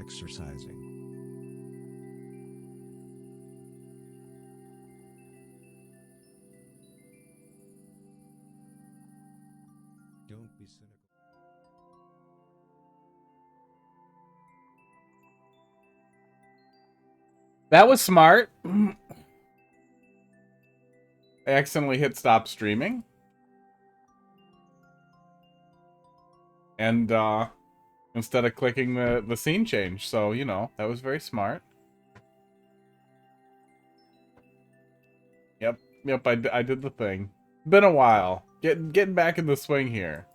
exercising. Don't be cynical. That was smart. I accidentally hit stop streaming. And instead of clicking the scene change. So, you know, that was very smart. Yep, I did the thing. Been a while. Getting back in the swing here.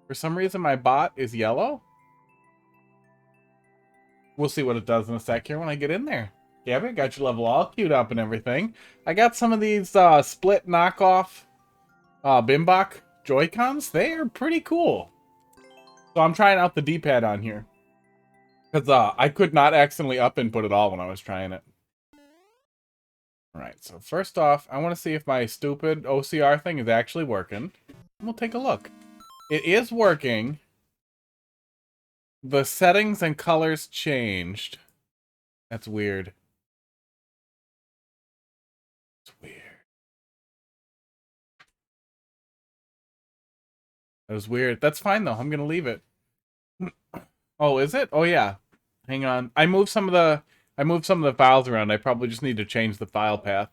For some reason, my bot is yellow. We'll see what it does in a sec here when I get in there. Gabby, got your level all queued up and everything. I got some of these split knockoff Bimbok Joy-Cons. They are pretty cool. So I'm trying out the D-pad on here. Because I could not accidentally up input at all when I was trying it. Alright, so first off, I want to see if my stupid OCR thing is actually working. We'll take a look. It is working. The settings and colors changed. That's weird. It's weird. That was weird. That's fine though. I'm gonna leave it. Oh, is it? Oh yeah. Hang on. I moved some of the files around. I probably just need to change the file path.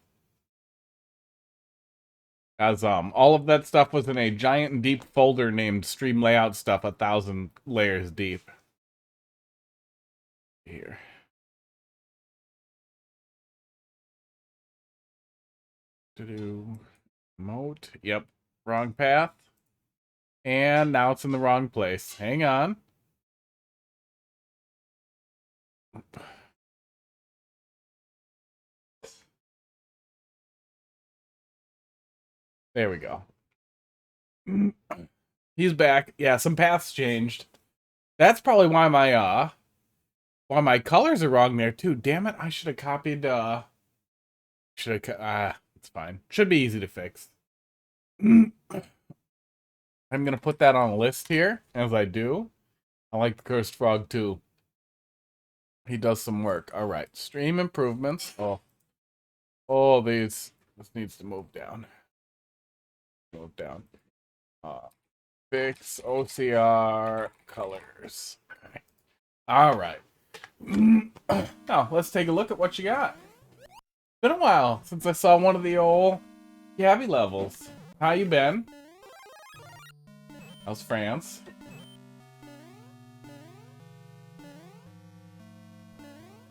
As all of that stuff was in a giant and deep folder named Stream Layout Stuff 1,000 layers deep. Here. To remote. Yep. Wrong path. And now it's in the wrong place. Hang on. There we go. He's back. Yeah, some paths changed. That's probably why my colors are wrong there too. Damn it! I should have copied. It's fine. Should be easy to fix. I'm gonna put that on a list here as I do. I like the Cursed Frog too. He does some work. All right, stream improvements. Oh, this needs to move down. Move down. Fix OCR colors. Okay. All right. Now let's take a look at what you got. Been a while since I saw one of the old Gabby levels. How you been? How's France?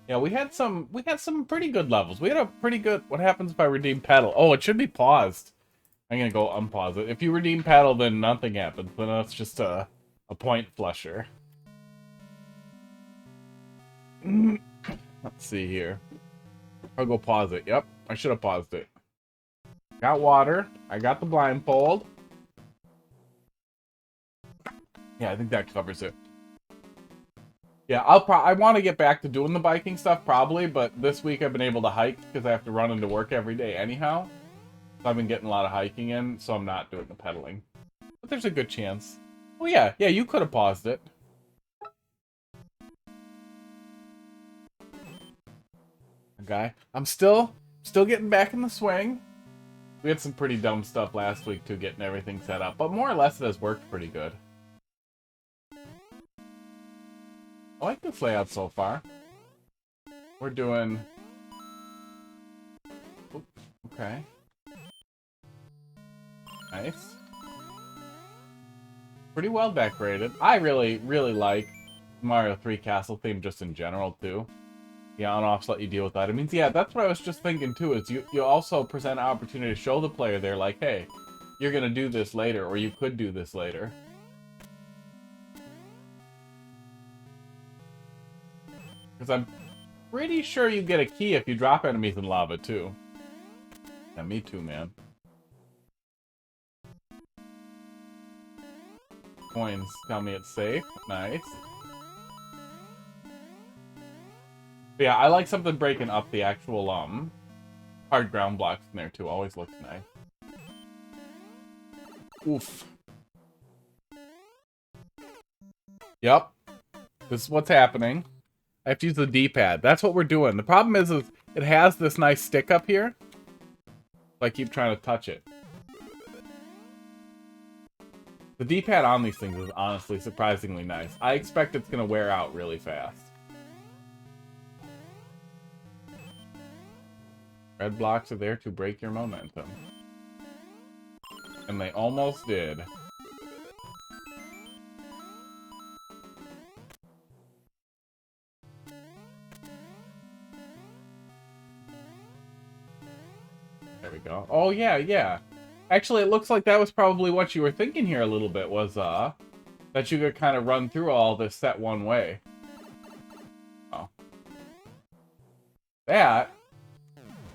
Yeah, we had some pretty good levels. We had a pretty good. What happens if I redeem paddle? Oh, it should be paused. I'm gonna go unpause it. If you redeem paddle, then nothing happens. Then that's just a point flusher. Let's see here. I'll go pause it. Yep, I should have paused it. Got water. I got the blindfold. Yeah, I think that covers it. Yeah, I want to get back to doing the biking stuff probably, but this week I've been able to hike because I have to run into work every day anyhow. So I've been getting a lot of hiking in, so I'm not doing the pedaling. But there's a good chance. Oh yeah, you could have paused it. Okay, I'm still getting back in the swing. We had some pretty dumb stuff last week too, getting everything set up, but more or less it has worked pretty good. I like this layout so far. We're doing... Okay. Nice. Pretty well decorated. I really, really like Mario 3 castle theme just in general, too. The on-offs let you deal with items. Yeah, that's what I was just thinking, too, is you also present an opportunity to show the player there, like, hey, you're gonna do this later, or you could do this later. Because I'm pretty sure you get a key if you drop enemies in lava, too. Yeah, me too, man. Coins tell me it's safe. Nice. But yeah, I like something breaking up the actual, hard ground blocks in there, too. Always looks nice. Oof. Yep. This is what's happening. I have to use the D-pad. That's what we're doing. The problem is it has this nice stick up here. So I keep trying to touch it. The D-pad on these things is honestly surprisingly nice. I expect it's going to wear out really fast. Red blocks are there to break your momentum. And they almost did. There we go. Oh, yeah, yeah. Actually, it looks like that was probably what you were thinking here a little bit, was, that you could kind of run through all this set one way. Oh. That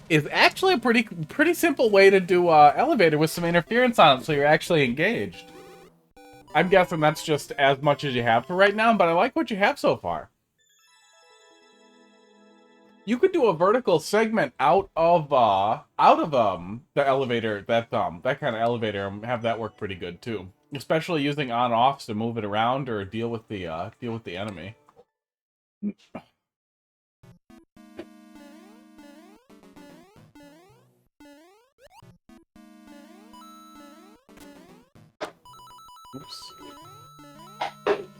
is actually a pretty simple way to do, elevator with some interference on it, so you're actually engaged. I'm guessing that's just as much as you have for right now, but I like what you have so far. You could do a vertical segment out of the elevator, that kind of elevator, and have that work pretty good too. Especially using on-offs to move it around or deal with the enemy. Oops.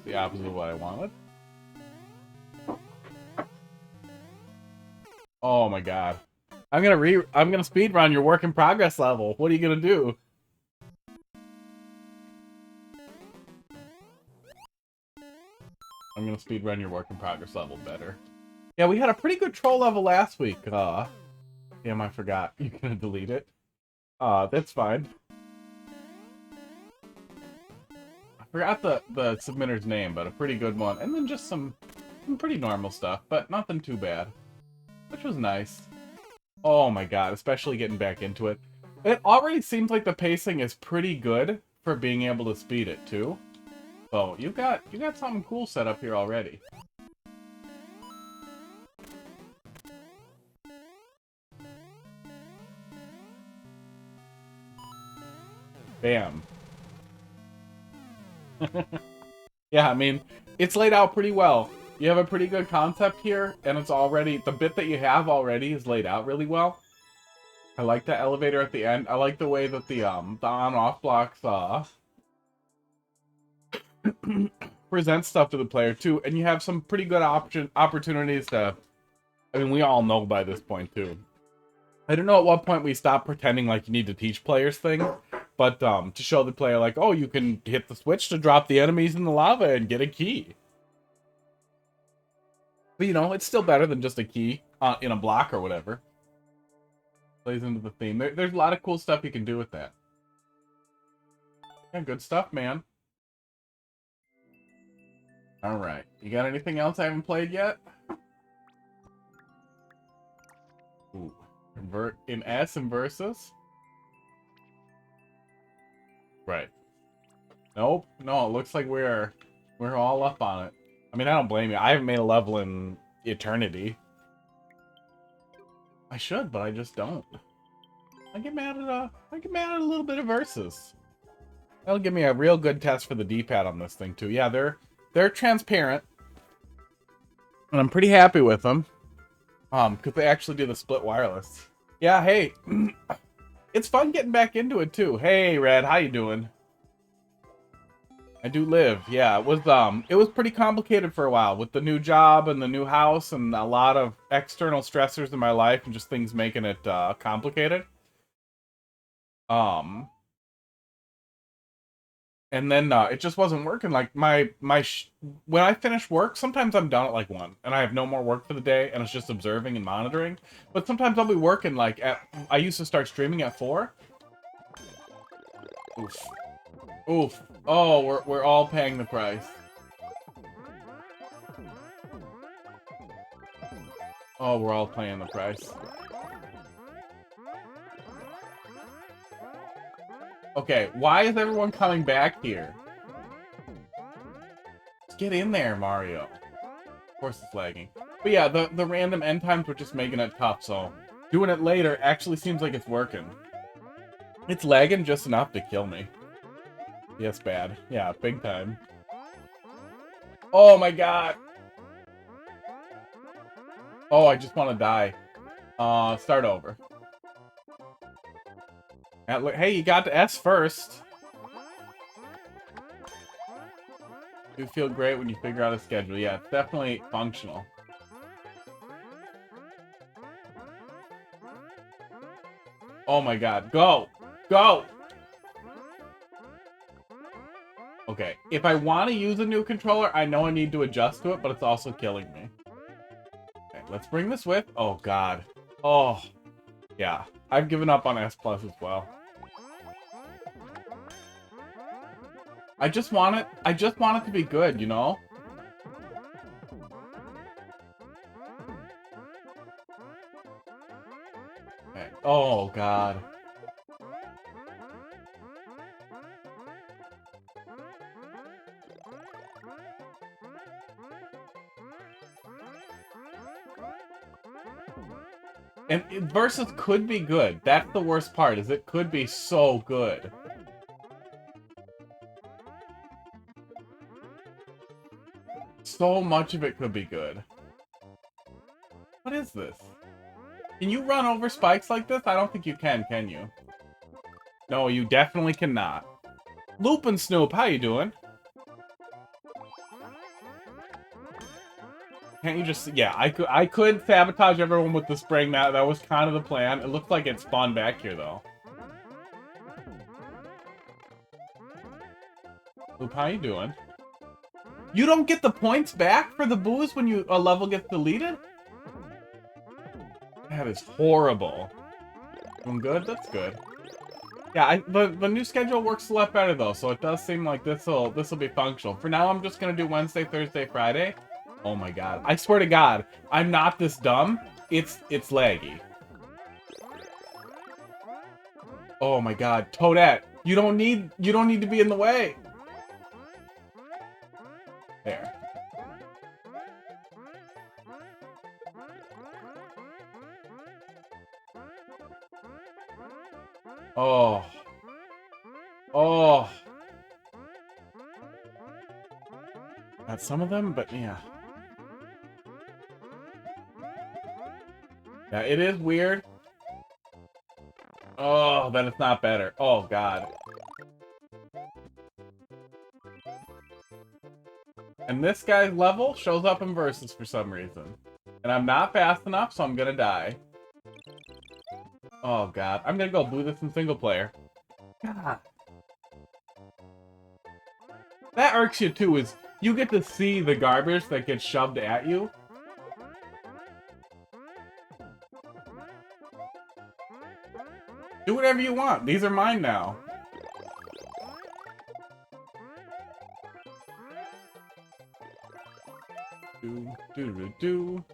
The opposite of what I wanted. Oh my god. I'm gonna speed run your work in progress level. What are you gonna do? I'm gonna speed run your work in progress level better. Yeah, we had a pretty good troll level last week. Damn, I forgot. You're gonna delete it. That's fine. I forgot the submitter's name, but a pretty good one. And then just some pretty normal stuff, but nothing too bad. Which was nice. Oh my god, especially getting back into it. It already seems like the pacing is pretty good for being able to speed it too. So you got something cool set up here already. Bam. Yeah, I mean, it's laid out pretty well. You have a pretty good concept here, and it's already, the bit that you have already is laid out really well. I like the elevator at the end. I like the way that the on-off blocks, present stuff to the player, too. And you have some pretty good opportunities to, I mean, we all know by this point, too. I don't know at what point we stop pretending like you need to teach players things, but to show the player, like, oh, you can hit the switch to drop the enemies in the lava and get a key. But, you know, it's still better than just a key in a block or whatever. Plays into the theme. There's a lot of cool stuff you can do with that. Yeah, good stuff, man. Alright. You got anything else I haven't played yet? Ooh. In S and Versus? Right. Nope. No, it looks like we're all up on it. I mean, I don't blame you. I haven't made a level in eternity. I should, but I just don't. I get mad at a little bit of Versus. That'll give me a real good test for the D-pad on this thing too. Yeah, they're transparent, and I'm pretty happy with them. Because they actually do the split wireless. Yeah, hey, it's fun getting back into it too. Hey, Red, how you doing? I do live. Yeah, it was pretty complicated for a while with the new job and the new house and a lot of external stressors in my life and just things making it complicated. And then it just wasn't working. Like when I finish work, sometimes I'm done at like 1 and I have no more work for the day and it's just observing and monitoring. But sometimes I'll be working like I used to start streaming at 4. Oof. Oof. Oh, we're all paying the price. Oh, we're all paying the price. Okay, why is everyone coming back here? Just get in there, Mario. Of course it's lagging. But yeah, the random end times were just making it tough, so doing it later actually seems like it's working. It's lagging just enough to kill me. Yes, bad. Yeah, big time. Oh my god! Oh, I just want to die. Start over. Hey, you got to S first. You feel great when you figure out a schedule. Yeah, it's definitely functional. Oh my god. Go! Go! Okay, if I want to use a new controller, I know I need to adjust to it, but it's also killing me. Okay, let's bring this with. Oh god. Oh. Yeah. I've given up on S Plus as well. I just want it to be good, you know? Okay. Oh god. And Versus could be good. That's the worst part, is it could be so good. So much of it could be good. What is this? Can you run over spikes like this? I don't think you can you? No, you definitely cannot. Loopin' Snoop, how you doing? Can't you just... Yeah, I could sabotage everyone with the spring. That was kind of the plan. It looks like it spawned back here, though. Loop, how you doing? You don't get the points back for the booze when a level gets deleted? That is horrible. Doing good? That's good. Yeah, the new schedule works a lot better, though, so it does seem like this'll be functional. For now, I'm just gonna do Wednesday, Thursday, Friday. Oh my god. I swear to god, I'm not this dumb. It's laggy. Oh my god. Toadette, you don't need to be in the way. There. Oh. Oh. Got some of them, but yeah. Yeah, it is weird. Oh, then it's not better. Oh, God. And this guy's level shows up in Versus for some reason. And I'm not fast enough, so I'm gonna die. Oh, God. I'm gonna go blue this in single player. God. That irks you, too, is you get to see the garbage that gets shoved at you. Do whatever you want. These are mine now. Do.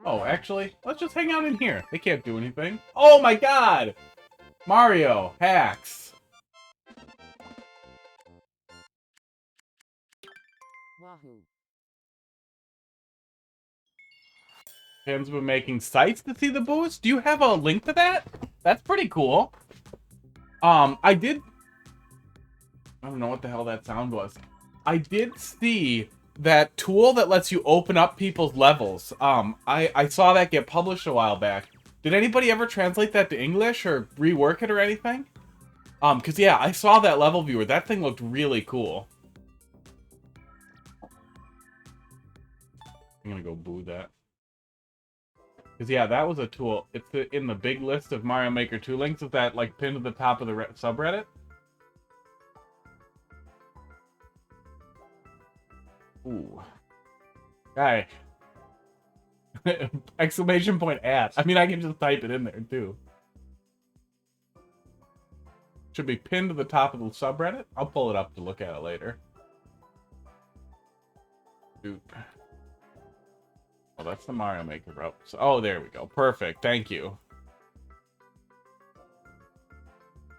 Oh, actually, let's just hang out in here. They can't do anything. Oh my god! Mario, hacks. Wahoo. Fans have been making sites to see the boost. Do you have a link to that? That's pretty cool. I don't know what the hell that sound was. I did see that tool that lets you open up people's levels. I saw that get published a while back. Did anybody ever translate that to English or rework it or anything? Cause yeah, I saw that level viewer. That thing looked really cool. I'm gonna go boo that. Cause yeah, that was a tool. It's in the big list of Mario Maker 2 links. Is that like pinned to the top of the subreddit? Ooh. Guy. Exclamation point at. I mean, I can just type it in there too. Should be pinned to the top of the subreddit. I'll pull it up to look at it later. Oop. Oh, that's the Mario Maker rope. So, oh, there we go. Perfect. Thank you.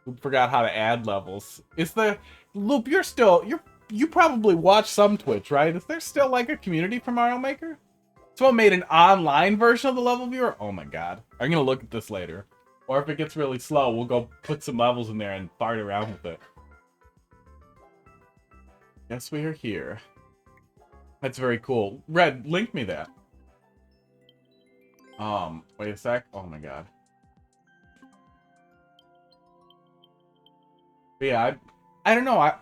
Loop forgot how to add levels. Is the Loop? You probably watch some Twitch, right? Is there still like a community for Mario Maker? Someone made an online version of the level viewer. Oh my god! I'm gonna look at this later. Or if it gets really slow, we'll go put some levels in there and fart around with it. Yes, we are here. That's very cool. Red, link me that. Wait a sec. Oh my god. But yeah, I don't know.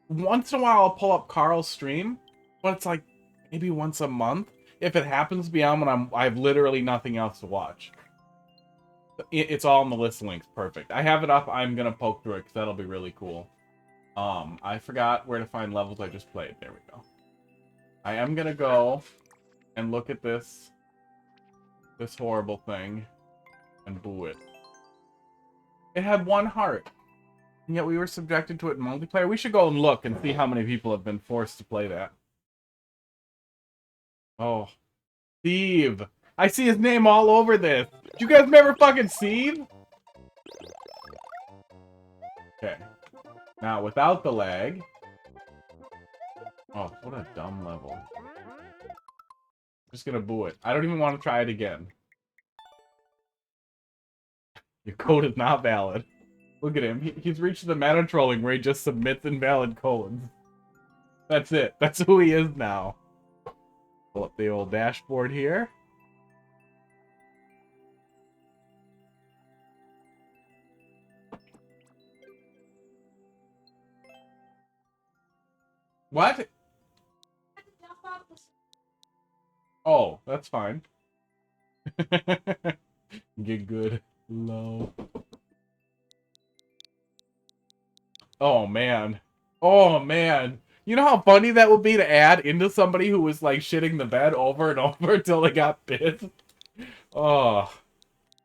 Once in a while I'll pull up Carl's stream, but it's like maybe once a month. If it happens to be on when I have literally nothing else to watch. It's all in the list links. Perfect. I have it up. I'm gonna poke through it because that'll be really cool. I forgot where to find levels I just played. There we go. I am gonna go and look at this horrible thing and boo it. It had 1 heart, and yet we were subjected to it in multiplayer. We should go and look and see how many people have been forced to play that. Oh, Steve. I see his name all over this. Do you guys remember fucking Steve? Okay. Now, without the lag... Oh, what a dumb level. Just gonna boo it. I don't even want to try it again. Your code is not valid. Look at him. He's reached the meta trolling where he just submits invalid codes. That's it. That's who he is now. Pull up the old dashboard here. What? Oh, that's fine. Get good. Low. Oh, man. Oh, man. You know how funny that would be to add into somebody who was, like, shitting the bed over and over until they got bit? Oh.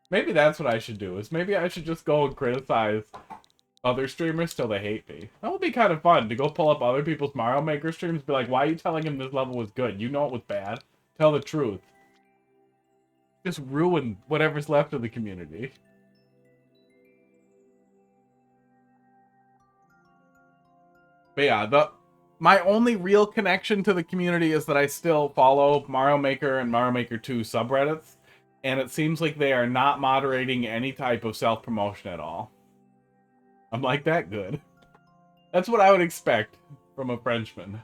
Maybe that's what I should do, is maybe I should just go and criticize other streamers till they hate me. That would be kind of fun, to go pull up other people's Mario Maker streams and be like, why are you telling him this level was good? You know it was bad. Tell the truth. Just ruin whatever's left of the community. But yeah, my only real connection to the community is that I still follow Mario Maker and Mario Maker 2 subreddits, and it seems like they are not moderating any type of self-promotion at all. I'm like, that good. That's what I would expect from a Frenchman.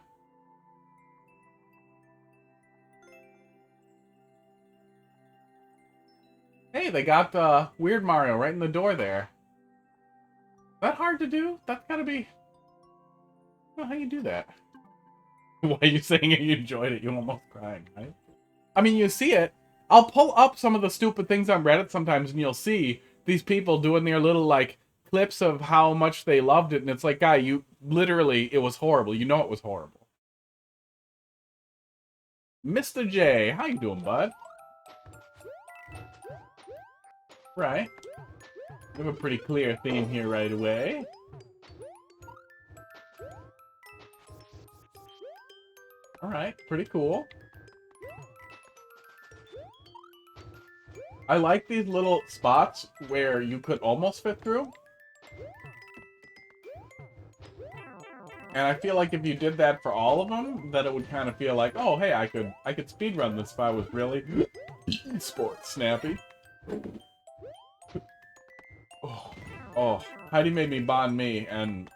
Hey, they got Weird Mario right in the door there. Is that hard to do? That's gotta be... I don't know how you do that. Why are you saying you enjoyed it? You're almost crying, right? I mean, you see it. I'll pull up some of the stupid things on Reddit sometimes, and you'll see these people doing their little, like, clips of how much they loved it, and it's like, guy, you literally, it was horrible. You know it was horrible. Mr. J, how you doing, bud? Right. We have a pretty clear theme here right away. Alright, pretty cool. I like these little spots where you could almost fit through. And I feel like if you did that for all of them, that it would kind of feel like, oh, hey, I could speedrun this if I was really sports snappy. Oh, Heidi made me bond me and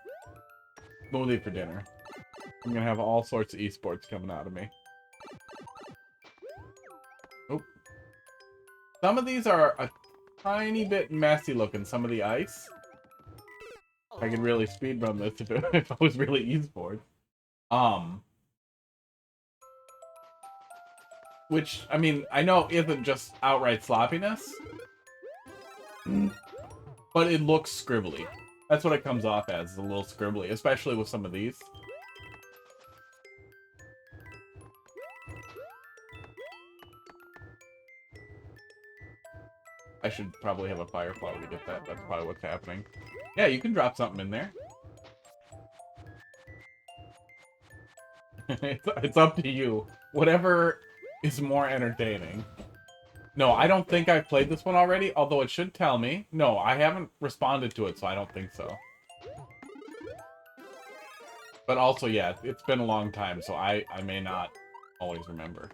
smoothie for dinner. I'm gonna have all sorts of esports coming out of me. Oop. Some of these are a tiny bit messy looking, some of the ice. I could really speedrun this if I was really esports. Which, I mean, I know isn't just outright sloppiness. But it looks scribbly. That's what it comes off as, a little scribbly, especially with some of these. I should probably have a fire flower to get that. That's probably what's happening. Yeah, you can drop something in there. It's up to you. Whatever is more entertaining. No, I don't think I've played this one already, although it should tell me. No, I haven't responded to it, so I don't think so. But also, yeah, it's been a long time, so I may not always remember.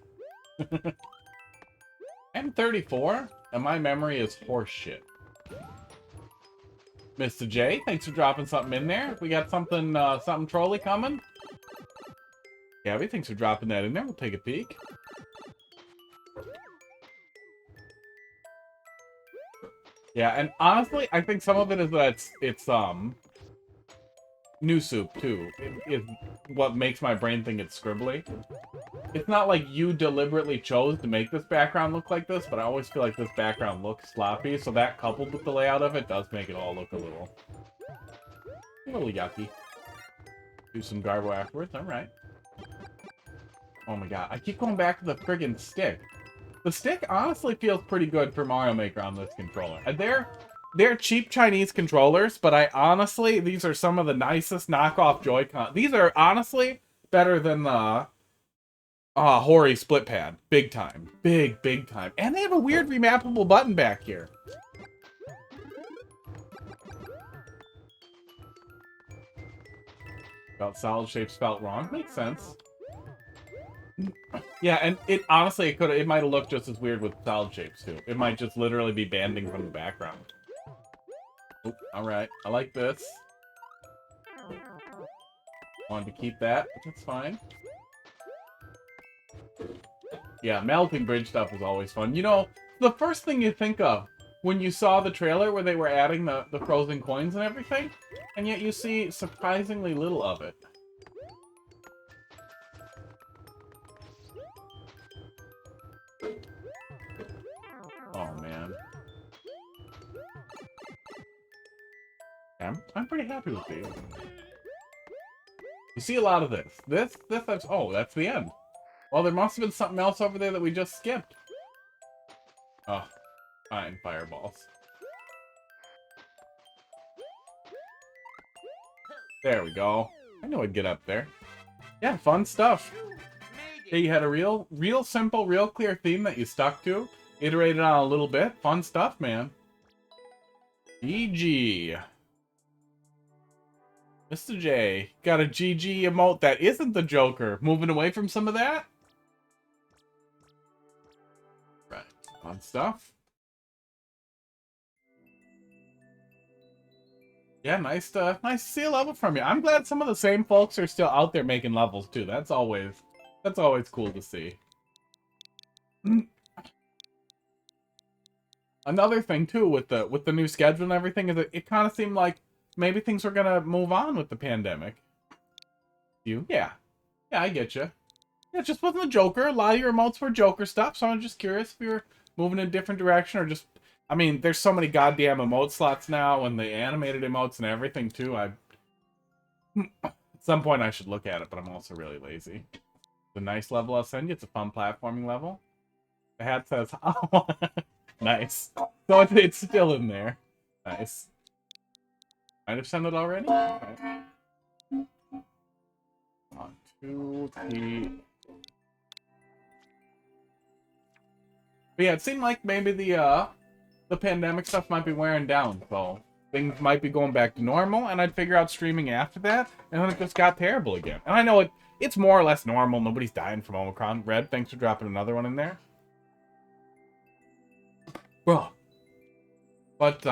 I'm 34, and my memory is horse shit. Mr. J, thanks for dropping something in there. We got something, something trolly coming? Gabby, thanks for dropping that in there. We'll take a peek. Yeah, and honestly, I think some of it is that it's new soup too. Is what makes my brain think it's scribbly. It's not like you deliberately chose to make this background look like this, but I always feel like this background looks sloppy, so that coupled with the layout of it does make it all look a little yucky. Do some garbo afterwards, alright. Oh my god, I keep going back to the friggin' stick. The stick honestly feels pretty good for Mario Maker on this controller. They're cheap Chinese controllers, but these are some of the nicest knockoff Joy-Con. These are honestly better than the Hori split pad. Big time. Big time. And they have a weird remappable button back here. Felt solid shapes felt wrong. Makes sense. Yeah, and it honestly, it might have looked just as weird with solid shapes too. It might just literally be banding from the background. Oh, alright. I like this. Wanted to keep that, but that's fine. Yeah, melting bridge stuff is always fun. You know, the first thing you think of when you saw the trailer where they were adding the frozen coins and everything, and yet you see surprisingly little of it. Oh, man. I'm pretty happy with these. You see a lot of this. Oh, that's the end. Well, there must have been something else over there that we just skipped. Oh, fine, fireballs. There we go. I knew I'd get up there. Yeah, fun stuff. Yeah, you had a real simple, real clear theme that you stuck to. Iterated on a little bit. Fun stuff, man. GG. Mr. J, got a GG emote that isn't the Joker. Moving away from some of that? Right. Fun stuff. Yeah, nice to see a level from you. I'm glad some of the same folks are still out there making levels too. That's always cool to see. Another thing too with the new schedule and everything is that it kind of seemed like maybe things were gonna move on with the pandemic. Yeah, I get you. Yeah, it just wasn't the Joker. A lot of your emotes were Joker stuff, so I'm just curious if you're moving in a different direction or just. I mean, there's so many goddamn emote slots now, and the animated emotes and everything too. At some point I should look at it, but I'm also really lazy. It's a nice level I'll send you. It's a fun platforming level. The hat says, "Oh, nice." So it's still in there. Nice. Might have sent it already. Okay. 1, 2, 3. But yeah, it seemed like maybe the pandemic stuff might be wearing down, so things might be going back to normal, and I'd figure out streaming after that, and then it just got terrible again. And I know it's more or less normal. Nobody's dying from Omicron. Red, thanks for dropping another one in there. Well, but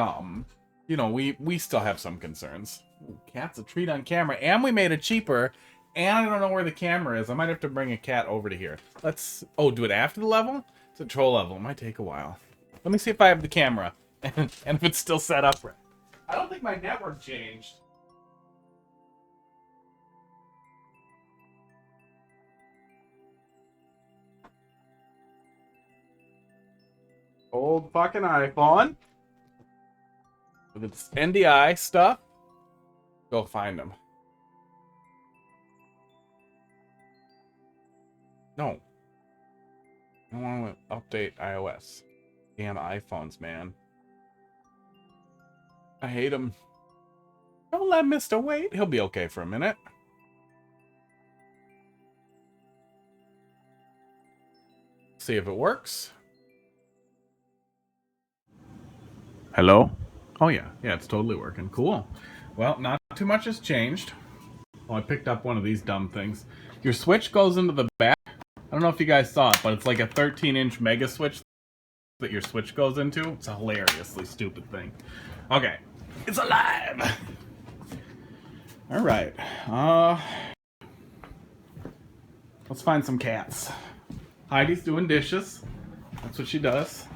you know, we still have some concerns. Ooh, cat's a treat on camera, and we made it cheaper. And I don't know where the camera is. I might have to bring a cat over to here. Let's do it after the level. It's a troll level. It might take a while. Let me see if I have the camera and if it's still set up right. I don't think my network changed. Old fucking iPhone. With its NDI stuff. Go find them. No. I don't want to update iOS. Damn iPhones, man. I hate them. Don't let Mr. wait. He'll be okay for a minute. See if it works. Hello? Oh, yeah. Yeah, it's totally working. Cool. Well, not too much has changed. Oh, I picked up one of these dumb things. Your Switch goes into the back. I don't know if you guys saw it, but it's like a 13-inch Mega Switch that your Switch goes into. It's a hilariously stupid thing. Okay. It's alive! Alright. Let's find some cats. Heidi's doing dishes. That's what she does.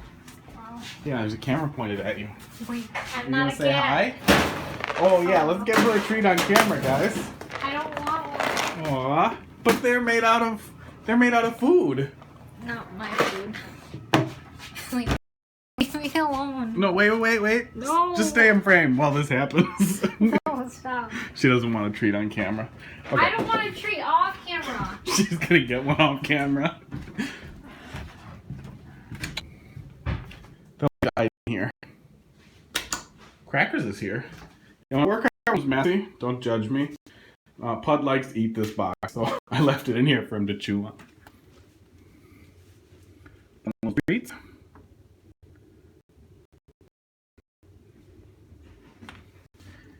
Wow. Yeah, there's a camera pointed at you. Wait, I'm You not gonna a say cat. hi? Oh yeah, let's get her a treat on camera, guys. I don't want one. Aw, but they're made out of food. Not my food. Leave me alone. No, wait. No. Just stay in frame while this happens. No, stop. She doesn't want a treat on camera. Okay. I don't want a treat off camera. She's gonna get one on camera. Don't die in here. Crackers is here. You know, work was messy. Don't judge me. Pud likes to eat this box, so I left it in here for him to chew on. Those treats.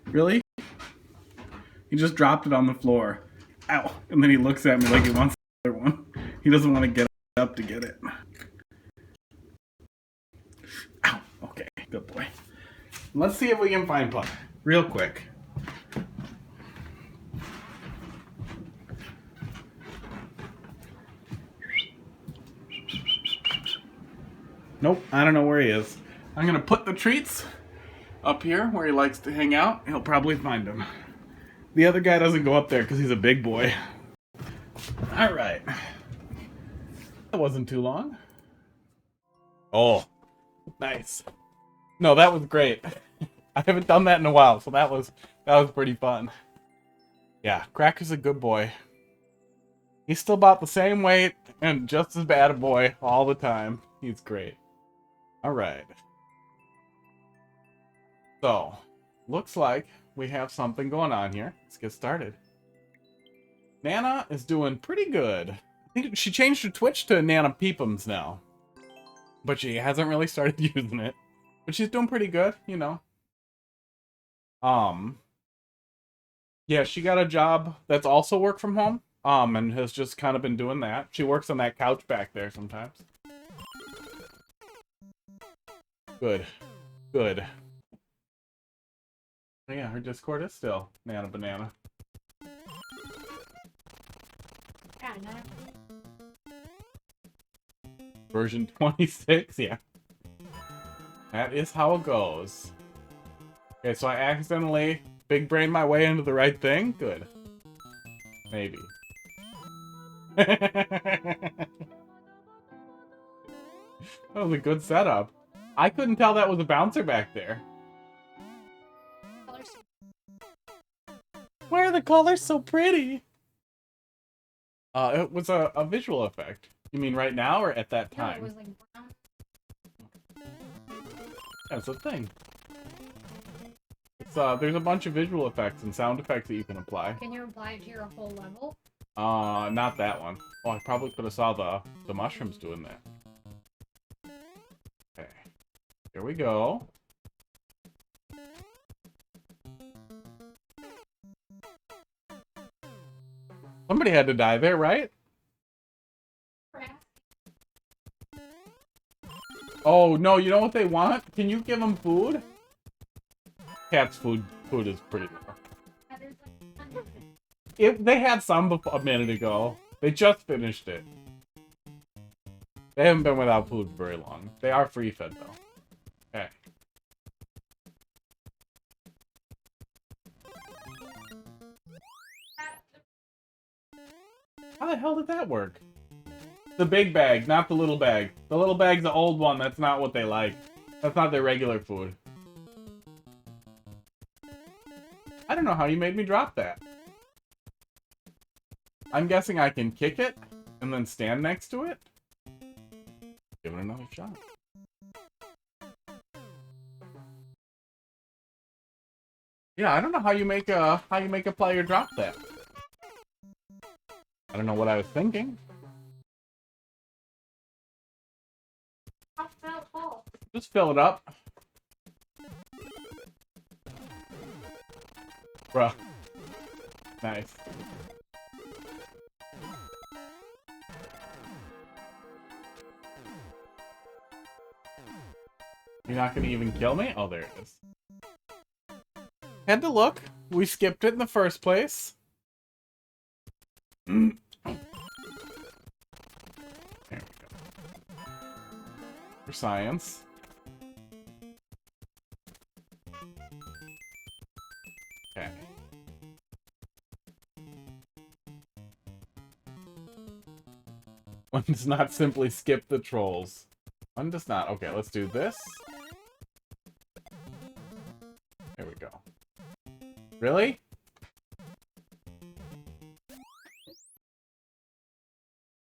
Really? He just dropped it on the floor. Ow. And then he looks at me like he wants another one. He doesn't want to get up to get it. Ow. Okay. Good boy. Let's see if we can find Pud. Real quick. Nope. I don't know where he is. I'm going to put the treats up here where he likes to hang out. He'll probably find them. The other guy doesn't go up there because he's a big boy. Alright. That wasn't too long. Oh. Nice. No, that was great. I haven't done that in a while, so that was pretty fun. Yeah, Cracker's a good boy. He's still about the same weight and just as bad a boy all the time. He's great. Alright. So, looks like we have something going on here. Let's get started. Nana is doing pretty good. I think she changed her Twitch to Nana Peepums now. But she hasn't really started using it. But she's doing pretty good, you know. Yeah, she got a job that's also work from home. And has just kind of been doing that. She works on that couch back there sometimes. Good. Good. Yeah, her Discord is still Nana Banana. Version 26, yeah. That is how it goes. Okay, so I accidentally big brain my way into the right thing? Good. Maybe. That was a good setup. I couldn't tell that was a bouncer back there. Why are the colors so pretty? It was a visual effect. You mean right now or at that time? No, it was like brown. That's a thing. It's there's a bunch of visual effects and sound effects that you can apply. Can you apply it to your whole level? Not that one. Oh, I probably could have saw the mushrooms doing that. Okay. Here we go. Somebody had to die there, right? Oh, no, you know what they want? Can you give them food? Cat's food is pretty low. They had some a minute ago. They just finished it. They haven't been without food for very long. They are free-fed, though. Okay. How the hell did that work? The big bag, not the little bag. The little bag's the old one. That's not what they like. That's not their regular food. I don't know how you made me drop that. I'm guessing I can kick it and then stand next to it. Give it another shot. Yeah, I don't know how you make a player drop that. I don't know what I was thinking. Just fill it up. Bruh. Nice. You're not gonna even kill me? Oh, there it is. Had to look. We skipped it in the first place. for science. Okay. One does not simply skip the trolls. One does not. Okay, let's do this. There we go. Really?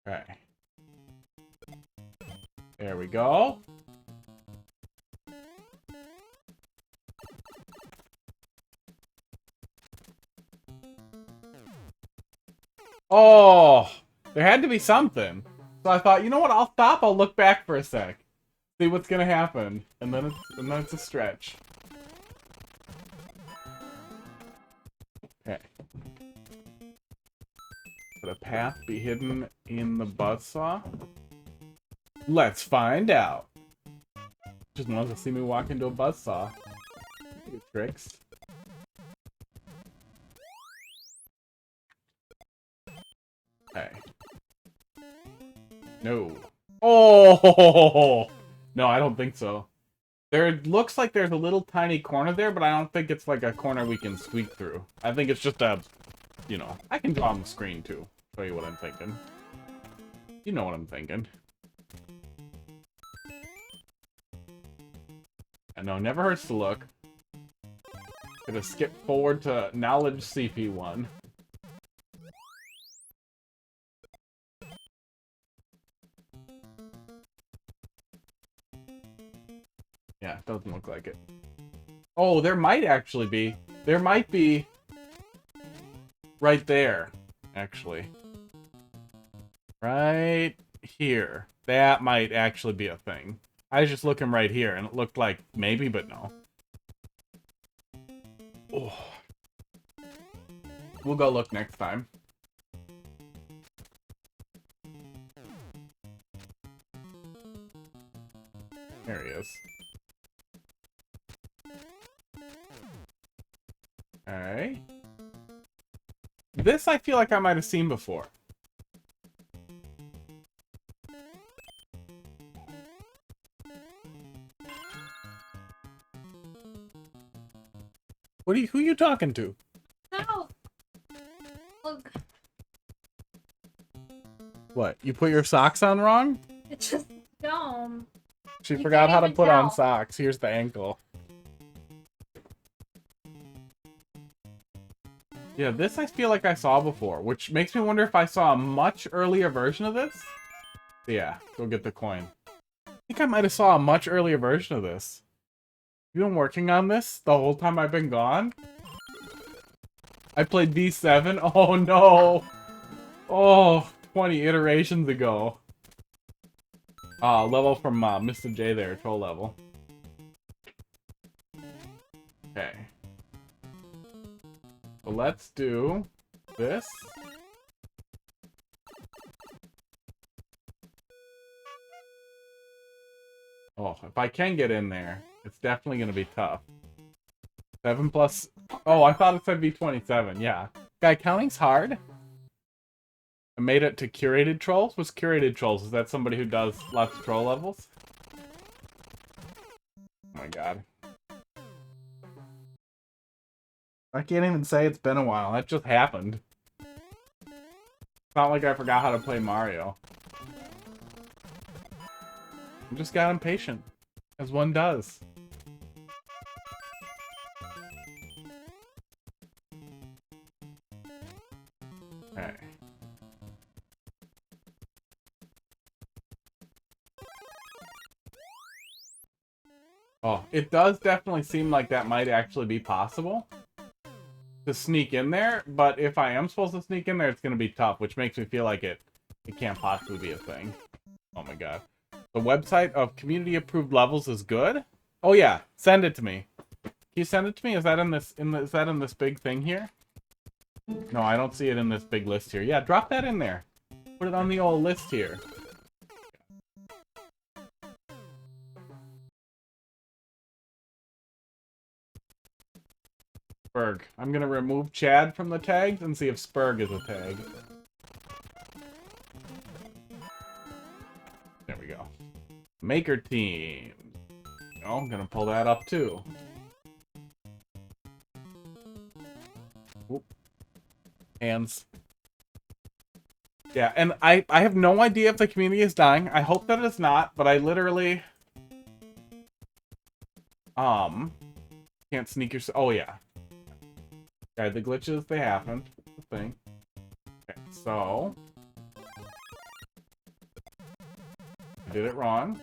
Okay. There we go. Oh, there had to be something. So I thought, you know what? I'll stop. I'll look back for a sec. See what's gonna happen. And then it's a stretch. Okay. Could a path be hidden in the buzzsaw? Let's find out. Just wants to see me walk into a buzzsaw. Good tricks. Okay. No. Oh! No, I don't think so. There looks like there's a little tiny corner there, but I don't think it's like a corner we can squeak through. I think it's just a, you know, I can draw on the screen too. Show you what I'm thinking. You know what I'm thinking. I know, never hurts to look. Gonna skip forward to Knowledge CP1. Yeah, it doesn't look like it. Oh, there might actually be. There might be right there, actually. Right here. That might actually be a thing. I was just looking right here, and it looked like maybe, but no. Oh. We'll go look next time. There he is. Alright. This I feel like I might have seen before. Who are you talking to? No. Look, What? You put your socks on wrong? it's just dumb. She You forgot can't how to even put on tell. socks. Here's the ankle. Yeah, this I feel like I saw before, which makes me wonder if I saw a much earlier version of this. Yeah, go get the coin. I think I might have saw a much earlier version of this. You been working on this the whole time I've been gone? I played V7? Oh no! Oh, 20 iterations ago. Level from Mr. J there, troll level. Okay. So let's do this. Oh, if I can get in there, it's definitely going to be tough. 7 plus... Oh, I thought it said V27, yeah. Guy, counting's hard. I made it to curated trolls? What's curated trolls? Is that somebody who does lots of troll levels? Oh my god. I can't even say it's been a while. That just happened. It's not like I forgot how to play Mario. I just got impatient. As one does. Okay. Oh, it does definitely seem like that might actually be possible to sneak in there, but if I am supposed to sneak in there, it's going to be tough, which makes me feel like it can't possibly be a thing. Oh my god. The website of community-approved levels is good? Oh yeah, send it to me. Can you send it to me? Is that in this is that in this big thing here? No, I don't see it in this big list here. Yeah, drop that in there. Put it on the old list here. Spurg. I'm gonna remove Chad from the tags and see if Spurg is a tag. There we go. Maker team. Oh, I'm gonna pull that up too. Oop. Hands. Yeah, and I have no idea if the community is dying. I hope that it's not, but I literally can't sneak yourself. Oh yeah. Okay, the glitches, they happen. That's the thing. Okay, so I did it wrong.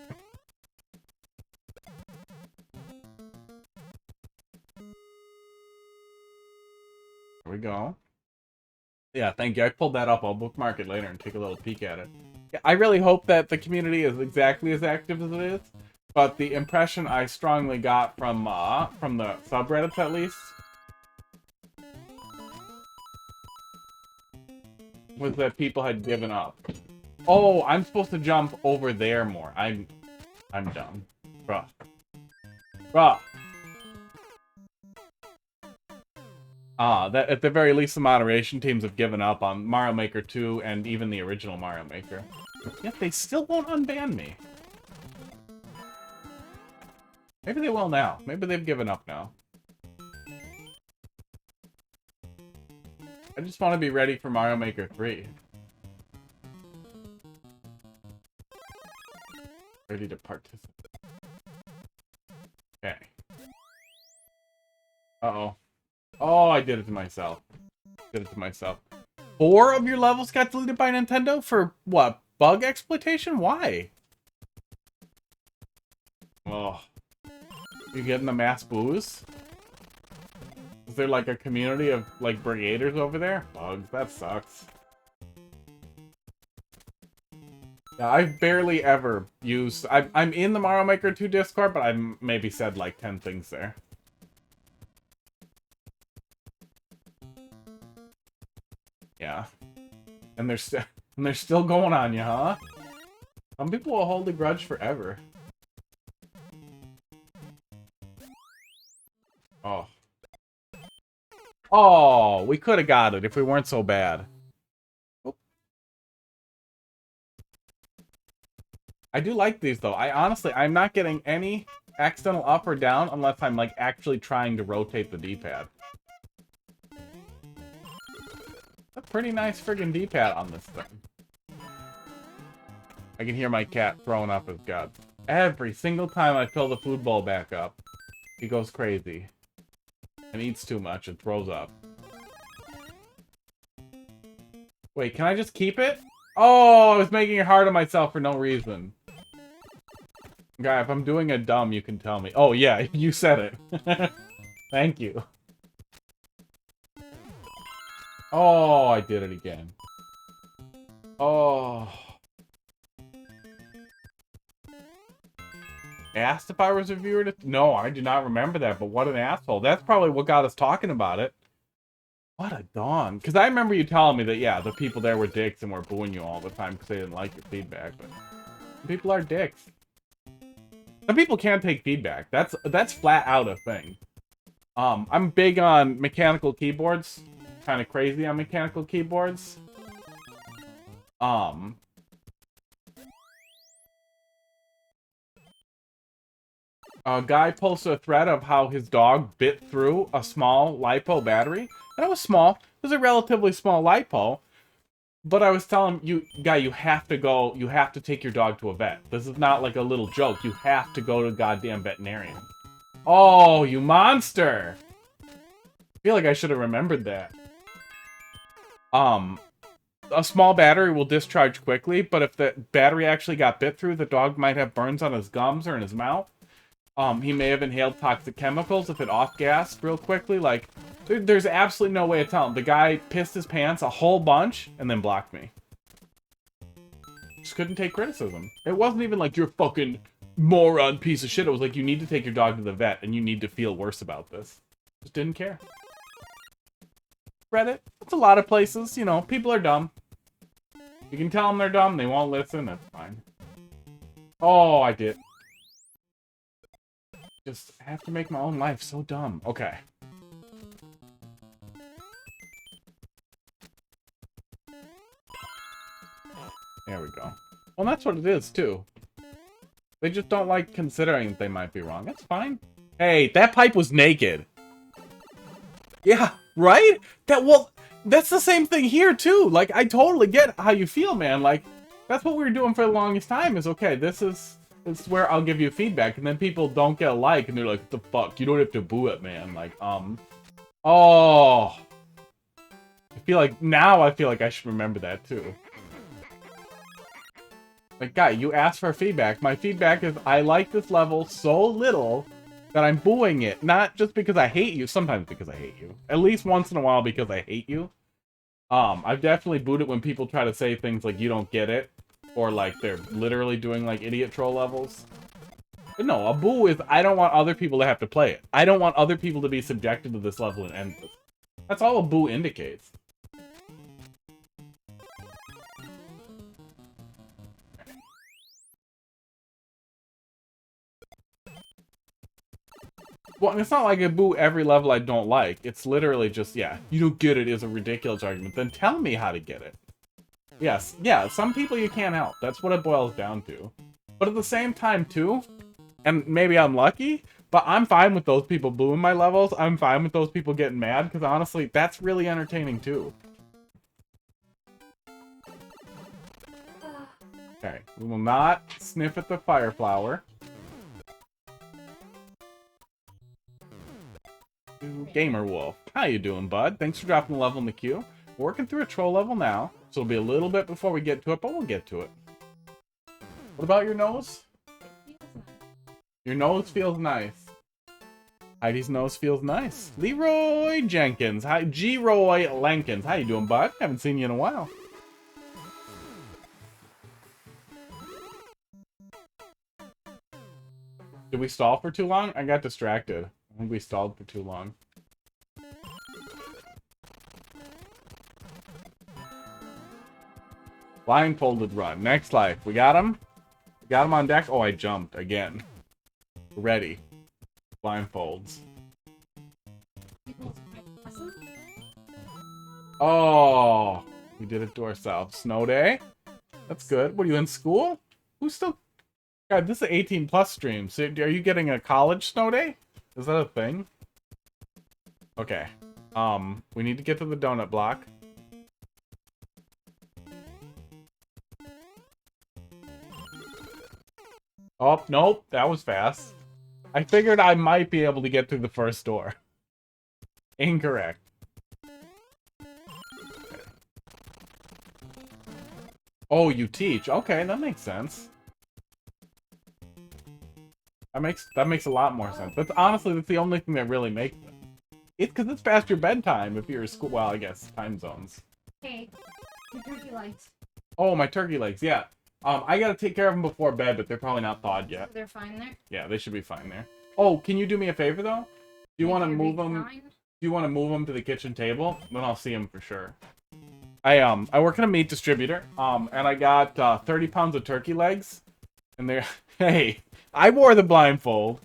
There we go. Yeah, thank you. I pulled that up. I'll bookmark it later and take a little peek at it. Yeah, I really hope that the community is exactly as active as it is, but the impression I strongly got from the subreddits at least was that people had given up. Oh, I'm supposed to jump over there more. I'm dumb. Bruh. Bruh. That at the very least the moderation teams have given up on Mario Maker 2 and even the original Mario Maker. Yet they still won't unban me. Maybe they will now. Maybe they've given up now. I just want to be ready for Mario Maker 3. Ready to participate. Okay. Uh-oh. Oh, I did it to myself. Did it to myself. 4 of your levels got deleted by Nintendo for what? Bug exploitation? Why? Oh. You getting the mass boos? Is there like a community of like brigaders over there? Bugs, that sucks. Yeah, I've barely ever used... I'm in the Mario Maker 2 Discord, but I've maybe said like 10 things there. Yeah. And they're still going on you, huh? Some people will hold a grudge forever. Oh. Oh, we could have got it if we weren't so bad. Oop. I do like these though. I'm not getting any accidental up or down unless I'm like actually trying to rotate the D-pad. A pretty nice friggin' D-pad on this thing. I can hear my cat throwing up his guts. Every single time I fill the food bowl back up, he goes crazy. And eats too much and throws up. Wait, can I just keep it? Oh, I was making it hard on myself for no reason. Guy, if I'm doing a dumb, you can tell me. Oh, yeah, you said it. Thank you. Oh, I did it again. Oh. Asked if I was a viewer to... No, I do not remember that, but what an asshole. That's probably what got us talking about it. What a dawn. Because I remember you telling me that, yeah, the people there were dicks and were booing you all the time because they didn't like your feedback, but people are dicks. Some people can't take feedback. That's flat out a thing. I'm big on mechanical keyboards. Kind of crazy on mechanical keyboards. A guy posted a thread of how his dog bit through a small LiPo battery. And it was small. It was a relatively small LiPo. But I was telling you, guy, you have to take your dog to a vet. This is not like a little joke. You have to go to a goddamn veterinarian. Oh, you monster! I feel like I should have remembered that. A small battery will discharge quickly, but if the battery actually got bit through, the dog might have burns on his gums or in his mouth. He may have inhaled toxic chemicals if it off-gassed real quickly. Like, there's absolutely no way to tell him. The guy pissed his pants a whole bunch and then blocked me. Just couldn't take criticism. It wasn't even like, you're a fucking moron piece of shit. It was like, you need to take your dog to the vet and you need to feel worse about this. Just didn't care. Reddit. It's a lot of places, you know, people are dumb. You can tell them they're dumb, they won't listen, that's fine. Oh, I did. Just have to make my own life so dumb. Okay. There we go. Well, that's what it is, too. They just don't like considering that they might be wrong. That's fine. Hey, that pipe was naked. Yeah, right? That's the same thing here, too. Like, I totally get how you feel, man. Like, that's what we were doing for the longest time is, okay, this is where I'll give you feedback. And then people don't get a like, and they're like, what the fuck? You don't have to boo it, man. Like, oh. Now I feel like I should remember that, too. Like, guy, you asked for feedback. My feedback is I like this level so little that I'm booing it. Not just because I hate you. Sometimes because I hate you. At least once in a while because I hate you. I've definitely booed it when people try to say things like, you don't get it. Or, like, they're literally doing, like, idiot troll levels. But no, a boo is I don't want other people to have to play it. I don't want other people to be subjected to this level and end it. That's all a boo indicates. Well, and it's not like I boo every level I don't like. It's literally just, yeah, you don't get it is a ridiculous argument. Then tell me how to get it. Yes, yeah, some people you can't help. That's what it boils down to. But at the same time, too, and maybe I'm lucky, but I'm fine with those people booing my levels. I'm fine with those people getting mad, because honestly, that's really entertaining, too. Okay, we will not sniff at the fire flower. Gamer Wolf. How you doing, bud? Thanks for dropping the level in the queue. We're working through a troll level now, so it'll be a little bit before we get to it, but we'll get to it. What about your nose? Your nose feels nice. Heidi's nose feels nice. Leroy Jenkins. Hi, G-Roy Lankins. How you doing, bud? Haven't seen you in a while. Did we stall for too long? I got distracted. I think we stalled for too long. Blindfolded run. Next life. We got him? We got him on deck? Oh, I jumped again. Ready. Blindfolds. Oh, we did it to ourselves. Snow day? That's good. What are you in school? Who's still... God, this is an 18 plus stream. So are you getting a college snow day? Is that a thing? Okay. We need to get to the donut block. Oh, nope. That was fast. I figured I might be able to get through the first door. Incorrect. Oh, you teach. Okay, that makes sense. That makes a lot more sense. That's the only thing that really makes it. It's because it's past your bedtime if you're school. Well, I guess time zones. Hey, your turkey legs. Oh, my turkey legs. Yeah. I gotta take care of them before bed, but they're probably not thawed yet. They're fine there. Yeah, they should be fine there. Oh, can you do me a favor though? Do you want to move them? Do you want to move them to the kitchen table? Then I'll see them for sure. I work in a meat distributor. And I got 30 pounds of turkey legs, and they're hey. I wore the blindfold.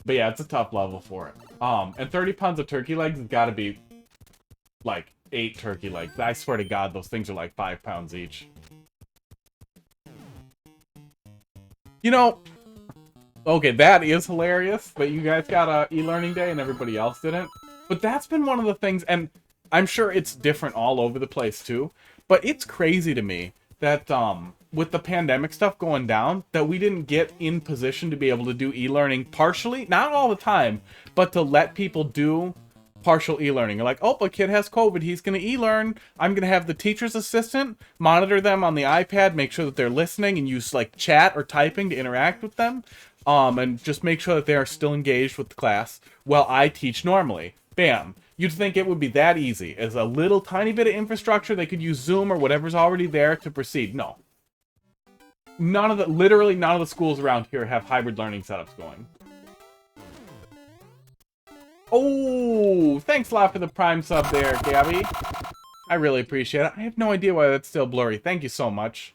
But yeah, it's a tough level for it. And 30 pounds of turkey legs has got to be, like, 8 turkey legs. I swear to God, those things are like 5 pounds each. You know, okay, that is hilarious that you guys got a e-learning day and everybody else didn't. But that's been one of the things, and I'm sure it's different all over the place, too. But it's crazy to me that, with the pandemic stuff going down, that we didn't get in position to be able to do e-learning partially, not all the time, but to let people do partial e-learning. Like, oh, a kid has COVID, he's going to e-learn. I'm going to have the teacher's assistant monitor them on the iPad, make sure that they're listening, and use like chat or typing to interact with them, and just make sure that they are still engaged with the class while I teach normally. Bam. You'd think it would be that easy. As a little tiny bit of infrastructure, they could use Zoom or whatever's already there to proceed. No. Literally none of the schools around here have hybrid learning setups going. Oh, thanks a lot for the Prime sub there, Gabby. I really appreciate it. I have no idea why that's still blurry. Thank you so much.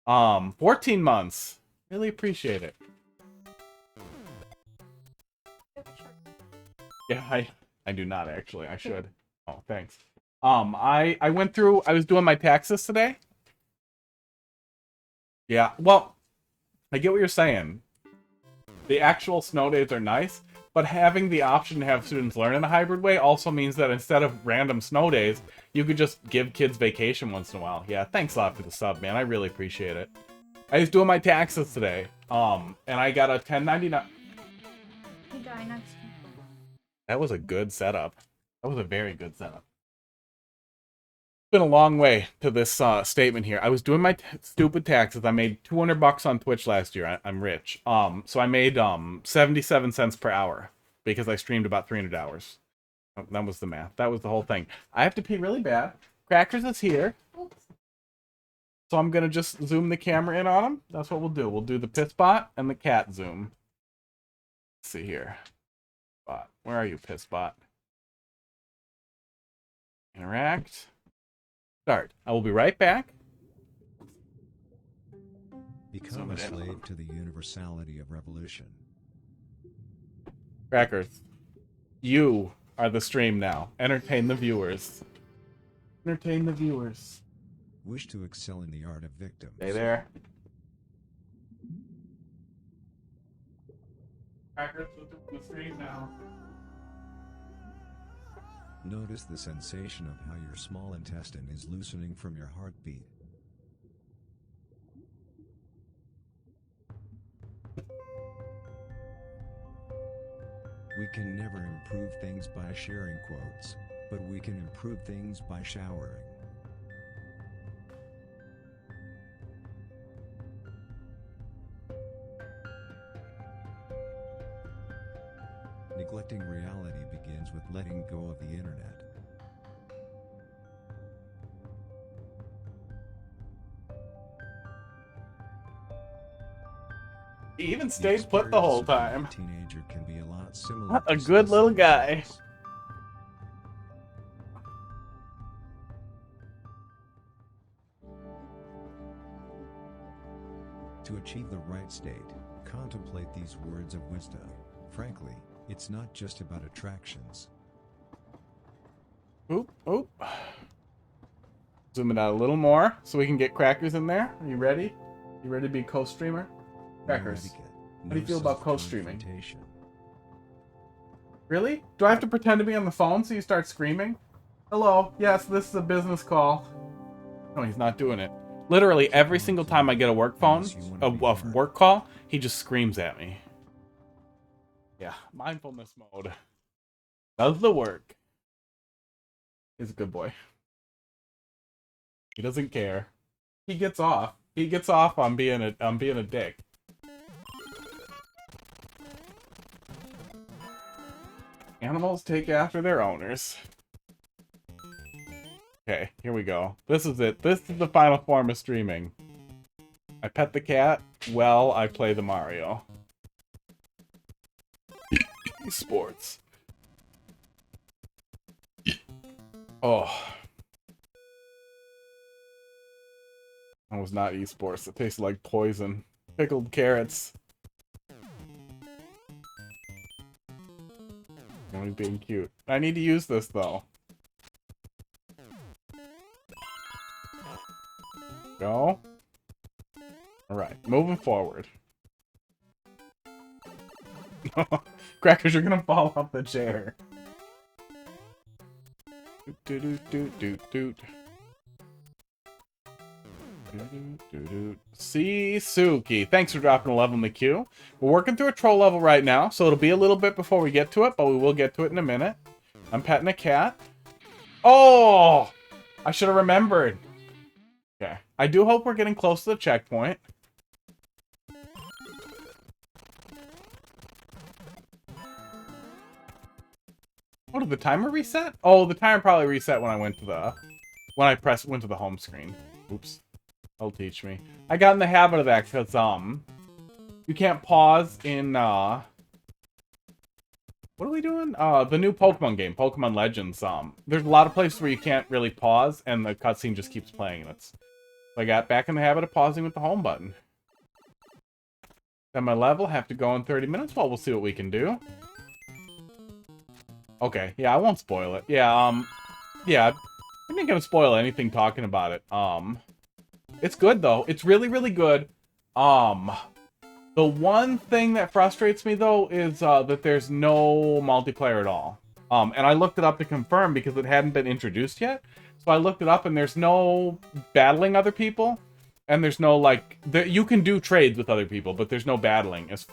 14 months. Really appreciate it. Yeah, I do not actually. I should. Oh, thanks. I went through, I was doing my taxes today. Yeah, well, I get what you're saying. The actual snow days are nice, but having the option to have students learn in a hybrid way also means that instead of random snow days, you could just give kids vacation once in a while. Yeah, thanks a lot for the sub, man. I really appreciate it. I was doing my taxes today, and I got a 1099. You die next. That was a good setup. That was a very good setup. It's been a long way to this statement here. I was doing my stupid taxes. I made $200 on Twitch last year. I'm rich. So I made 77 cents per hour because I streamed about 300 hours. That was the math. That was the whole thing. I have to pee really bad. Crackers is here. Oops. So I'm going to just zoom the camera in on him. That's what we'll do. We'll do the piss bot and the cat zoom. Let's see here. Bot. Where are you, piss bot? Interact. Start. I will be right back. Become a slave to the universality of revolution. Crackers. You are the stream now. Entertain the viewers. Entertain the viewers. Wish to excel in the art of victims. Stay there. Crackers, the stream now. Notice the sensation of how your small intestine is loosening from your heartbeat. We can never improve things by sharing quotes, but we can improve things by showering. Neglecting reality begins with letting go of the internet. He even stayed put the whole time. A teenager can be a lot similar. What a to good little guy. To achieve the right state, contemplate these words of wisdom. Frankly, it's not just about attractions. Oop, oop. Zoom it out a little more so we can get Crackers in there. Are you ready? You ready to be co-streamer? Crackers. No etiquette, How do you feel about no co-streaming? self-confrontation. Really? Do I have to pretend to be on the phone so you start screaming? Hello, yes, this is a business call. No, he's not doing it. Literally every single time I get a work phone, a work call, he just screams at me. Yeah, mindfulness mode. Does the work. He's a good boy. He doesn't care. He gets off. He gets off on being a dick. Animals take after their owners. Okay, here we go. This is it. This is the final form of streaming. I pet the cat while I play the Mario. Sports. Oh. That was not esports. It tasted like poison. Pickled carrots. Only being cute. I need to use this though. Go. Alright, moving forward. Crackers, you're gonna fall off the chair. Doot doot doot doot doot. Suki, thanks for dropping a level in the queue. We're working through a troll level right now, so it'll be a little bit before we get to it, but we will get to it in a minute. I'm petting a cat. Oh! I should have remembered. Okay. I do hope we're getting close to the checkpoint. Oh, did the timer reset? Oh, the timer probably reset when I went to the... went to the home screen. Oops. That'll teach me. I got in the habit of that because, you can't pause in, what are we doing? The new Pokemon game, Pokemon Legends, there's a lot of places where you can't really pause, and the cutscene just keeps playing, and it's... I got back in the habit of pausing with the home button. Then my level, have to go in 30 minutes? Well, we'll see what we can do. Okay, yeah, I won't spoil it. Yeah, yeah, I'm not gonna spoil anything talking about it. It's good, though. It's really, really good. The one thing that frustrates me, though, is that there's no multiplayer at all. And I looked it up to confirm because it hadn't been introduced yet. So I looked it up, and there's no battling other people. And there's no, like... you can do trades with other people, but there's no battling, as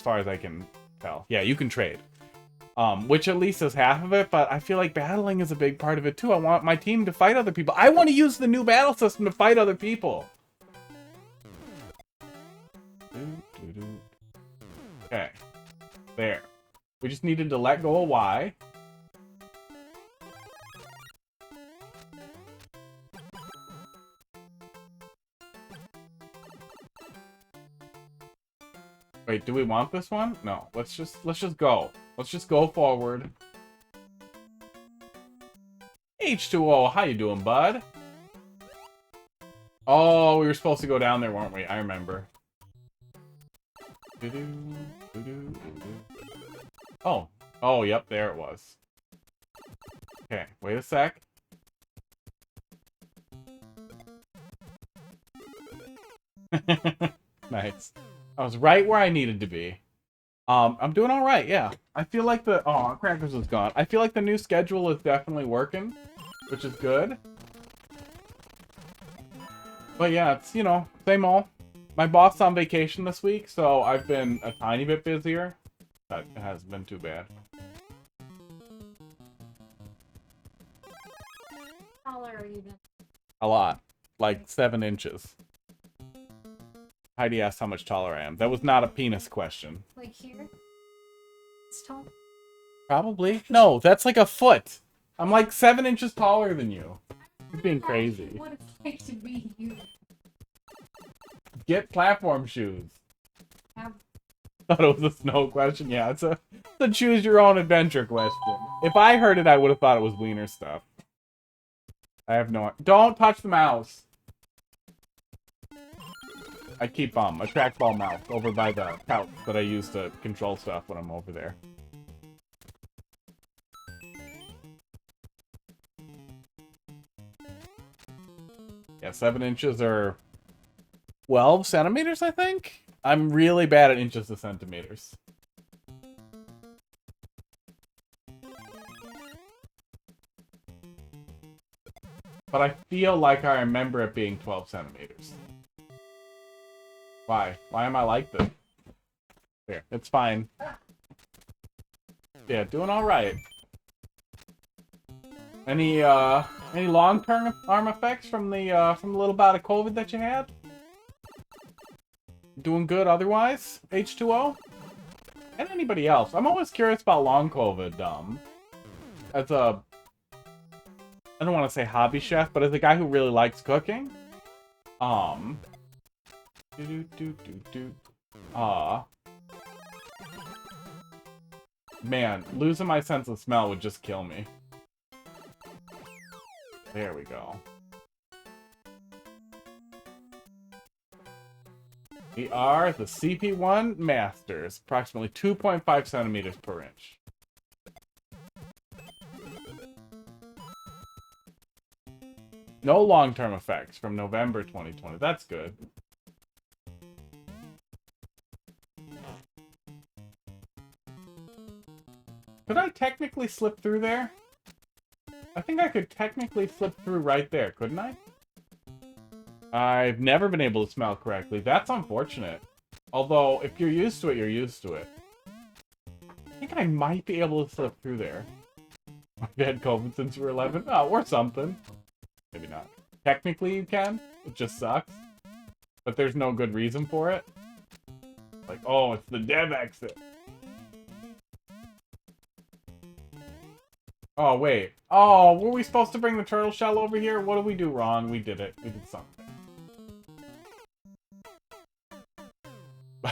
far as I can tell. Yeah, you can trade. Which at least is half of it, but I feel like battling is a big part of it, too. I want my team to fight other people. I want to use the new battle system to fight other people. Okay. There. We just needed to let go of Y. Wait, do we want this one? No. Let's just go. Let's just go forward. H2O, how you doing, bud? Oh, we were supposed to go down there, weren't we? I remember. Oh. Oh, yep, there it was. Okay, wait a sec. Nice. I was right where I needed to be. I'm doing all right, yeah. I feel like the... Oh, Crackers is gone. I feel like the new schedule is definitely working, which is good. But yeah, it's, you know, same old. My boss is on vacation this week, so I've been a tiny bit busier. That hasn't been too bad. How taller are you then? A lot. Like 7 inches. Heidi asked how much taller I am. That was not a penis question. Like here? It's tall? Probably. No, that's like a foot. I'm like 7 inches taller than you. You're being crazy. What it's like to be you. Get platform shoes. Have... Thought it was a snow question. Yeah, it's a choose your own adventure question. If I heard it, I would have thought it was wiener stuff. I have no... Don't touch the mouse. I keep a trackball mouse over by the couch that I use to control stuff when I'm over there. Yeah, 7 inches or 12 centimeters, I think? I'm really bad at inches to centimeters. But I feel like I remember it being 12 centimeters. Why? Why am I like this? Here, it's fine. Yeah, doing all right. Any long-term arm effects from the little bout of COVID that you had? Doing good otherwise? H2O? And anybody else? I'm always curious about long COVID. As a, I don't want to say hobby chef, but as a guy who really likes cooking, man, losing my sense of smell would just kill me. There we go. We are the CP1 Masters, approximately 2.5 centimeters per inch. No long-term effects from November 2020. That's good. Could I technically slip through there? I think I could technically slip through right there, couldn't I? I've never been able to smell correctly. That's unfortunate. Although, if you're used to it, you're used to it. I think I might be able to slip through there. I've had COVID since you were 11? Oh, or something. Maybe not. Technically you can. It just sucks. But there's no good reason for it. Like, oh, it's the dev exit. Oh, wait. Oh, were we supposed to bring the turtle shell over here? What did we do wrong? We did it. We did something.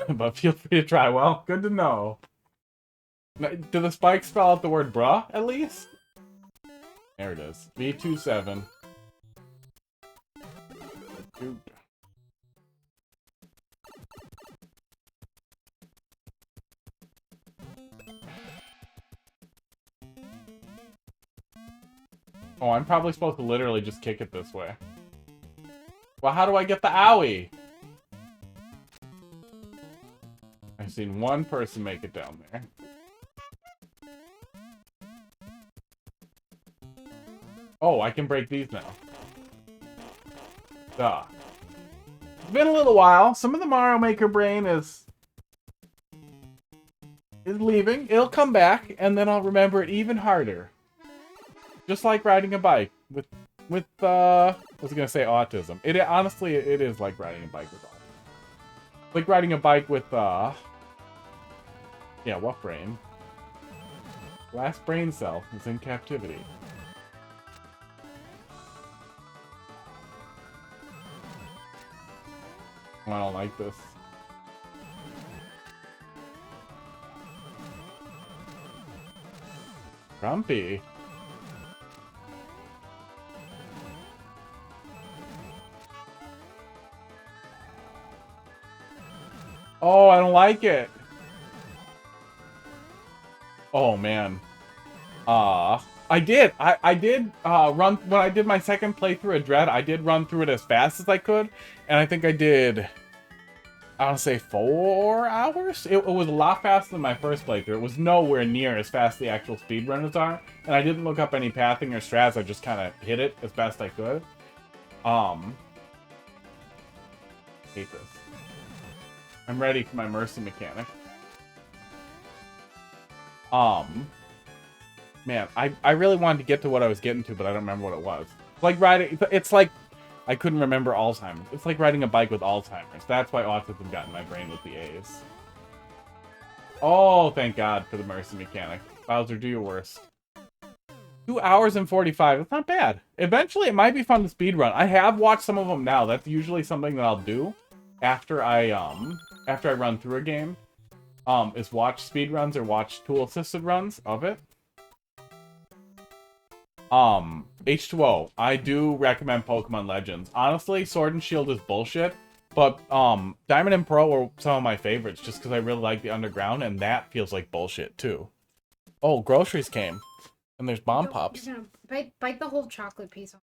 But feel free to try. Well, good to know. Do the spikes spell out the word bruh, at least? There it is. V27. Dude. Oh, I'm probably supposed to literally just kick it this way. Well, how do I get the owie? seen one person make it down there. Oh, I can break these now. Duh. It's been a little while. Some of the Mario Maker brain is leaving. It'll come back, and then I'll remember it even harder. Just like riding a bike with I was gonna say autism. It honestly, it is like riding a bike with autism. Like riding a bike with yeah, what brain? Last brain cell is in captivity. I don't like this. Grumpy. Oh, I don't like it. Oh, man. I did run, when I did my second playthrough of Dread, I did run through it as fast as I could, and I think I did, I want to say 4 hours? It was a lot faster than my first playthrough. It was nowhere near as fast as the actual speedrunners are, and I didn't look up any pathing or strats, I just kind of hit it as best I could. Hate this. I'm ready for my mercy mechanic. Man, I really wanted to get to what I was getting to, but I don't remember what it was. Like riding, it's like, I couldn't remember Alzheimer's. It's like riding a bike with Alzheimer's. That's why autism got in my brain with the A's. Oh, thank God for the mercy mechanic. Bowser, do your worst. 2 hours and 45, that's not bad. Eventually, it might be fun to speedrun. I have watched some of them now. That's usually something that I'll do after I run through a game. Is watch speedruns or watch tool-assisted runs of it. H2O, I do recommend Pokemon Legends. Honestly, Sword and Shield is bullshit, but Diamond and Pearl were some of my favorites just because I really like the underground, and that feels like bullshit too. Oh, groceries came, and there's bomb pops. You're gonna bite the whole chocolate piece off.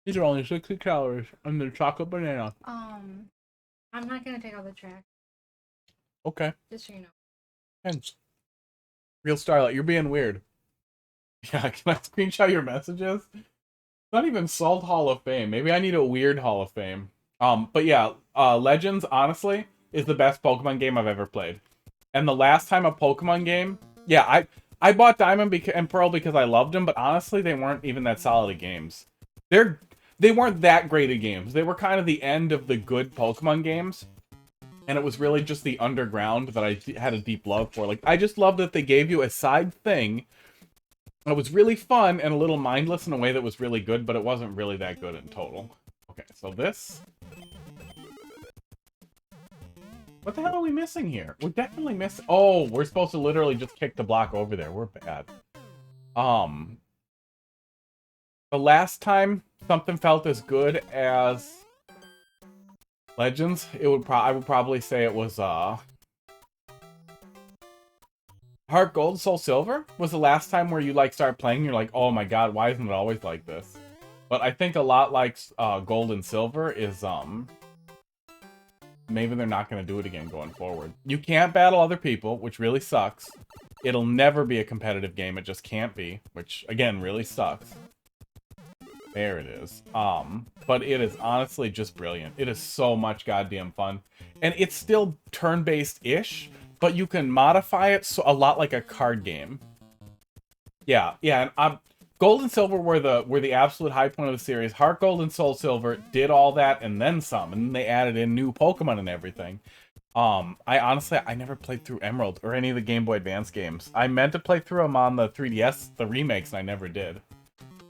These are only 60 calories, and they're chocolate banana. I'm not gonna take out the track, Okay. just so you know. Hence. Real Starlight, you're being weird. Yeah, can I screenshot your messages? It's not even Salt Hall of Fame. Maybe I need a weird Hall of Fame. But yeah, Legends, honestly, is the best Pokemon game I've ever played. And the last time a Pokemon game... Yeah, I bought Diamond and Pearl because I loved them, but honestly, they weren't even that solid of games. They weren't that great of games. They were kind of the end of the good Pokemon games. And it was really just the underground that I had a deep love for. Like, I just loved that they gave you a side thing. It was really fun and a little mindless in a way that was really good, but it wasn't really that good in total. Okay, so this... What the hell are we missing here? We're definitely missing... Oh, we're supposed to literally just kick the block over there. We're bad. The last time something felt as good as Legends, I would probably say it was Heart Gold, Soul Silver was the last time where you like start playing and you're like, oh my god, why isn't it always like this? But I think a lot like Gold and Silver is maybe they're not going to do it again going forward. You can't battle other people, which really sucks. It'll never be a competitive game, it just can't be, which again really sucks. There it is. But it is honestly just brilliant. It is so much goddamn fun. And it's still turn-based-ish, but you can modify it a lot like a card game. Yeah, and Gold and Silver were the absolute high point of the series. Heart Gold and Soul Silver did all that and then some, and then they added in new Pokemon and everything. I never played through Emerald or any of the Game Boy Advance games. I meant to play through them on the 3DS, the remakes, and I never did.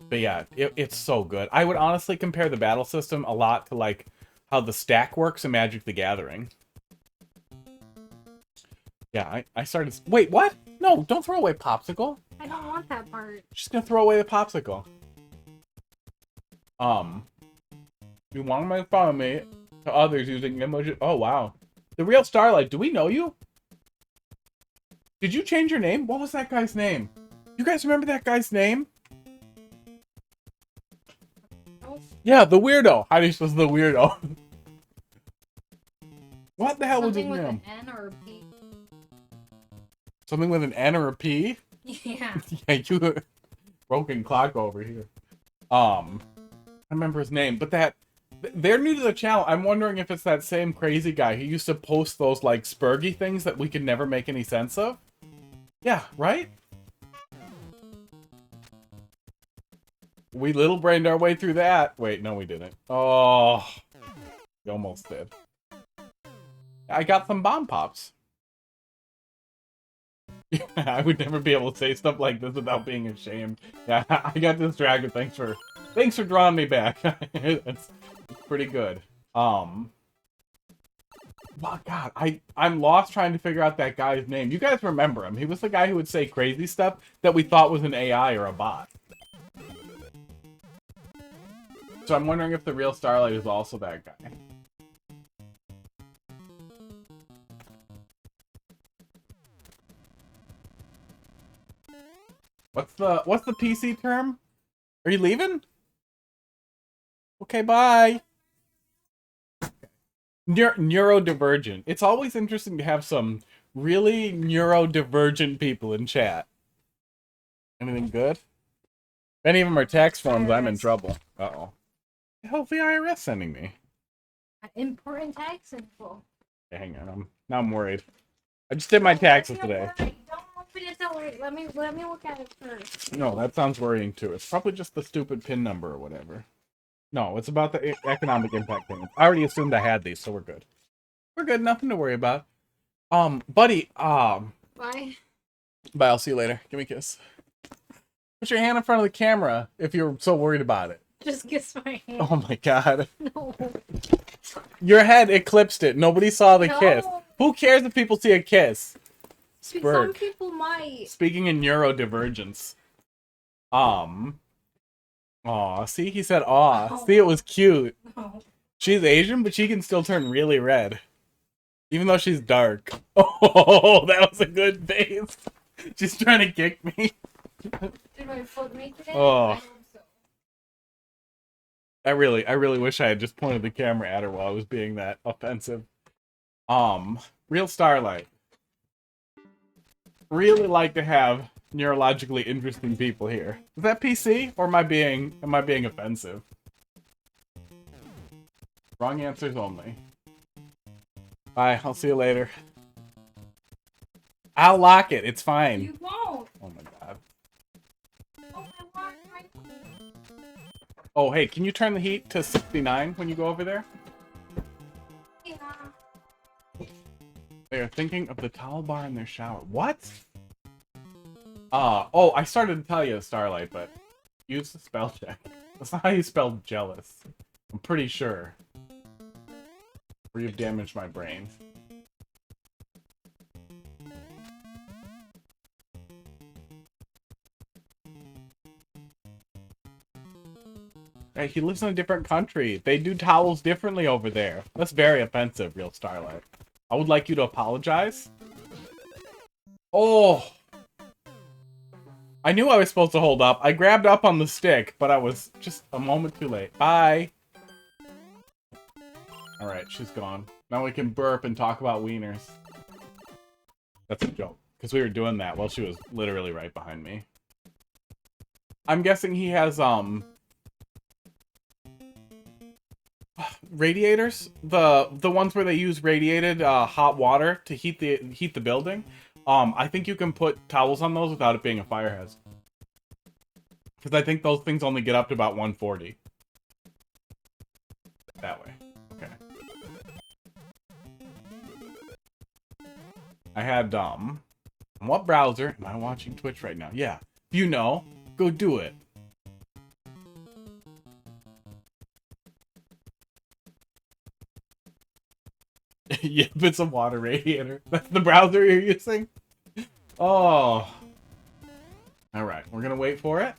But yeah, it's so good. I would honestly compare the battle system a lot to like how the stack works in Magic the Gathering. Yeah, I started... Wait, what? No, don't throw away Popsicle. I don't want that part. Just gonna throw away the Popsicle. You want to make fun of me to others using emoji... Oh, wow. The Real Starlight, do we know you? Did you change your name? What was that guy's name? You guys remember that guy's name? Yeah, the weirdo. Heidi's was the weirdo. What the hell was his Something with name? an N or a P. Something with an N or a P? Yeah. Yeah, you broken clock over here. I remember his name, but they're new to the channel. I'm wondering if it's that same crazy guy who used to post those like Spurgy things that we could never make any sense of. Yeah, right? We little brained our way through that. Wait, no we didn't. Oh, we almost did. I got some bomb pops. I would never be able to say stuff like this without being ashamed. Yeah, I got distracted. Thanks for drawing me back. it's pretty good. Well, God, I'm lost trying to figure out that guy's name. You guys remember him? He was the guy who would say crazy stuff that we thought was an AI or a bot. So I'm wondering if the real Starlight is also that guy. What's the PC term? Are you leaving? Okay, bye. Neurodivergent. It's always interesting to have some really neurodivergent people in chat. Anything good? If any of them are tax forms, I'm in trouble. Uh-oh. The hell's the IRS sending me? Important tax info. Okay, hang on. Now I'm worried. I just did my taxes today. Don't open it till wait. Let me look at it first. No, that sounds worrying too. It's probably just the stupid PIN number or whatever. No, it's about the economic impact payments. I already assumed I had these, so we're good. We're good, nothing to worry about. Buddy, Bye. Bye, I'll see you later. Give me a kiss. Put your hand in front of the camera if you're so worried about it. Just kiss my hand. Oh my god. No. Your head eclipsed it. Nobody saw the No. kiss. Who cares if people see a kiss? Some Spurg. people might. Speaking in neurodivergence. Aw, see, he said aw. Oh. See, it was cute. No. She's Asian, but she can still turn really red. Even though she's dark. Oh, that was a good face. She's trying to kick me. Did my foot make it? Oh. I hope so. I really wish I had just pointed the camera at her while I was being that offensive. Real Starlight. Really like to have neurologically interesting people here. Is that PC or am I being offensive? Wrong answers only. Bye, I'll see you later. I'll lock it, it's fine. You won't. Oh my god. Oh, I locked my. Oh hey, can you turn the heat to 69 when you go over there? Yeah. They are thinking of the towel bar in their shower. What? Oh, I started to tell you, Starlight, but use the spell check. That's not how you spell jealous. I'm pretty sure. Or you've damaged my brain. Hey, he lives in a different country. They do towels differently over there. That's very offensive, Real Starlight. I would like you to apologize. Oh! I knew I was supposed to hold up. I grabbed up on the stick, but I was just a moment too late. Bye! Alright, she's gone. Now we can burp and talk about wieners. That's a joke. Because we were doing that while she was literally right behind me. I'm guessing he has, radiators? The ones where they use radiated hot water to heat the building. I think you can put towels on those without it being a fire hazard. Because I think those things only get up to about 140. That way. Okay. I had, on what browser am I watching Twitch right now? Yeah. If you know, go do it. Yep, it's a water radiator. That's the browser you're using? Oh. Alright, we're gonna wait for it.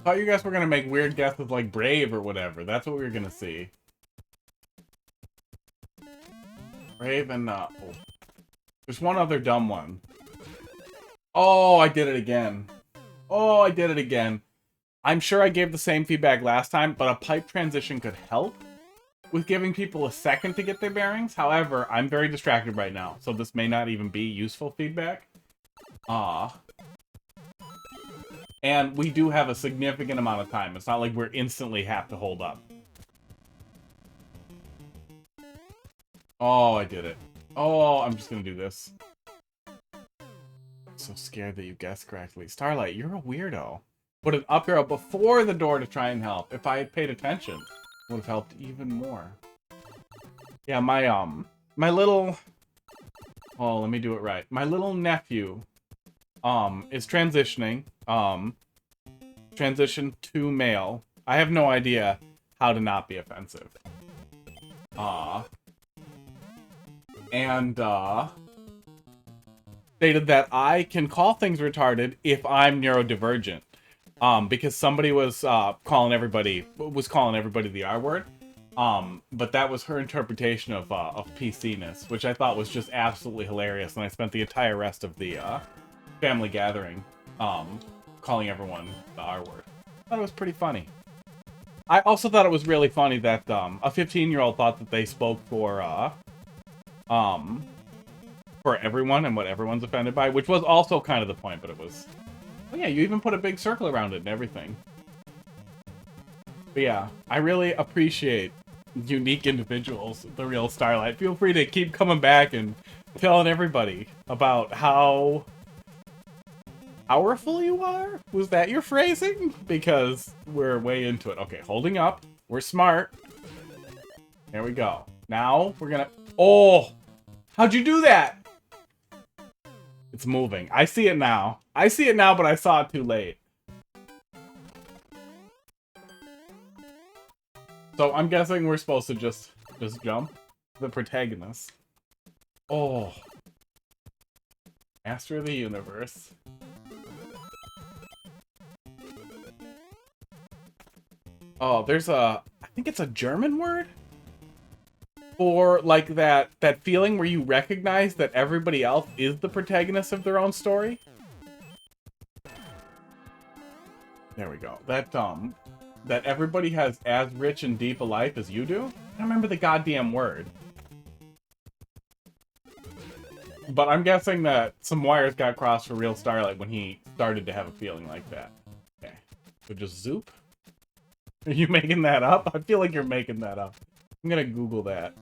Thought you guys were gonna make weird guesses like Brave or whatever. That's what we were gonna see. Brave and, oh. There's one other dumb one. Oh, I did it again. Oh, I did it again. I'm sure I gave the same feedback last time, but a pipe transition could help with giving people a second to get their bearings. However, I'm very distracted right now, so this may not even be useful feedback. And we do have a significant amount of time. It's not like we're instantly have to hold up. Oh, I did it. Oh, I'm just gonna do this. I'm so scared that you guessed correctly. Starlight, you're a weirdo. Put an up arrow before the door to try and help. If I had paid attention, it would have helped even more. Yeah, my little... Oh, let me do it right. My little nephew, is transitioning. Transition to male. I have no idea how to not be offensive. And stated that I can call things retarded if I'm neurodivergent. Because somebody was calling everybody the R word. But that was her interpretation of PC-ness, which I thought was just absolutely hilarious, and I spent the entire rest of the family gathering calling everyone the R word. I thought it was pretty funny. I also thought it was really funny that a 15-year-old thought that they spoke for everyone and what everyone's offended by, which was also kind of the point, but it was... Oh yeah, you even put a big circle around it and everything. But yeah, I really appreciate unique individuals, the real Starlight. Feel free to keep coming back and telling everybody about how powerful you are? Was that your phrasing? Because we're way into it. Okay, holding up. We're smart. There we go. Now, we're gonna... Oh! How'd you do that? It's moving. I see it now. I see it now, but I saw it too late. So I'm guessing we're supposed to just jump the protagonist. Oh. Master of the Universe. Oh, there's a... I think it's a German word? For, like, that feeling where you recognize that everybody else is the protagonist of their own story. There we go. That everybody has as rich and deep a life as you do? I don't remember the goddamn word. But I'm guessing that some wires got crossed for real Starlight when he started to have a feeling like that. Okay. So just zoop? Are you making that up? I feel like you're making that up. I'm gonna Google that.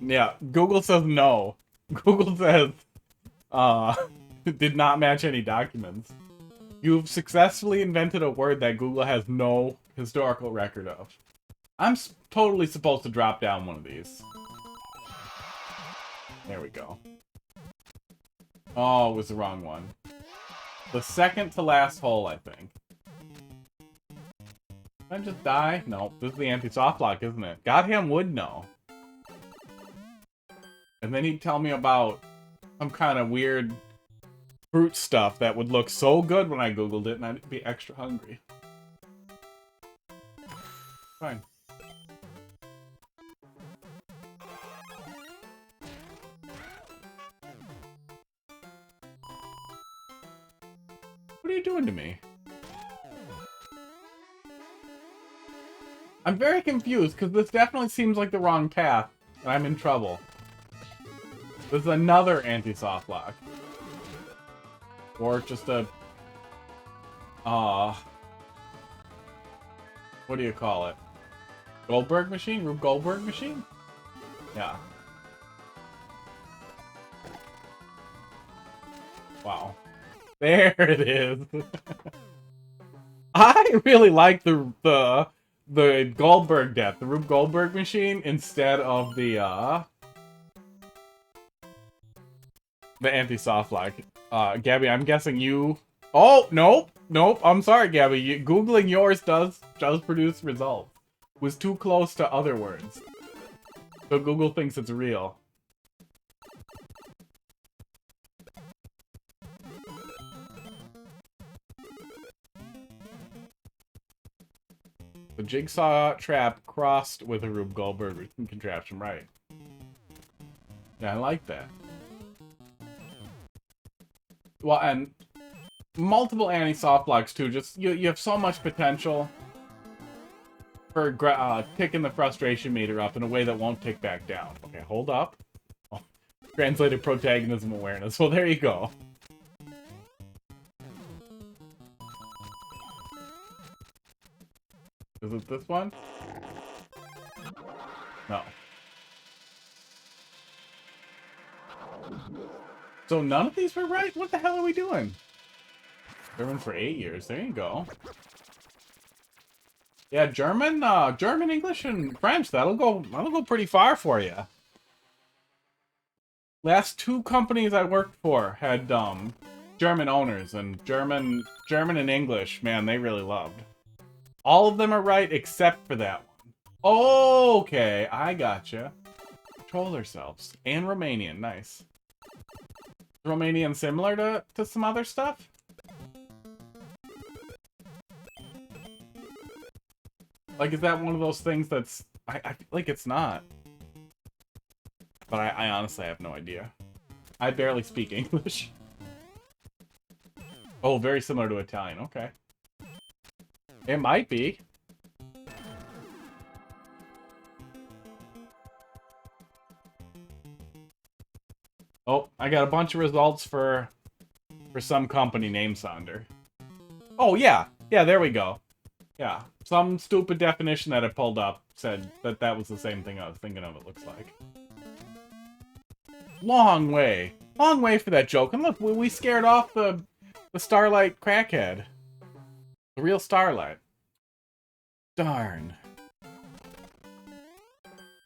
Yeah, Google says no. Google says, did not match any documents. You've successfully invented a word that Google has no historical record of. I'm totally supposed to drop down one of these. There we go. Oh, it was the wrong one. The second to last hole, I think. Did I just die? No, this is the anti-soft lock, isn't it? Godham would know. And then he'd tell me about some kind of weird fruit stuff that would look so good when I Googled it, and I'd be extra hungry. Fine. What are you doing to me? I'm very confused, because this definitely seems like the wrong path, and I'm in trouble. There's another anti-soft lock. Or just a... what do you call it? Goldberg machine? Rube Goldberg machine? Yeah. Wow. There it is. I really like the Goldberg death, the Rube Goldberg machine, instead of the anti-soft lock. Gabby, I'm guessing you... Oh, nope. Nope. I'm sorry, Gabby. Googling yours does produce results. Was too close to other words. So Google thinks it's real. The jigsaw trap crossed with a Rube Goldberg contraption, right? Yeah, I like that. Well, and multiple anti-soft blocks too. Just you have so much potential for ticking the frustration meter up in a way that won't tick back down. Okay, hold up. Oh, translated protagonism awareness. Well, there you go. Is it this one? No. So none of these were right? What the hell are we doing? German for 8 years. There you go. Yeah, German, English, and French. That'll go pretty far for you. Last 2 companies I worked for had German owners, and German and English, man, they really loved. All of them are right except for that one. Okay, I gotcha. Control ourselves. And Romanian, nice. Is Romanian similar to some other stuff? Like, is that one of those things that's... I feel like it's not. But I honestly have no idea. I barely speak English. Oh, very similar to Italian. Okay. It might be. Oh, I got a bunch of results for some company name Sonder. Oh, yeah. Yeah, there we go. Yeah. Some stupid definition that I pulled up said that that was the same thing I was thinking of, it looks like. Long way. Long way for that joke. And look, we scared off the Starlight crackhead. The real Starlight. Darn.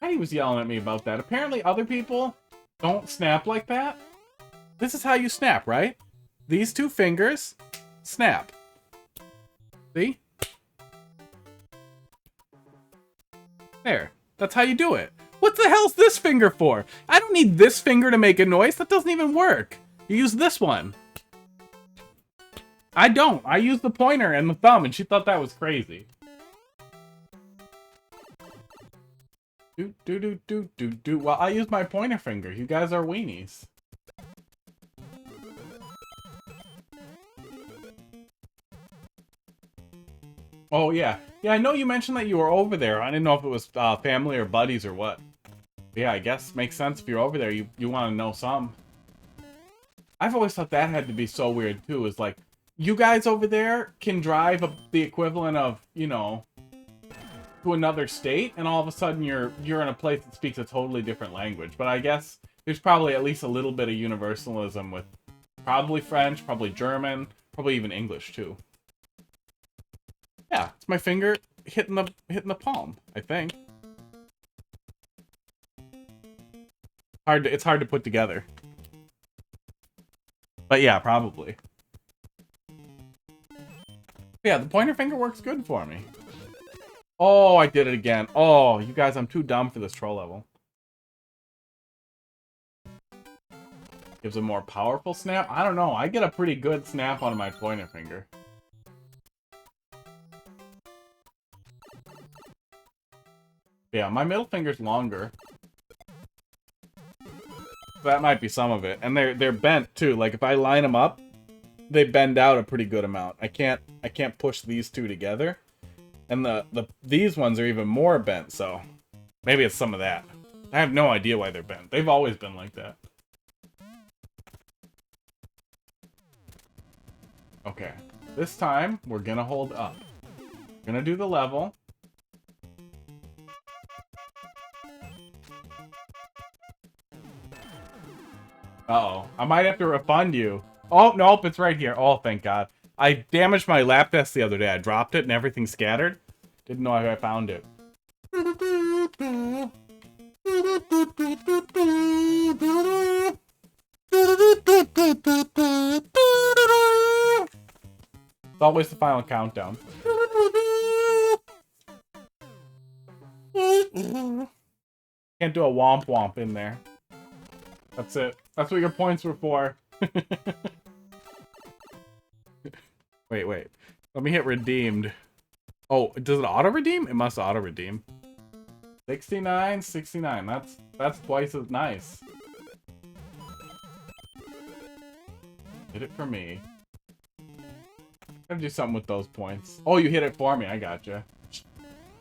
Patty was yelling at me about that. Apparently other people don't snap like that. This is how you snap, right? These 2 fingers, snap. See? There. That's how you do it. What the hell's this finger for? I don't need this finger to make a noise. That doesn't even work. You use this one. I don't. I use the pointer and the thumb, and she thought that was crazy. Do. Well, I use my pointer finger. You guys are weenies. Oh, yeah. Yeah, I know you mentioned that you were over there. I didn't know if it was family or buddies or what. But yeah, I guess makes sense if you're over there. You want to know some. I've always thought that had to be so weird, too. Is like, you guys over there can drive the equivalent of, you know, to another state, and all of a sudden you're in a place that speaks a totally different language. But I guess there's probably at least a little bit of universalism with probably French, probably German, probably even English, too. Yeah, it's my finger hitting the palm, I think. It's hard to put together. But yeah, probably. Yeah, the pointer finger works good for me. Oh, I did it again. Oh, you guys, I'm too dumb for this troll level. Gives a more powerful snap? I don't know. I get a pretty good snap on my pointer finger. Yeah, my middle finger's longer. That might be some of it. And they're bent too. Like if I line them up, they bend out a pretty good amount. I can't push these 2 together. And these ones are even more bent, so maybe it's some of that. I have no idea why they're bent. They've always been like that. Okay. This time we're gonna hold up. We're gonna do the level. Uh-oh. I might have to refund you. Oh, nope, it's right here. Oh, thank God. I damaged my lap vest the other day. I dropped it and everything scattered. Didn't know I found it. It's always the final countdown. Can't do a womp womp in there. That's it. That's what your points were for. Wait. Let me hit redeemed. Oh, does it auto-redeem? It must auto-redeem. 69, 69. That's twice as nice. Hit it for me. Gotta do something with those points. Oh, you hit it for me. I gotcha.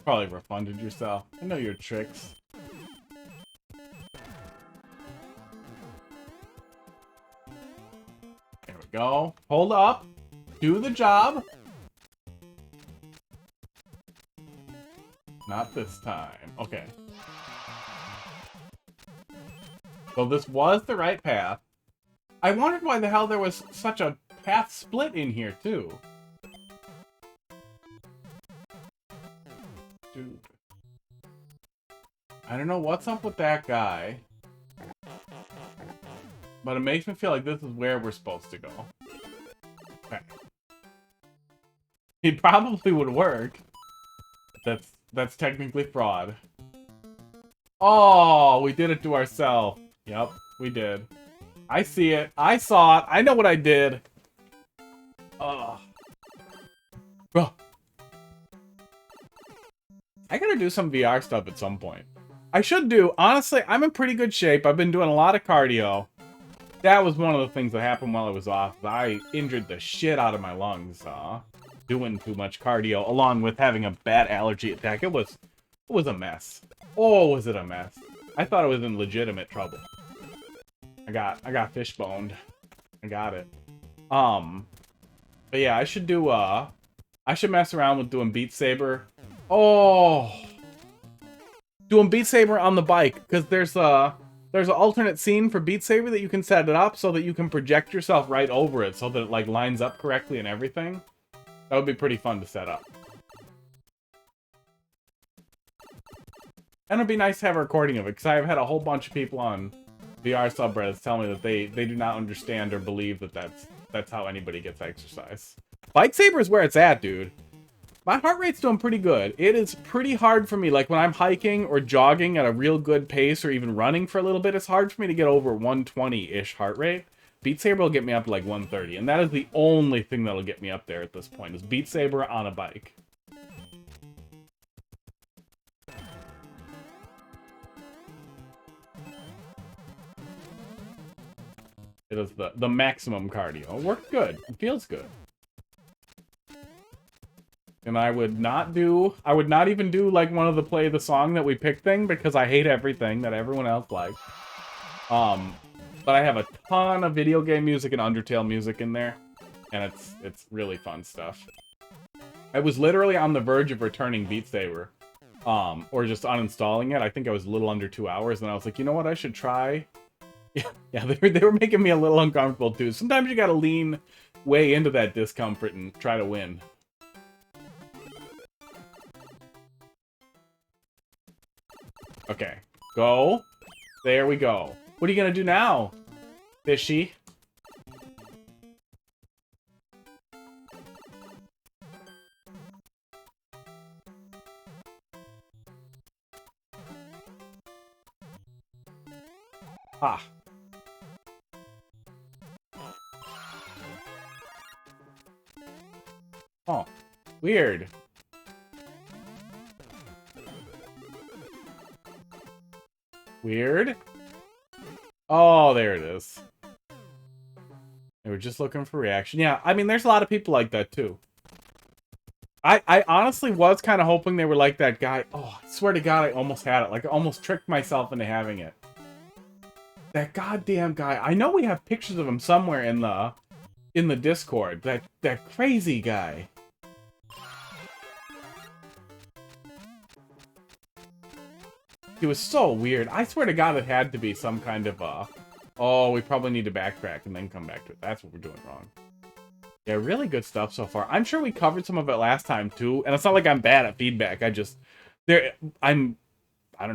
Probably refunded yourself. I know your tricks. There we go. Hold up. Do the job. Not this time. Okay. So this was the right path. I wondered why the hell there was such a path split in here, too. Dude. I don't know what's up with that guy. But it makes me feel like this is where we're supposed to go. Okay. He probably would work. That's technically fraud. Oh, we did it to ourselves. Yep, we did. I see it. I saw it. I know what I did. Ugh. Bro. I gotta do some VR stuff at some point. I should do. Honestly, I'm in pretty good shape. I've been doing a lot of cardio. That was one of the things that happened while I was off. I injured the shit out of my lungs, doing too much cardio, along with having a bad allergy attack. It was a mess. Oh, was it a mess? I thought I was in legitimate trouble. I got fish boned. I got it. But yeah, I should do, I should mess around with doing Beat Saber. Oh! Doing Beat Saber on the bike, because there's an alternate scene for Beat Saber that you can set it up so that you can project yourself right over it so that it, like, lines up correctly and everything. That would be pretty fun to set up. And it'd be nice to have a recording of it, because I've had a whole bunch of people on VR subreddits tell me that they do not understand or believe that that's how anybody gets exercise. Bike Saber is where it's at, dude. My heart rate's doing pretty good. It is pretty hard for me, like when I'm hiking or jogging at a real good pace or even running for a little bit, it's hard for me to get over 120-ish heart rate. Beat Saber will get me up to like 130, and that is the only thing that'll get me up there at this point, is Beat Saber on a bike. It is the maximum cardio. It worked good. It feels good. And I would not even do like one of the play the song that we picked thing, because I hate everything that everyone else likes. But I have a ton of video game music and Undertale music in there, and it's really fun stuff. I was literally on the verge of returning Beat Saber, or just uninstalling it. I think I was a little under 2 hours, and I was like, you know what, I should try. Yeah, they were making me a little uncomfortable too. Sometimes you gotta lean way into that discomfort and try to win. Okay, go. There we go. What are you gonna do now, fishy? Ah. Oh, weird. Weird. Oh, there it is. They were just looking for reaction. Yeah, I mean, there's a lot of people like that, too. I honestly was kind of hoping they were like that guy. Oh, I swear to God, I almost had it. Like, I almost tricked myself into having it. That goddamn guy. I know we have pictures of him somewhere in the Discord. That crazy guy. He was so weird. I swear to God, it had to be some kind of, oh, we probably need to backtrack and then come back to it. That's what we're doing wrong. Yeah, really good stuff so far. I'm sure we covered some of it last time, too. And it's not like I'm bad at feedback. I don't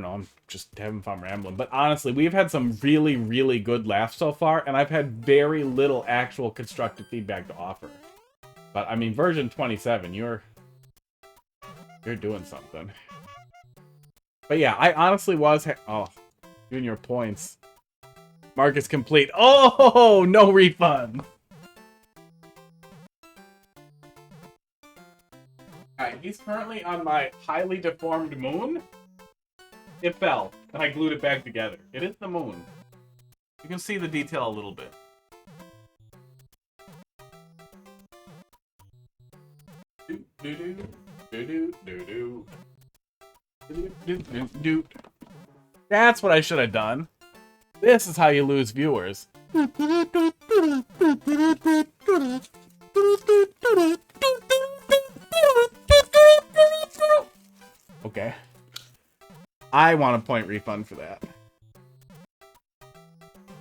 know, I'm just having fun rambling. But honestly, we've had some really, really good laughs so far. And I've had very little actual constructive feedback to offer. But, I mean, version 27, you're doing something. But yeah, I honestly was... Oh, doing your points. Mark is complete. Oh, no refund. Alright, he's currently on my highly deformed moon. It fell, and I glued it back together. It is the moon. You can see the detail a little bit. That's what I should have done. This is how you lose viewers. Okay. I want a point refund for that.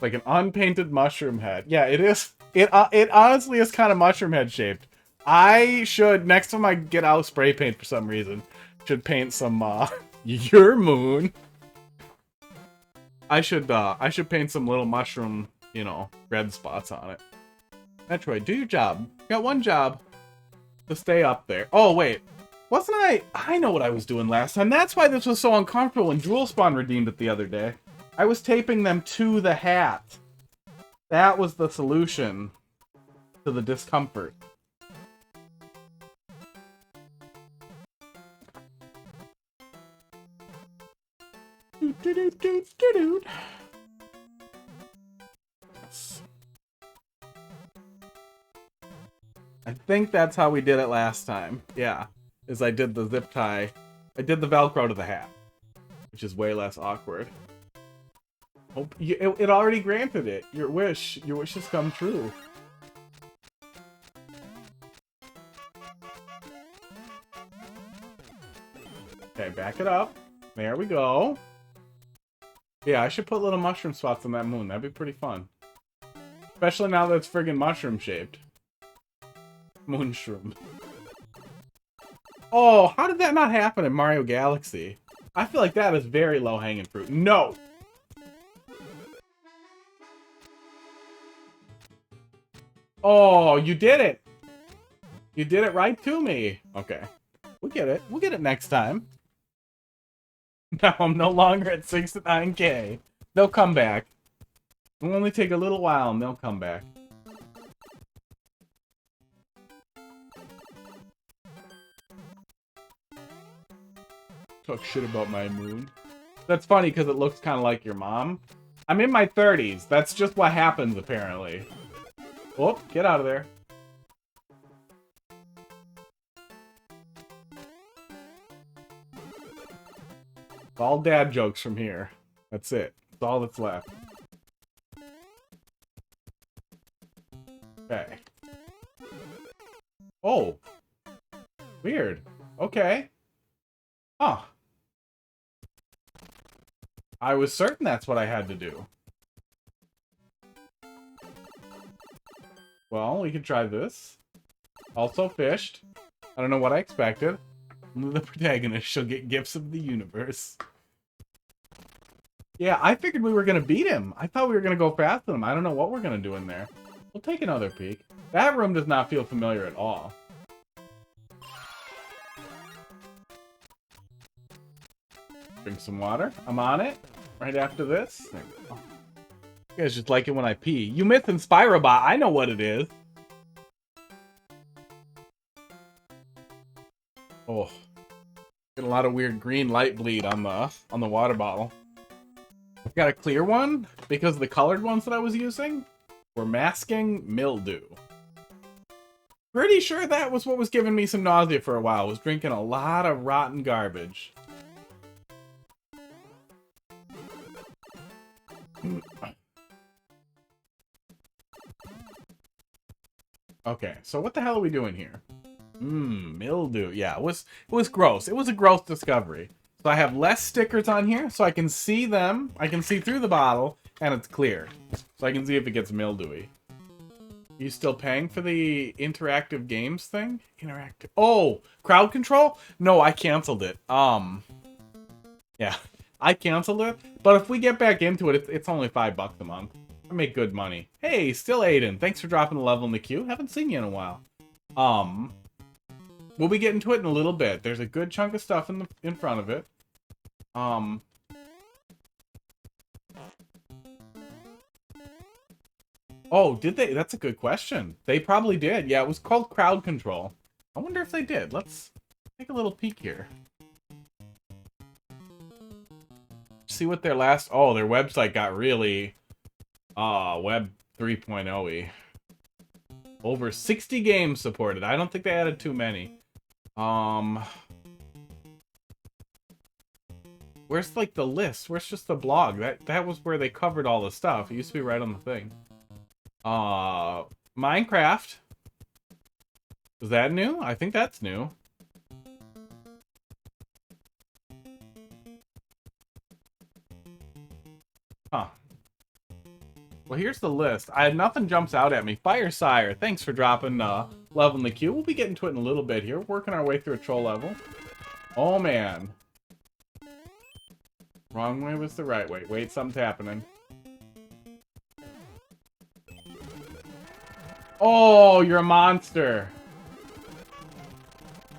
Like an unpainted mushroom head. Yeah, it is. It honestly is kind of mushroom head shaped. I should, next time I get out spray paint for some reason, should paint some your moon. I should paint some little mushroom, you know, red spots on it. Metroid, do your job. You got one job. To stay up there. Oh wait. Wasn't I know what I was doing last time. That's why this was so uncomfortable when Drool Spawn redeemed it the other day. I was taping them to the hat. That was the solution to the discomfort. I think that's how we did it last time. Yeah. Is I did the zip tie. I did the Velcro to the hat. Which is way less awkward. Hope it already granted it. Your wish has come true. Okay, back it up. There we go. Yeah, I should put little mushroom spots on that moon. That'd be pretty fun. Especially now that it's friggin' mushroom shaped. Moonshroom. Oh, how did that not happen in Mario Galaxy? I feel like that is very low-hanging fruit. No! Oh, you did it! You did it right to me. Okay. We'll get it. We'll get it next time. Now I'm no longer at 6 to 9K. They'll come back. It'll only take a little while and they'll come back. Talk shit about my moon. That's funny because it looks kind of like your mom. I'm in my 30s. That's just what happens, apparently. Oh, get out of there. It's all dad jokes from here. That's it. That's all that's left. Okay. Oh. Weird. Okay. Huh. I was certain that's what I had to do. Well, we could try this. Also fished. I don't know what I expected. Only the protagonist shall get gifts of the universe. Yeah, I figured we were going to beat him. I thought we were going to go fast with him. I don't know what we're going to do in there. We'll take another peek. That room does not feel familiar at all. Drink some water. I'm on it. Right after this. There we go. You guys just like it when I pee. You Myth and Spirobot, I know what it is. Oh. Get a lot of weird green light bleed on the water bottle. I've got a clear one because the colored ones that I was using were masking mildew. Pretty sure that was what was giving me some nausea for a while, was drinking a lot of rotten garbage. Okay, so what the hell are we doing here? Mildew. Yeah, it was gross. It was a gross discovery. So I have less stickers on here, so I can see them. I can see through the bottle, and it's clear. So I can see if it gets mildewy. Are you still paying for the interactive games thing? Interactive. Oh, crowd control? No, I canceled it. Yeah, I canceled it. But if we get back into it, it's only $5 a month. I make good money. Hey, still Aiden. Thanks for dropping a level in the queue. Haven't seen you in a while. We'll be getting to it in a little bit. There's a good chunk of stuff in front of it. Oh, did they? That's a good question. They probably did. Yeah, it was called crowd control. I wonder if they did. Let's take a little peek here. See what their last... Oh, their website got really... Web 3.0-y. Over 60 games supported. I don't think they added too many. Where's like the list? Where's just the blog? That was where they covered all the stuff. It used to be right on the thing. Minecraft. Is that new? I think that's new. Huh. Well, here's the list. Nothing jumps out at me. Fire Sire, thanks for dropping love in the queue. We'll be getting to it in a little bit here. Working our way through a troll level. Oh, man. Wrong way was the right way. Wait, something's happening. Oh, you're a monster.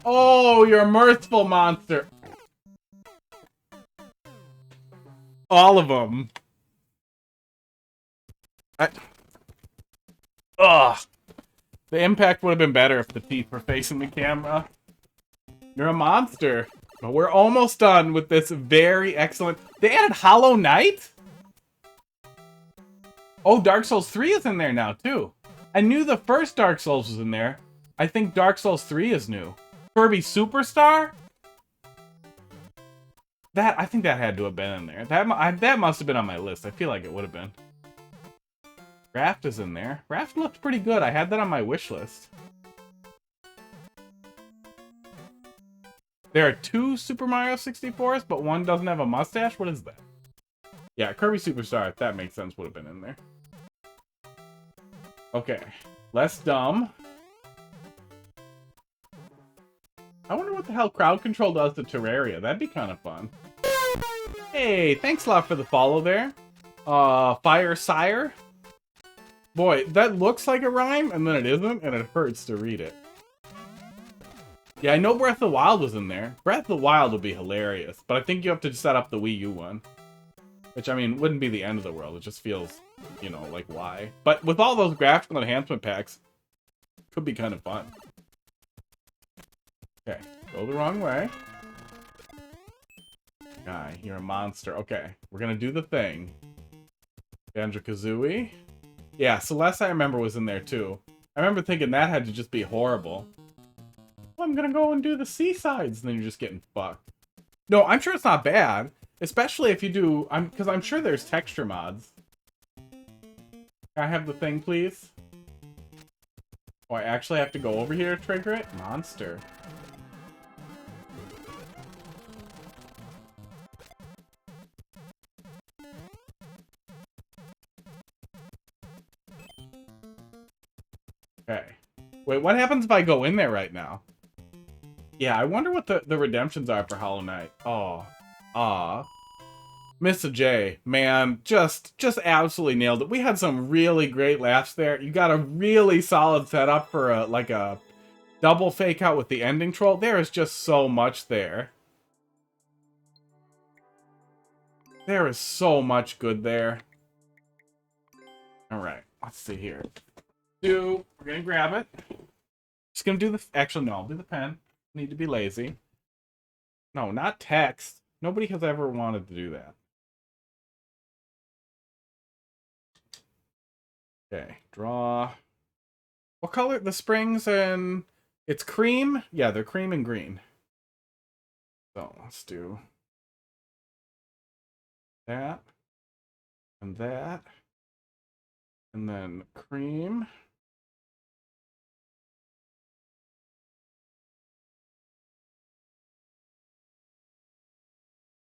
Oh, you're a mirthful monster. All of them. Ugh. The impact would have been better if the teeth were facing the camera. You're a monster. But we're almost done with this very excellent... They added Hollow Knight? Oh, Dark Souls 3 is in there now, too. I knew the first Dark Souls was in there. I think Dark Souls 3 is new. Kirby Superstar? I think that had to have been in there. That must have been on my list. I feel like it would have been. Raft is in there. Raft looked pretty good. I had that on my wish list. There are 2 Super Mario 64s, but one doesn't have a mustache? What is that? Yeah, Kirby Superstar, if that makes sense, would have been in there. Okay. Less dumb. I wonder what the hell crowd control does to Terraria. That'd be kind of fun. Hey, thanks a lot for the follow there. Fire Sire. Boy, that looks like a rhyme, and then it isn't, and it hurts to read it. Yeah, I know Breath of the Wild was in there. Breath of the Wild would be hilarious, but I think you have to set up the Wii U one. Which, I mean, wouldn't be the end of the world. It just feels, you know, like why. But with all those graphical enhancement packs, could be kind of fun. Okay, go the wrong way. Guy, you're a monster. Okay, we're gonna do the thing. Banjo-Kazooie. Yeah, Celeste I remember was in there too. I remember thinking that had to just be horrible. Well, I'm gonna go and do the seasides, and then you're just getting fucked. No, I'm sure it's not bad. Especially if you do... Because I'm sure there's texture mods. Can I have the thing, please? Oh, I actually have to go over here to trigger it? Monster. Okay. Wait, what happens if I go in there right now? Yeah, I wonder what the redemptions are for Hollow Knight. Oh. Aw. Mr. J, man, just absolutely nailed it. We had some really great laughs there. You got a really solid setup for a double fake out with the ending troll. There is just so much there. There is so much good there. Alright, let's see here. We're gonna grab it. Just gonna do the... Actually, no, I'll do the pen. Need to be lazy. No, not text. Nobody has ever wanted to do that. Okay, draw. What color? The springs and... It's cream? Yeah, they're cream and green. So, let's do... that. And that. And then cream.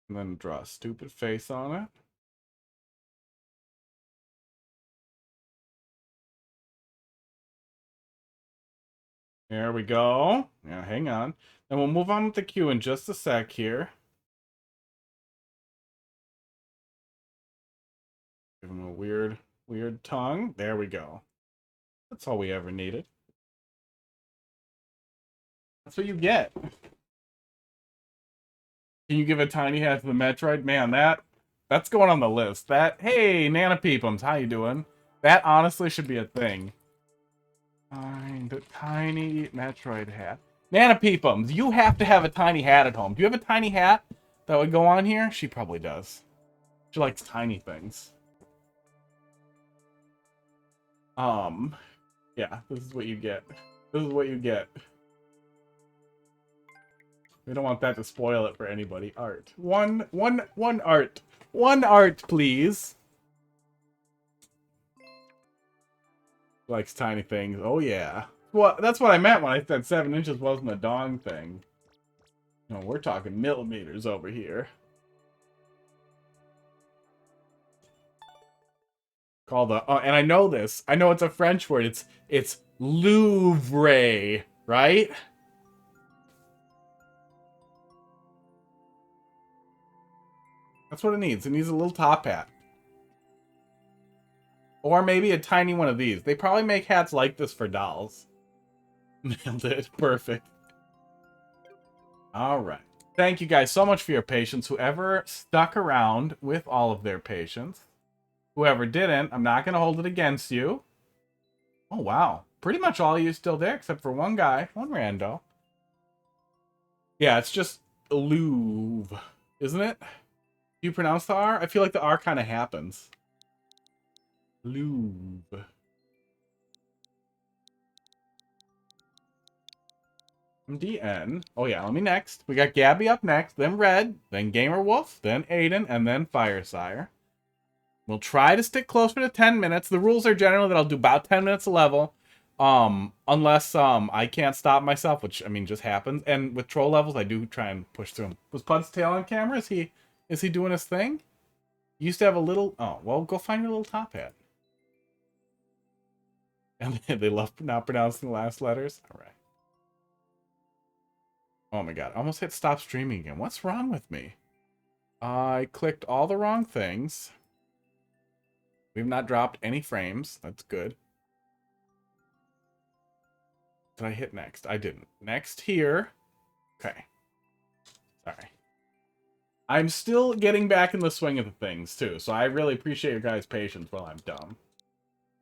And then draw a stupid face on it. There we go. Now, hang on. Then we'll move on with the queue in just a sec here. Give him a weird tongue. There we go. That's all we ever needed. That's what you get. Can you give a tiny hat to the Metroid? Man, that's going on the list. Hey, Nana Peepums, how you doing? That honestly should be a thing. Find a tiny Metroid hat. Nana Peepums, you have to have a tiny hat at home. Do you have a tiny hat that would go on here? She probably does. She likes tiny things. Yeah, this is what you get. This is what you get. We don't want that to spoil it for anybody. Art. One art. One art, please. Likes tiny things. Oh, yeah. Well, that's what I meant when I said 7 inches wasn't a dong thing. No, we're talking millimeters over here. Called the... Oh, and I know this. I know it's a French word. It's Louvre, right? That's what it needs. It needs a little top hat. Or maybe a tiny one of these. They probably make hats like this for dolls. Nailed it. Perfect. Alright. Thank you guys so much for your patience. Whoever stuck around with all of their patience. Whoever didn't, I'm not going to hold it against you. Oh, wow. Pretty much all of you still there, except for one guy. One rando. Yeah, it's just Louvre, isn't it? Do you pronounce the R? I feel like the R kind of happens. Louvre. MDN. Oh yeah, let me next. We got Gabby up next, then Red, then Gamer Wolf, then Aiden, and then Firesire. We'll try to stick closer to 10 minutes. The rules are generally that I'll do about 10 minutes a level. Unless I can't stop myself, which I mean just happens. And with troll levels, I do try and push through them. Was Pud's tail on camera? Is he doing his thing? You used to have a little... Oh, well, go find your little top hat. And they love not pronouncing the last letters. All right. Oh my god. I almost hit stop streaming again. What's wrong with me? I clicked all the wrong things. We've not dropped any frames. That's good. Did I hit next? I didn't. Next here. Okay. Sorry. I'm still getting back in the swing of the things, too. So I really appreciate your guys' patience while I'm dumb.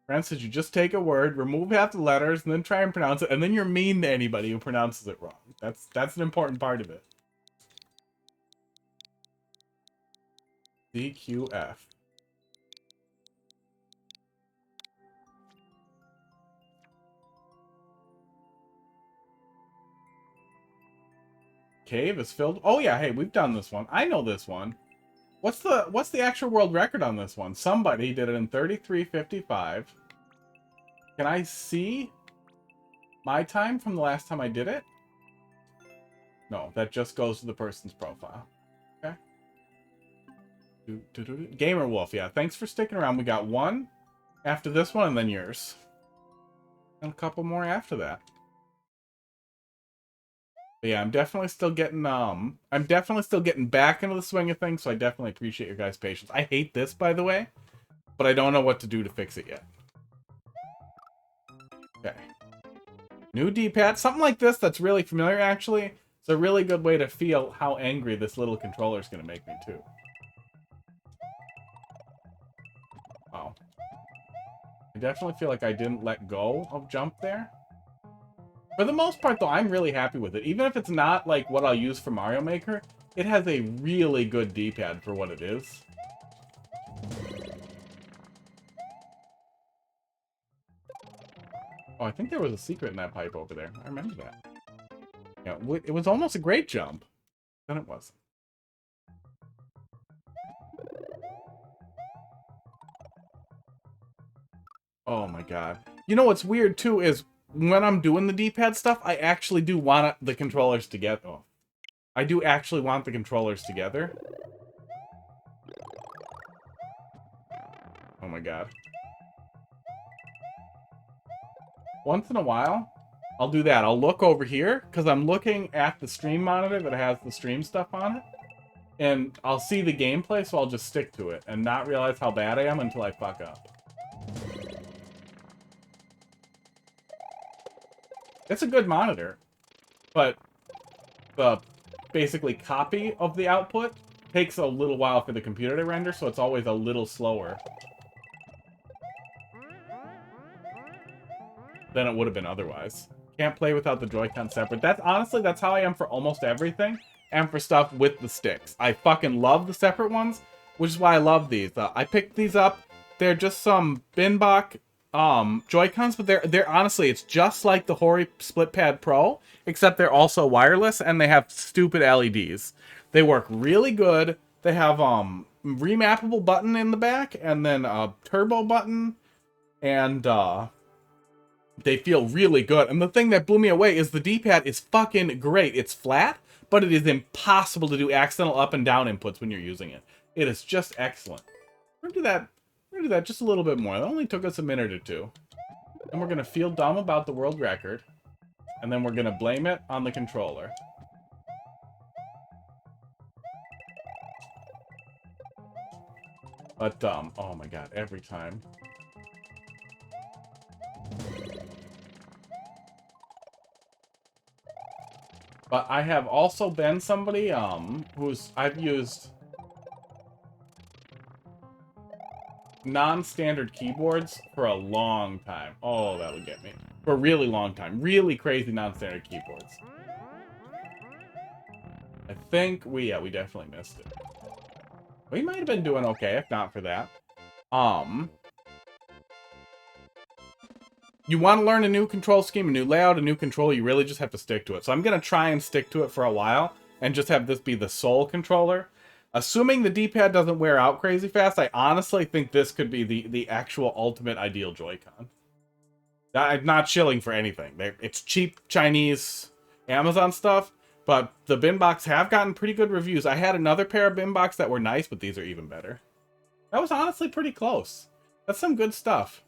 For instance, you just take a word, remove half the letters, and then try and pronounce it, and then you're mean to anybody who pronounces it wrong. That's an important part of it. CQF. Cave is filled. Oh yeah, hey, we've done this one. I know this one. What's the actual world record on this one? Somebody did it in 33:55. Can I see my time from the last time I did it? No, that just goes to the person's profile. Okay. Gamer Wolf, yeah. Thanks for sticking around. We got one after this one, and then yours, and a couple more after that. But yeah, I'm definitely still getting back into the swing of things, so I definitely appreciate your guys' patience. I hate this, by the way, but I don't know what to do to fix it yet. Okay. New D-pad. Something like this that's really familiar, actually. It's a really good way to feel how angry this little controller is going to make me, too. Wow. I definitely feel like I didn't let go of jump there. For the most part, though, I'm really happy with it. Even if it's not, like, what I'll use for Mario Maker, it has a really good D-pad for what it is. Oh, I think there was a secret in that pipe over there. I remember that. Yeah, it was almost a great jump. Then it wasn't. Oh my god. You know what's weird, too, is when I'm doing the D-pad stuff, I actually do want the controllers together. Oh. I do actually want the controllers together. Oh my god. Once in a while, I'll do that. I'll look over here, because I'm looking at the stream monitor that has the stream stuff on it. And I'll see the gameplay, so I'll just stick to it, and not realize how bad I am until I fuck up. It's a good monitor, but the basically copy of the output takes a little while for the computer to render, so it's always a little slower than it would have been otherwise. Can't play without the Joy-Con separate. Honestly, that's how I am for almost everything, and for stuff with the sticks. I fucking love the separate ones, which is why I love these. I picked these up. They're just some Binbach Joy-Cons, but they're honestly, it's just like the Hori Split Pad Pro, except they're also wireless and they have stupid LEDs. They work really good. They have remappable button in the back and then a turbo button, and they feel really good. And the thing that blew me away is the D-pad is fucking great. It's flat, but it is impossible to do accidental up and down inputs when you're using it. It is just excellent. We're gonna do that just a little bit more. That only took us a minute or two. And we're gonna feel dumb about the world record. And then we're gonna blame it on the controller. But, oh my god, every time. But I have also been somebody, I've used non-standard keyboards for a long time. Oh, that would get me. For a really long time. Really crazy non-standard keyboards. I think we definitely missed it. We might have been doing okay if not for that. You want to learn a new control scheme, a new layout, a new controller, you really just have to stick to it. So I'm going to try and stick to it for a while and just have this be the sole controller. Assuming the D-pad doesn't wear out crazy fast, I honestly think this could be the actual ultimate ideal Joy-Con. I'm not shilling for anything. It's cheap Chinese Amazon stuff, but the Binbox have gotten pretty good reviews. I had another pair of Binbox that were nice, but these are even better. That was honestly pretty close. That's some good stuff.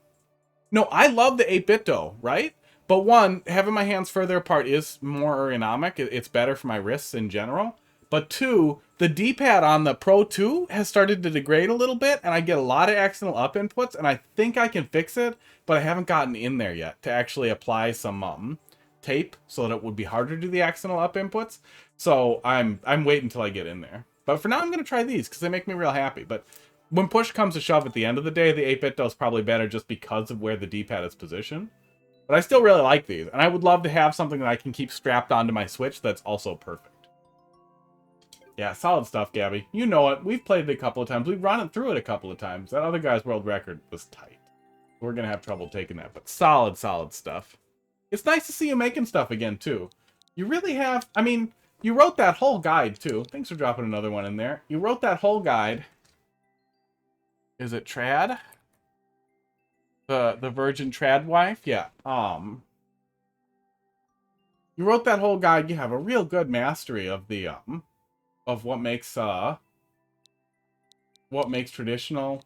No, I love the 8-bit though, right? But one, having my hands further apart is more ergonomic. It's better for my wrists in general. But two, the D-pad on the Pro 2 has started to degrade a little bit, and I get a lot of accidental up inputs, and I think I can fix it, but I haven't gotten in there yet to actually apply some tape so that it would be harder to do the accidental up inputs. So I'm waiting until I get in there. But for now, I'm going to try these because they make me real happy. But when push comes to shove at the end of the day, the 8-bit is probably better just because of where the D-pad is positioned. But I still really like these, and I would love to have something that I can keep strapped onto my Switch that's also perfect. Yeah, solid stuff, Gabby. You know it. We've played it a couple of times. We've run it through it a couple of times. That other guy's world record was tight. We're going to have trouble taking that, but solid stuff. It's nice to see you making stuff again, too. You really have... I mean, you wrote that whole guide, too. Thanks for dropping another one in there. You wrote that whole guide. Is it Trad? The virgin Trad wife? Yeah. You wrote that whole guide. You have a real good mastery of the, of what makes traditional,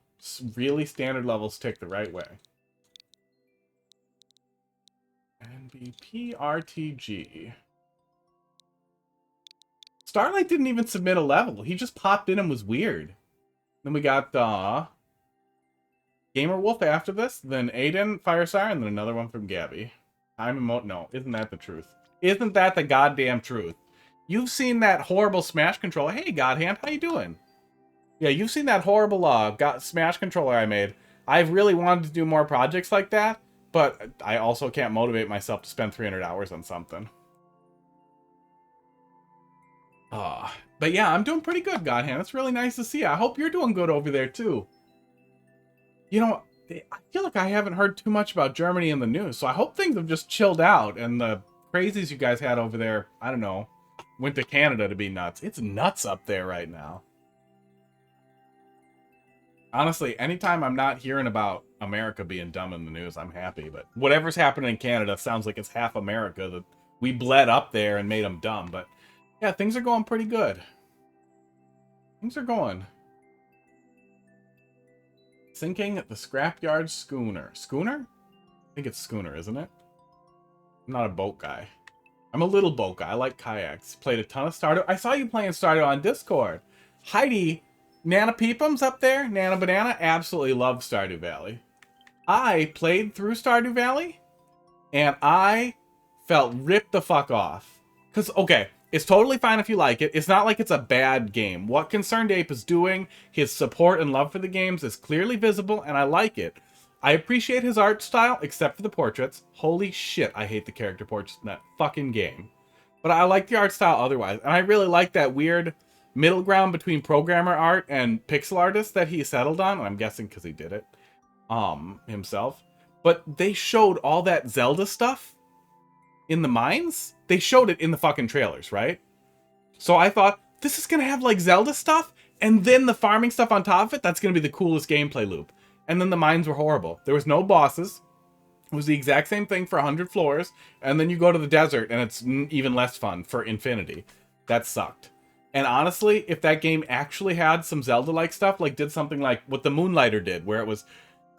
really standard levels tick the right way. NBPRTG. Starlight didn't even submit a level. He just popped in and was weird. Then we got Gamer Wolf after this, then Aiden, Firesire, and then another one from Gabby. Time emote. No, isn't that the truth? Isn't that the goddamn truth? You've seen that horrible Smash controller. Hey, Godhand, how you doing? Yeah, you've seen that horrible Smash controller I made. I've really wanted to do more projects like that, but I also can't motivate myself to spend 300 hours on something. But yeah, I'm doing pretty good, Godhand. It's really nice to see you. I hope you're doing good over there, too. You know, I feel like I haven't heard too much about Germany in the news, so I hope things have just chilled out, and the crazies you guys had over there, I don't know, went to Canada to be nuts. It's nuts up there right now. Honestly, anytime I'm not hearing about America being dumb in the news, I'm happy. But whatever's happening in Canada sounds like it's half America that we bled up there and made them dumb. But yeah, things are going pretty good. Things are going. Sinking the scrapyard schooner. Schooner? I think it's schooner, isn't it? I'm not a boat guy. I'm a little boat guy. I like kayaks. Played a ton of Stardew. I saw you playing Stardew on Discord. Heidi, Nana Peepums up there, Nana Banana, absolutely love Stardew Valley. I played through Stardew Valley, and I felt ripped the fuck off. Because, okay, it's totally fine if you like it. It's not like it's a bad game. What Concerned Ape is doing, his support and love for the games is clearly visible, and I like it. I appreciate his art style, except for the portraits. Holy shit, I hate the character portraits in that fucking game. But I like the art style otherwise. And I really like that weird middle ground between programmer art and pixel artist that he settled on. I'm guessing because he did it himself. But they showed all that Zelda stuff in the mines. They showed it in the fucking trailers, right? So I thought, this is going to have like Zelda stuff, and then the farming stuff on top of it. That's going to be the coolest gameplay loop. And then the mines were horrible. There was no bosses. It was the exact same thing for 100 floors. And then you go to the desert, and it's even less fun for infinity. That sucked. And honestly, if that game actually had some Zelda-like stuff, like did something like what the Moonlighter did, where it was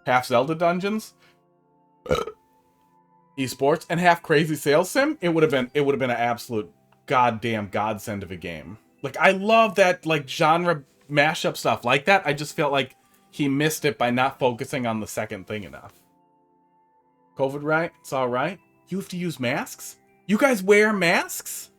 half Zelda dungeons, esports, and half crazy sales sim, it would have been an absolute goddamn godsend of a game. Like, I love that like genre mashup stuff like that. I just felt like he missed it by not focusing on the second thing enough. COVID, right? It's all right. You have to use masks? You guys wear masks?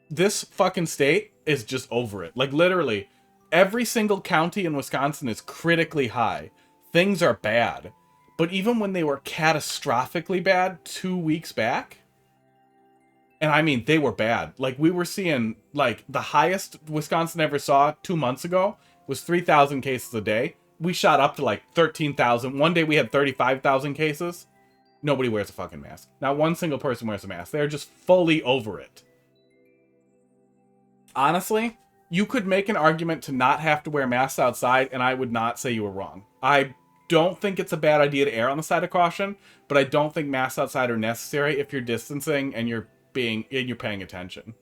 This fucking state is just over it. Like, literally, every single county in Wisconsin is critically high. Things are bad. But even when they were catastrophically bad 2 weeks back, and I mean, they were bad. Like, we were seeing, like, the highest Wisconsin ever saw 2 months ago was 3,000 cases a day. We shot up to, like, 13,000. One day we had 35,000 cases. Nobody wears a fucking mask. Not one single person wears a mask. They're just fully over it. Honestly, you could make an argument to not have to wear masks outside, and I would not say you were wrong. I don't think it's a bad idea to err on the side of caution, but I don't think masks outside are necessary if you're distancing and you're paying attention.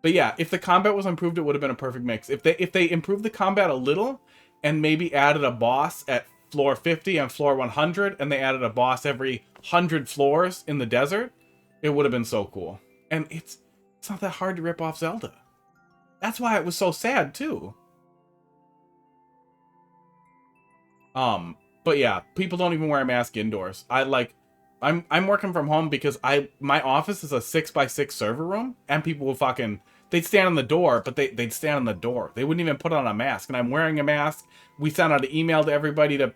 But yeah, if the combat was improved, it would have been a perfect mix. If they improved the combat a little and maybe added a boss at floor 50 and floor 100, and they added a boss every 100 floors in the desert, it would have been so cool. And it's not that hard to rip off Zelda. That's why it was so sad too. But yeah, people don't even wear a mask indoors. I'm working from home because my office is a 6x6 server room, and people will they'd stand on the door, but they'd stand on the door. They wouldn't even put on a mask, and I'm wearing a mask. We sent out an email to everybody to,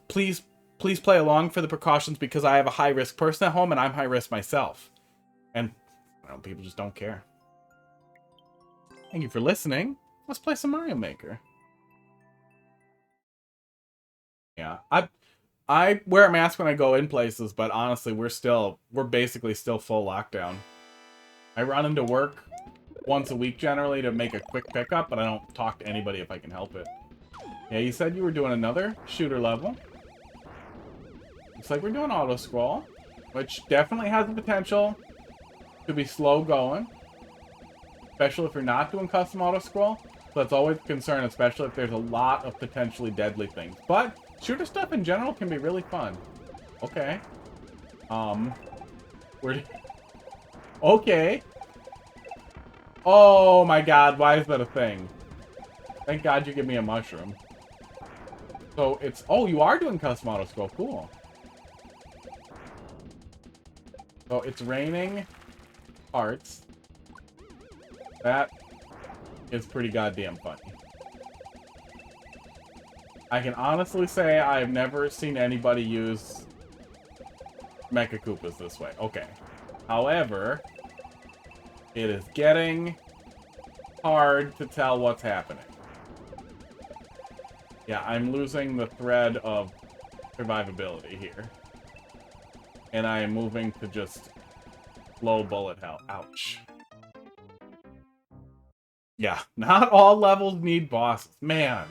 please play along for the precautions because I have a high risk person at home and I'm high risk myself. And people just don't care. Thank you for listening. Let's play some Mario Maker. Yeah, I wear a mask when I go in places, but honestly, we're basically still full lockdown. I run into work once a week generally to make a quick pickup, but I don't talk to anybody if I can help it. Yeah, you said you were doing another shooter level. Looks like we're doing auto scroll, which definitely has the potential to be slow going, especially if you're not doing custom auto scroll. So that's always a concern, especially if there's a lot of potentially deadly things. But shooter stuff in general can be really fun. Okay. Okay. Oh my god, why is that a thing? Thank god you give me a mushroom. So it's... Oh, you are doing custom auto scroll. Cool. So it's raining hearts. That is pretty goddamn funny. I can honestly say I've never seen anybody use Mecha Koopas this way. Okay. However, it is getting hard to tell what's happening. Yeah, I'm losing the thread of survivability here. And I am moving to just low bullet hell. Ouch. Yeah, not all levels need bosses. Man.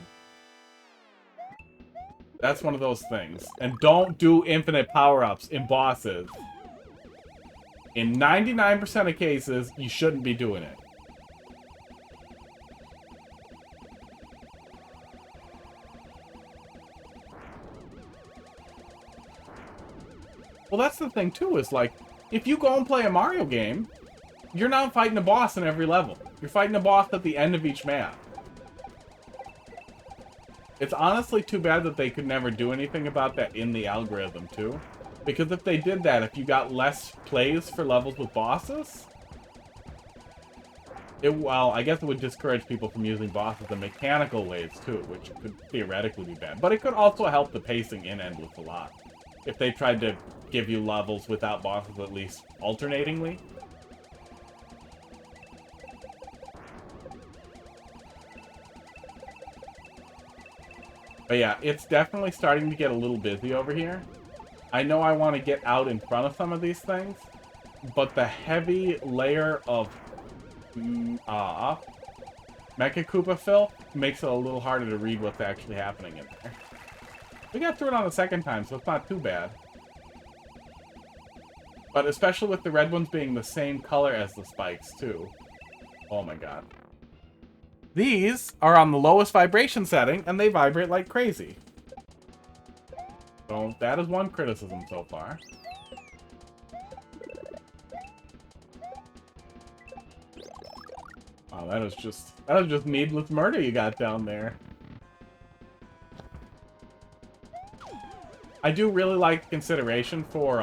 That's one of those things. And don't do infinite power-ups in bosses. In 99% of cases, you shouldn't be doing it. Well, that's the thing, too, is like, if you go and play a Mario game, you're not fighting a boss in every level. You're fighting a boss at the end of each map. It's honestly too bad that they could never do anything about that in the algorithm, too. Because if they did that, if you got less plays for levels with bosses, well, I guess it would discourage people from using bosses in mechanical ways, too, which could theoretically be bad. But it could also help the pacing in Endless a lot. If they tried to give you levels without bosses, at least alternatingly. But yeah, it's definitely starting to get a little busy over here. I know I want to get out in front of some of these things, but the heavy layer of Mecha Koopa fill makes it a little harder to read what's actually happening in there. We got through it on the second time, so it's not too bad. But especially with the red ones being the same color as the spikes, too. Oh my god. These are on the lowest vibration setting, and they vibrate like crazy. So that is one criticism so far. Wow, that was just needless murder you got down there. I do really like consideration for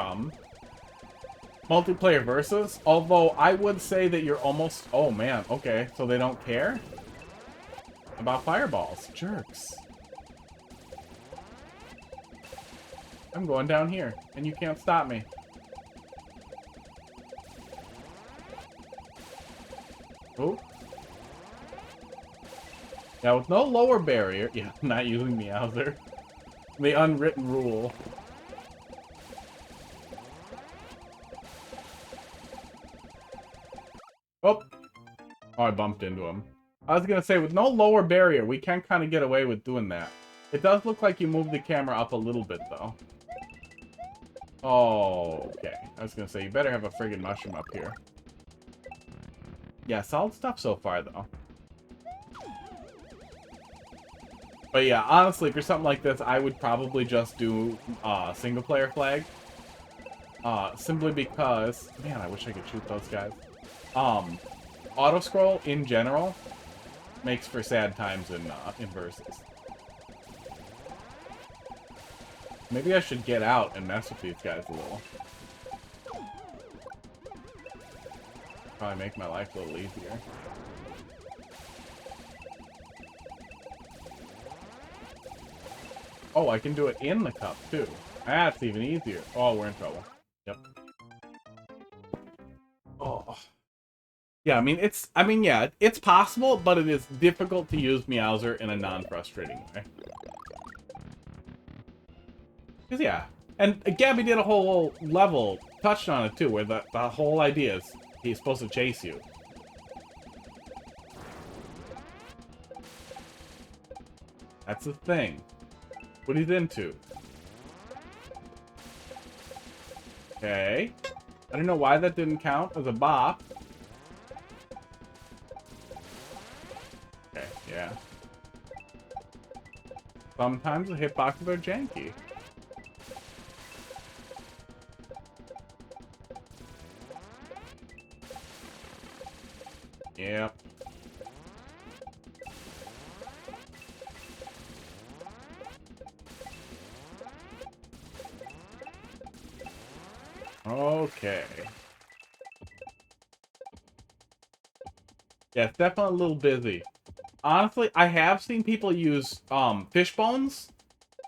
multiplayer versus, although I would say that you're almost... Oh man, okay, so they don't care about fireballs. Jerks. I'm going down here, and you can't stop me. Oh. Now, with no lower barrier... Yeah, I'm not using Meowser. The unwritten rule. Oh. Oh, I bumped into him. I was gonna say, with no lower barrier, we can kind of get away with doing that. It does look like you moved the camera up a little bit, though. Oh, okay. I was gonna say, you better have a friggin' mushroom up here. Yeah, solid stuff so far, though. But yeah, honestly, for something like this, I would probably just do single-player flag. Simply because... Man, I wish I could shoot those guys. Auto-scroll, in general, makes for sad times in versus. Maybe I should get out and mess with these guys a little. Probably make my life a little easier. Oh, I can do it in the cup, too. That's even easier. Oh, we're in trouble. Yep. Oh. Yeah, yeah, it's possible, but it is difficult to use Meowser in a non-frustrating way. Because, yeah. And Gabby did a whole level, touched on it, too, where the whole idea is he's supposed to chase you. That's the thing. What he's into. Okay. I don't know why that didn't count as a bop. Okay, yeah. Sometimes the hitboxes are janky. Yep. Okay. Yeah, it's definitely a little busy. Honestly, I have seen people use fish bones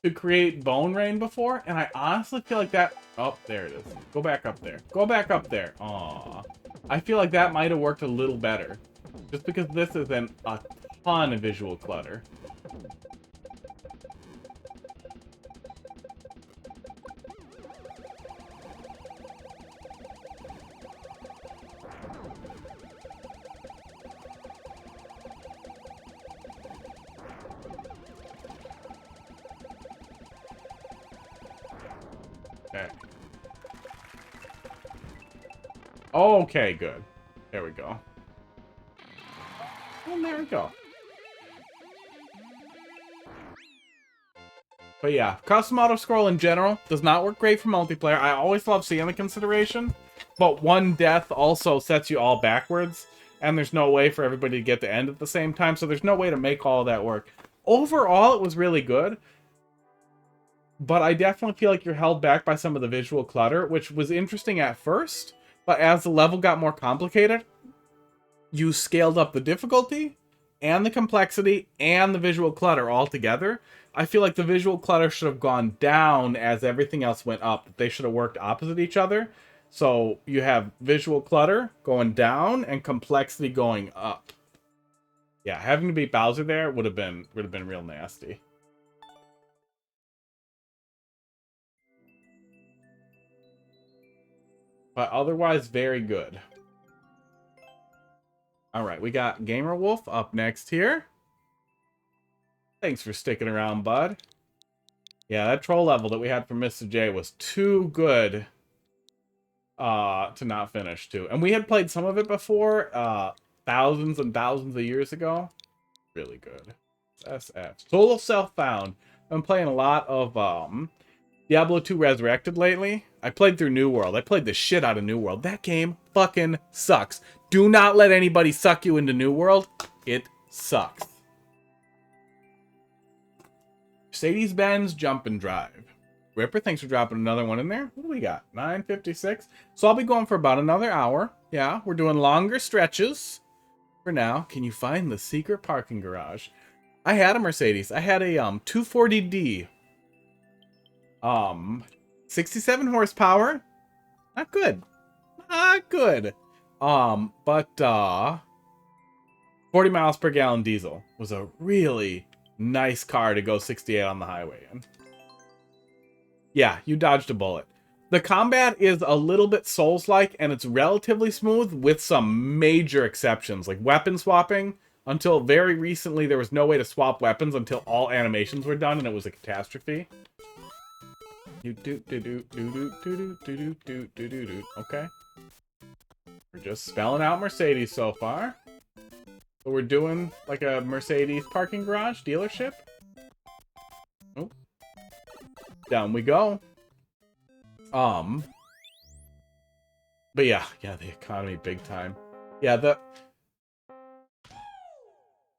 to create bone rain before, and I honestly feel like that... Oh, there it is. Go back up there. Go back up there. Aww. I feel like that might have worked a little better. Just because this is a ton of visual clutter. Okay. Okay, good. There we go. And there we go. But yeah, custom auto-scroll in general does not work great for multiplayer. I always love seeing the consideration, but one death also sets you all backwards, and there's no way for everybody to get the end at the same time, so there's no way to make all of that work. Overall, it was really good, but I definitely feel like you're held back by some of the visual clutter, which was interesting at first, but as the level got more complicated, you scaled up the difficulty, and the complexity, and the visual clutter all together. I feel like the visual clutter should have gone down as everything else went up. They should have worked opposite each other. So you have visual clutter going down and complexity going up. Yeah, having to beat Bowser there would have been real nasty. But otherwise, very good. Alright, we got Gamer Wolf up next here. Thanks for sticking around, bud. Yeah, that troll level that we had from Mr. J was too good to not finish, too. And we had played some of it before, thousands and thousands of years ago. Really good. SF. Total Self-Found. I'm playing a lot of Diablo 2 Resurrected lately. I played through New World. I played the shit out of New World. That game fucking sucks. Do not let anybody suck you into New World. It sucks. Mercedes-Benz Jump and Drive. Ripper, thanks for dropping another one in there. What do we got? 9:56. So I'll be going for about another hour. Yeah, we're doing longer stretches for now. Can you find the secret parking garage? I had a Mercedes. I had a 240D. 67 horsepower. Not good. Not good. But 40 miles per gallon diesel was a really nice car to go 68 on the highway in. Yeah, you dodged a bullet. The combat is a little bit Souls-like, and it's relatively smooth with some major exceptions, like weapon swapping. Until very recently, there was no way to swap weapons until all animations were done, and it was a catastrophe. Okay. We're just spelling out Mercedes so far. So we're doing like a Mercedes parking garage dealership. Oh. Down we go. But yeah, the economy big time. Yeah, the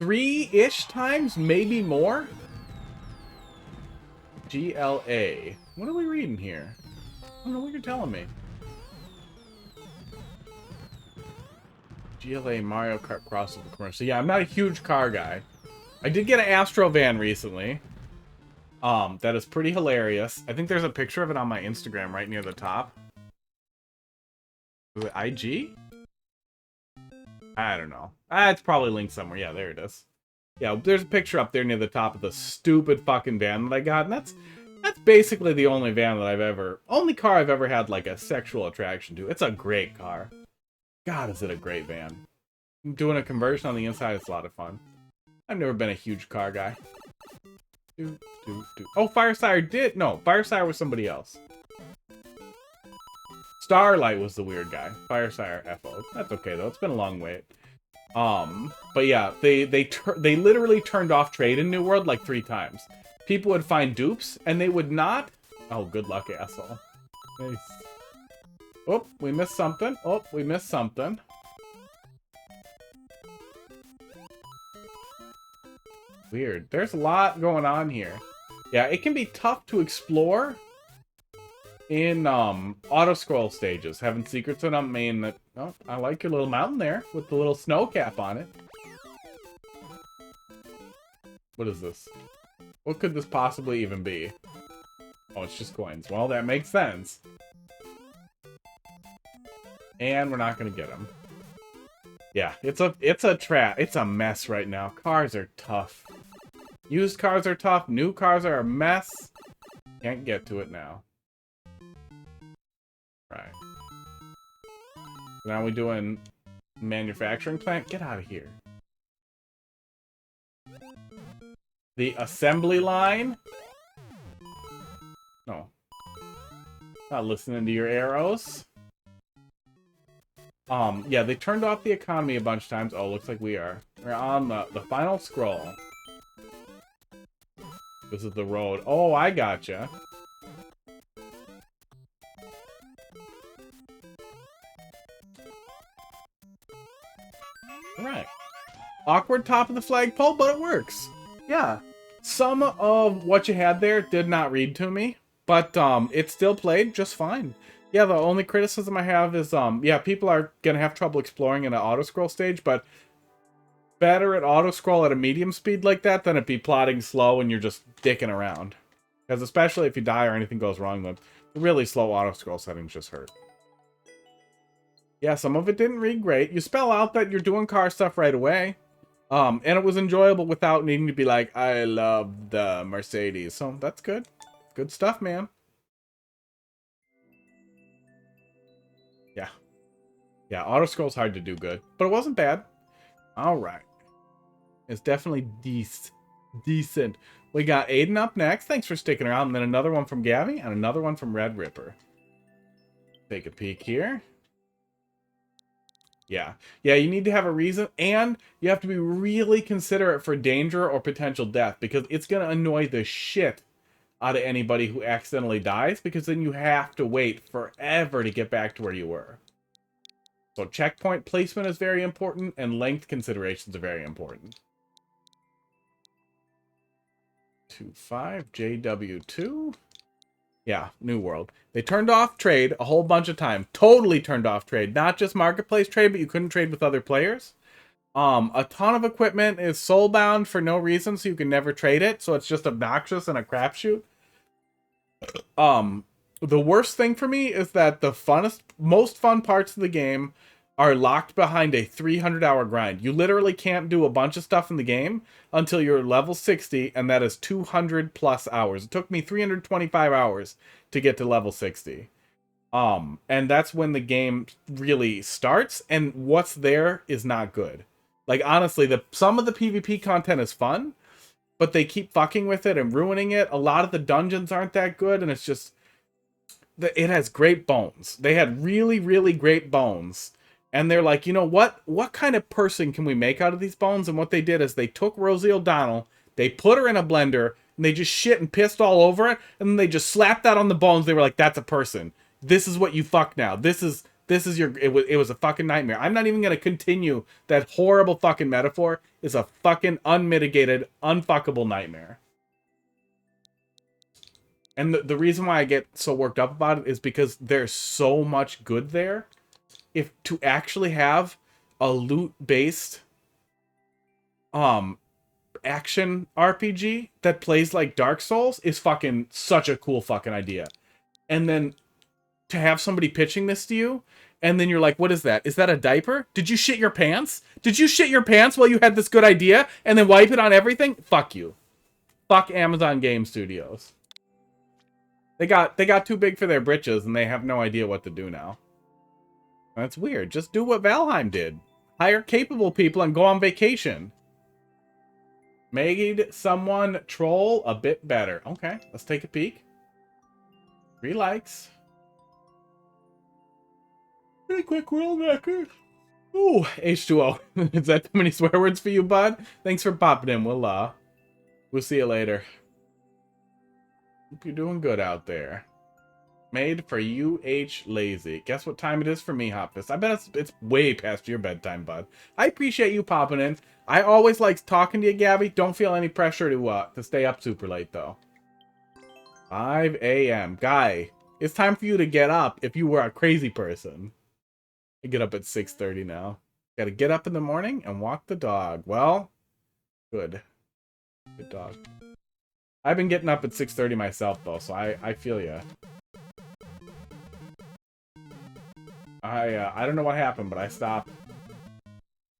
3-ish times, maybe more. GLA. What are we reading here? I don't know what you're telling me. GLA Mario Kart crossover commercial. Yeah, I'm not a huge car guy. I did get an Astro van recently. That is pretty hilarious. I think there's a picture of it on my Instagram right near the top. Is it IG? I don't know. It's probably linked somewhere. Yeah, there it is. Yeah, there's a picture up there near the top of the stupid fucking van that I got, and that's basically the only van that only car I've ever had like a sexual attraction to. It's a great car. God, is it a great van. Doing a conversion on the inside is a lot of fun. I've never been a huge car guy. Oh, Firesire did. No, Firesire was somebody else. Starlight was the weird guy. Firesire FO. That's okay though. It's been a long wait. But yeah, they literally turned off trade in New World like 3 times. People would find dupes and they would not. Oh, good luck, asshole. Nice. Oh, we missed something. Oh, we missed something. Weird. There's a lot going on here. Yeah, it can be tough to explore in auto-scroll stages. Having secrets in them mean that... Oh, I like your little mountain there with the little snow cap on it. What is this? What could this possibly even be? Oh, it's just coins. Well, that makes sense. And we're not going to get them. Yeah, it's a trap. It's a mess right now. Cars are tough. Used cars are tough. New cars are a mess. Can't get to it now. Right. Now we're doing manufacturing plant. Get out of here. The assembly line. No. Not listening to your arrows. Yeah, they turned off the economy a bunch of times. Oh, looks like we're on the final scroll. This is the road. Oh, I gotcha. Right. Awkward top of the flagpole, but it works. Yeah. Some of what you had there did not read to me, but it still played just fine. Yeah, the only criticism I have is, yeah, people are gonna have trouble exploring in an auto-scroll stage, but better at auto-scroll at a medium speed like that than it be plotting slow and you're just dicking around. Because especially if you die or anything goes wrong, the really slow auto-scroll settings just hurt. Yeah, some of it didn't read great. You spell out that you're doing car stuff right away. And it was enjoyable without needing to be like, I love the Mercedes. So that's good. Good stuff, man. Yeah, auto scroll's hard to do good, but it wasn't bad. All right. It's definitely decent. We got Aiden up next. Thanks for sticking around. And then another one from Gabby and another one from Red Ripper. Take a peek here. Yeah. Yeah, you need to have a reason, and you have to be really considerate for danger or potential death, because it's going to annoy the shit out of anybody who accidentally dies, because then you have to wait forever to get back to where you were. So checkpoint placement is very important, and length considerations are very important. 25 JW2. Yeah, New World. They turned off trade a whole bunch of time. Totally turned off trade. Not just marketplace trade, but you couldn't trade with other players. A ton of equipment is soulbound for no reason, so you can never trade it. So it's just obnoxious and a crapshoot. The worst thing for me is that the most fun parts of the game are locked behind a 300-hour grind. You literally can't do a bunch of stuff in the game until you're level 60, and that is 200 plus hours. It took me 325 hours to get to level 60. And that's when the game really starts, and what's there is not good. Like, honestly, some of the PvP content is fun, but they keep fucking with it and ruining it. A lot of the dungeons aren't that good, and it's just... It has great bones. They had really, really great bones. And they're like, you know what? What kind of person can we make out of these bones? And what they did is they took Rosie O'Donnell, they put her in a blender, and they just shit and pissed all over it, and then they just slapped that on the bones. They were like, that's a person. This is what you fuck now. This is your... It was a fucking nightmare. I'm not even going to continue that horrible fucking metaphor. It's a fucking unmitigated, unfuckable nightmare. And the reason why I get so worked up about it is because there's so much good there. If to actually have a loot-based action RPG that plays like Dark Souls is fucking such a cool fucking idea. And then to have somebody pitching this to you, and then you're like, what is that? Is that a diaper? Did you shit your pants? Did you shit your pants while you had this good idea and then wipe it on everything? Fuck you. Fuck Amazon Game Studios. They got too big for their britches, and they have no idea what to do now. That's weird. Just do what Valheim did. Hire capable people and go on vacation. Made someone troll a bit better. Okay, let's take a peek. 3 likes. Pretty quick world record. Ooh, H2O. Is that too many swear words for you, bud? Thanks for popping in. We'll see you later. Hope you're doing good out there. Made for UH Lazy. Guess what time it is for me, Hopfist? I bet it's way past your bedtime, bud. I appreciate you popping in. I always like talking to you, Gabby. Don't feel any pressure to stay up super late, though. 5 a.m. Guy, it's time for you to get up if you were a crazy person. I get up at 6:30 now. Gotta get up in the morning and walk the dog. Well, good. Good dog. I've been getting up at 6:30 myself, though, so I feel ya. I don't know what happened, but I stopped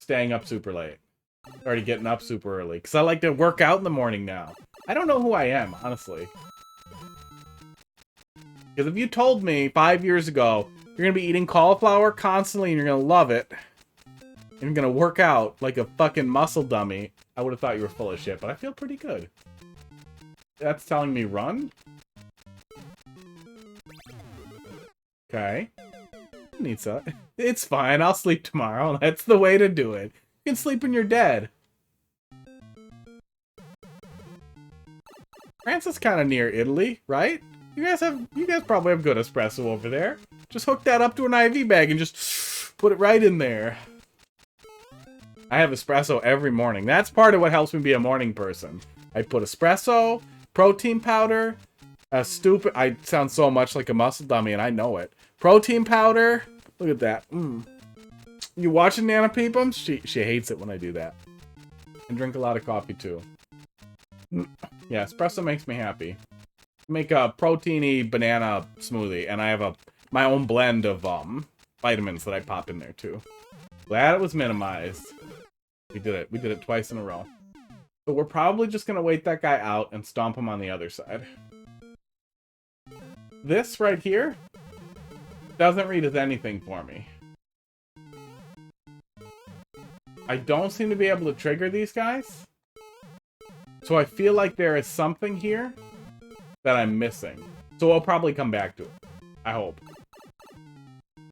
staying up super late. Already getting up super early. Because I like to work out in the morning now. I don't know who I am, honestly. Because if you told me 5 years ago, you're going to be eating cauliflower constantly and you're going to love it, and you're going to work out like a fucking muscle dummy, I would have thought you were full of shit, but I feel pretty good. That's telling me run? Okay. Nitsa. It's fine, I'll sleep tomorrow. That's the way to do it. You can sleep when you're dead. France is kind of near Italy, right? You guys probably have good espresso over there. Just hook that up to an IV bag and just put it right in there. I have espresso every morning. That's part of what helps me be a morning person. I put espresso, protein powder, I sound so much like a muscle dummy and I know it. Protein powder. Look at that. You watching Nana Peepums? She hates it when I do that. And drink a lot of coffee too. Yeah, espresso makes me happy. Make a proteiny banana smoothie, and I have my own blend of vitamins that I pop in there too. Glad it was minimized. We did it. We did it twice in a row. But we're probably just gonna wait that guy out and stomp him on the other side. This right here doesn't read as anything for me. I don't seem to be able to trigger these guys. So I feel like there is something here that I'm missing. So I'll probably come back to it. I hope.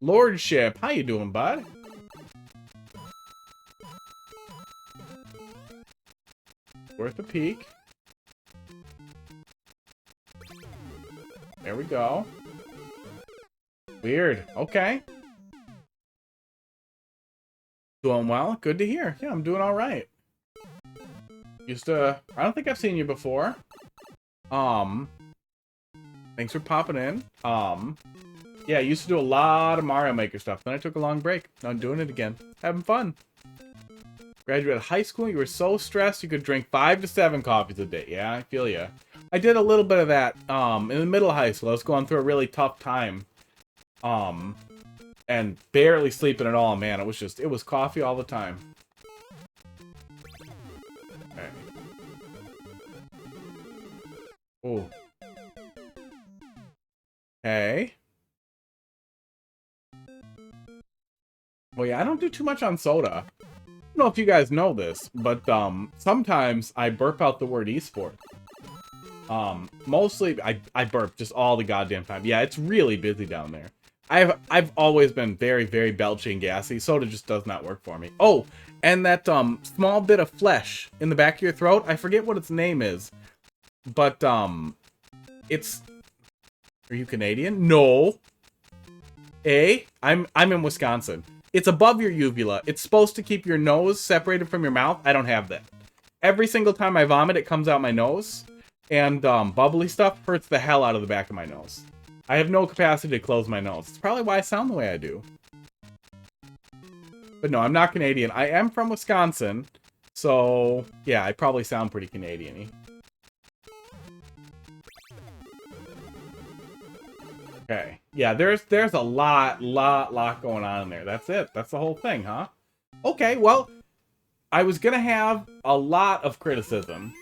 Lordship, how you doing, bud? Worth a peek. There we go. Weird. Okay. Doing well. Good to hear. Yeah, I'm doing all right. I don't think I've seen you before. Thanks for popping in. Yeah, I used to do a lot of Mario Maker stuff. Then I took a long break. Now I'm doing it again. Having fun. Graduated high school. You were so stressed you could drink 5 to 7 coffees a day. Yeah, I feel ya. I did a little bit of that in the middle of high school. I was going through a really tough time. And barely sleeping at all, man. It was coffee all the time. Okay. Oh. Okay. Well, yeah, I don't do too much on soda. I don't know if you guys know this, but sometimes I burp out the word esport. Mostly I burp just all the goddamn time. Yeah, it's really busy down there. I've always been very, very belchy and gassy. Soda just does not work for me. Oh, and that small bit of flesh in the back of your throat, I forget what its name is. But it's... Are you Canadian? No. I'm in Wisconsin. It's above your uvula. It's supposed to keep your nose separated from your mouth. I don't have that. Every single time I vomit, it comes out my nose. And bubbly stuff hurts the hell out of the back of my nose. I have no capacity to close my nose. It's probably why I sound the way I do. But no, I'm not Canadian. I am from Wisconsin. So, yeah, I probably sound pretty Canadian-y. Okay. Yeah, there's a lot going on in there. That's it. That's the whole thing, huh? Okay, well, I was gonna have a lot of criticism,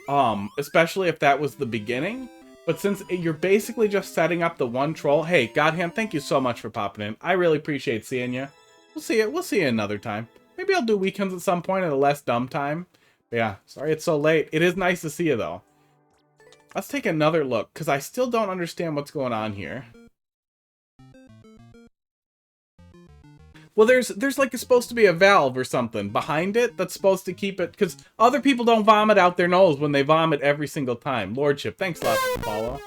especially if that was the beginning. But since you're basically just setting up the one troll, hey, Godhand, thank you so much for popping in. I really appreciate seeing you. We'll see you another time. Maybe I'll do weekends at some point at a less dumb time. But yeah, sorry it's so late. It is nice to see you, though. Let's take another look, because I still don't understand what's going on here. Well, there's like supposed to be a valve or something behind it that's supposed to keep it, because other people don't vomit out their nose when they vomit every single time. Lordship, thanks a lot for the follow.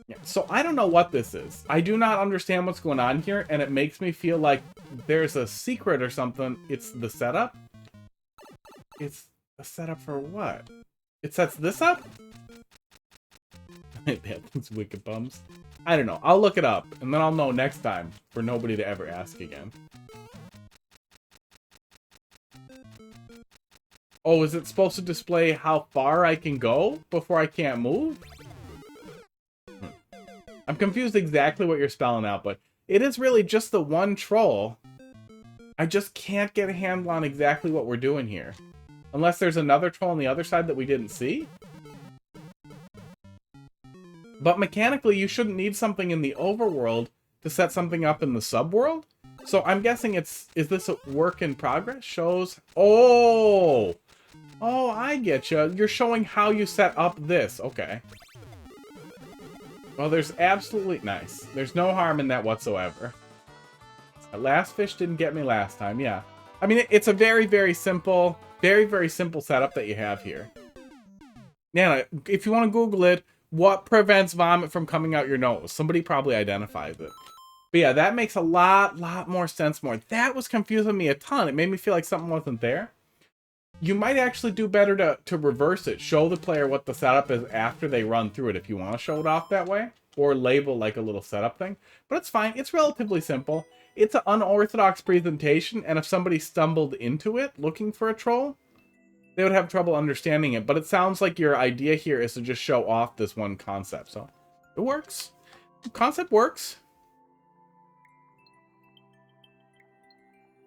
Yeah, so I don't know what this is. I do not understand what's going on here, and it makes me feel like there's a secret or something. It's the setup? It's a setup for what? It sets this up? That's wicked bums. I don't know. I'll look it up, and then I'll know next time for nobody to ever ask again. Oh, is it supposed to display how far I can go before I can't move? I'm confused exactly what you're spelling out, but it is really just the one troll. I just can't get a handle on exactly what we're doing here. Unless there's another troll on the other side that we didn't see. But mechanically, you shouldn't need something in the overworld to set something up in the subworld. So I'm guessing is this a work in progress? Shows... Oh! Oh, I get you. You're showing how you set up this. Okay. Well, there's absolutely... Nice. There's no harm in that whatsoever. That last fish didn't get me last time, yeah. I mean, it's a very, very simple setup that you have here. Yeah, if you want to Google it, what prevents vomit from coming out your nose? Somebody probably identifies it. But yeah, that makes a lot more sense more. That was confusing me a ton. It made me feel like something wasn't there. You might actually do better to reverse it. Show the player what the setup is after they run through it if you want to show it off that way. Or label like a little setup thing. But it's fine. It's relatively simple. It's an unorthodox presentation, and if somebody stumbled into it looking for a troll, they would have trouble understanding it. But it sounds like your idea here is to just show off this one concept. So it works. The concept works.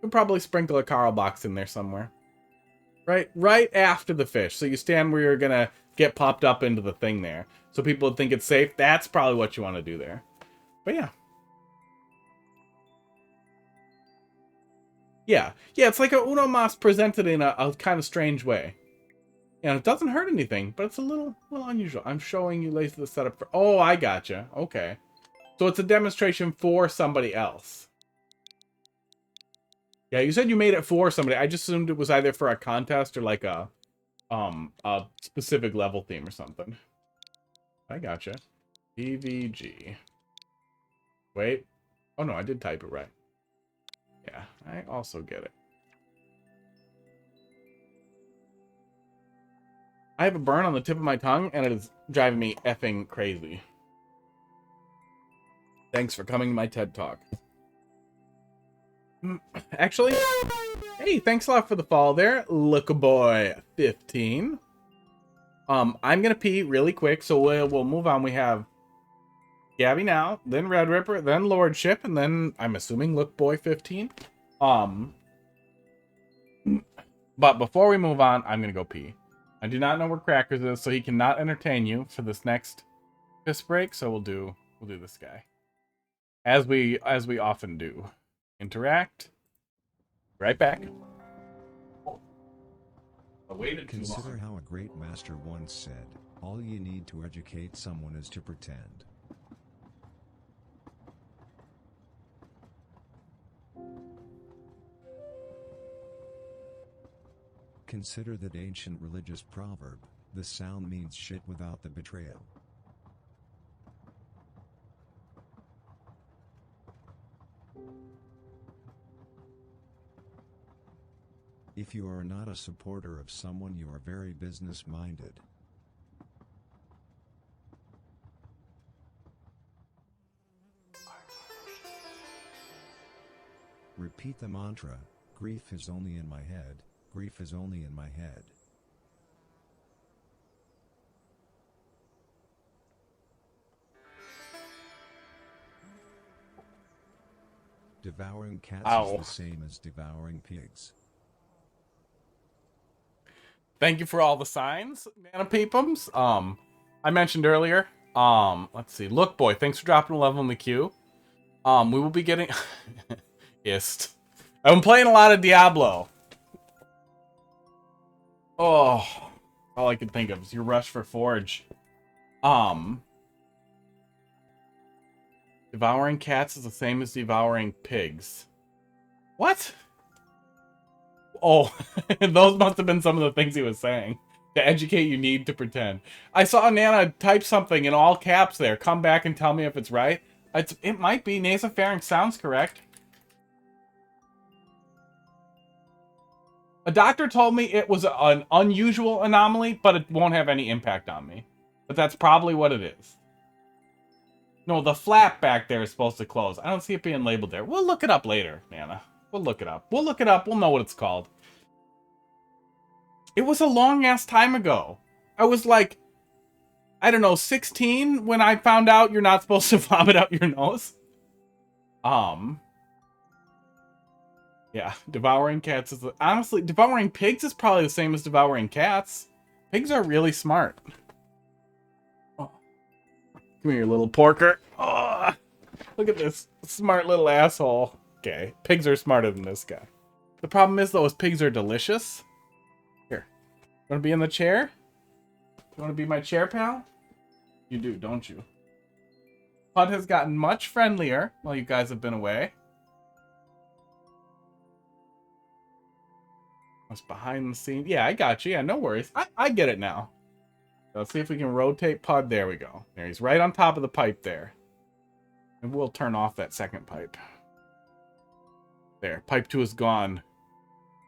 You'll probably sprinkle a Carl box in there somewhere. Right after the fish. So you stand where you're going to get popped up into the thing there. So people would think it's safe. That's probably what you want to do there. But yeah. Yeah. Yeah, it's like a Uno Mas presented in a kind of strange way. And it doesn't hurt anything, but it's a little unusual. I'm showing you later the setup for... Oh, I gotcha. Okay. So it's a demonstration for somebody else. Yeah, you said you made it for somebody. I just assumed it was either for a contest or like a specific level theme or something. I gotcha. PVG. Wait. Oh no, I did type it right. Yeah, I also get it. I have a burn on the tip of my tongue, and it is driving me effing crazy. Thanks for coming to my TED Talk. Actually, hey, thanks a lot for the follow there, Lookaboy15. I'm gonna pee really quick, so we'll move on. We have Gabby now, then Red Ripper, then Lordship, and then I'm assuming Lookboy15. But before we move on, I'm gonna go pee. I do not know where Crackers is, so he cannot entertain you for this next piss break. So we'll do this guy, as we often do. Interact. Right back. I waited too long. Consider how a great master once said, all you need to educate someone is to pretend. Consider that ancient religious proverb, the sound means shit without the betrayal. If you are not a supporter of someone, you are very business-minded. Repeat the mantra, grief is only in my head, grief is only in my head. Devouring cats is the same as devouring pigs. Thank you for all the signs, Nana Peepums. I mentioned earlier. Let's see. Look, boy, thanks for dropping a level in the queue. We will be getting Ist. I've been playing a lot of Diablo. Oh, all I could think of is your rush for Forge. Devouring cats is the same as devouring pigs. What? Oh, those must have been some of the things he was saying. To educate, you need to pretend. I saw Nana type something in all caps there. Come back and tell me if it's right. It might be. Nasopharynx sounds correct. A doctor told me it was an unusual anomaly, but it won't have any impact on me. But that's probably what it is. No, the flap back there is supposed to close. I don't see it being labeled there. We'll look it up later, Nana. We'll look it up. We'll look it up. We'll know what it's called. It was a long-ass time ago. I was like, I don't know, 16 when I found out you're not supposed to vomit out your nose. Yeah, devouring cats is... Honestly, devouring pigs is probably the same as devouring cats. Pigs are really smart. Oh. Come here, little porker. Oh, look at this smart little asshole. Okay, pigs are smarter than this guy. The problem is, though, is pigs are delicious. Here. You want to be in the chair? You want to be my chair pal? You do, don't you? Pud has gotten much friendlier while you guys have been away. That's behind the scenes. Yeah, I got you. Yeah, no worries. I get it now. Let's see if we can rotate Pud. There we go. There, he's right on top of the pipe there. And we'll turn off that second pipe. There, pipe 2 is gone.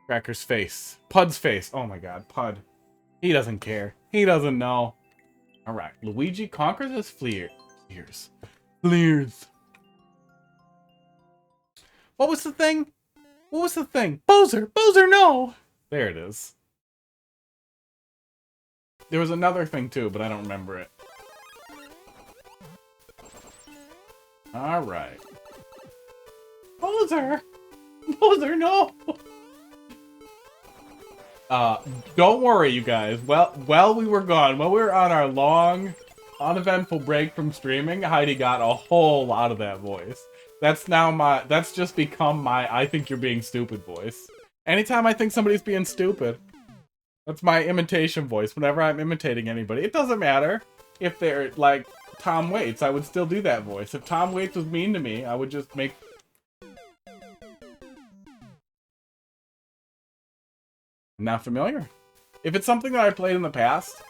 Cracker's face. Pud's face. Oh my god, Pud. He doesn't care. He doesn't know. Alright, Luigi conquers his fleers. What was the thing? What was the thing? Bowser! Bowser, no! There it is. There was another thing too, but I don't remember it. Alright. Bowser! Bowser, no! Don't worry, you guys. While we were gone, while we were on our long, uneventful break from streaming, Heidi got a whole lot of that voice. That's now my, that's just become my I think you're being stupid voice. Anytime I think somebody's being stupid, that's my imitation voice whenever I'm imitating anybody. It doesn't matter if they're like Tom Waits, I would still do that voice. If Tom Waits was mean to me, I would just make... Not familiar. If it's something that I played in the past,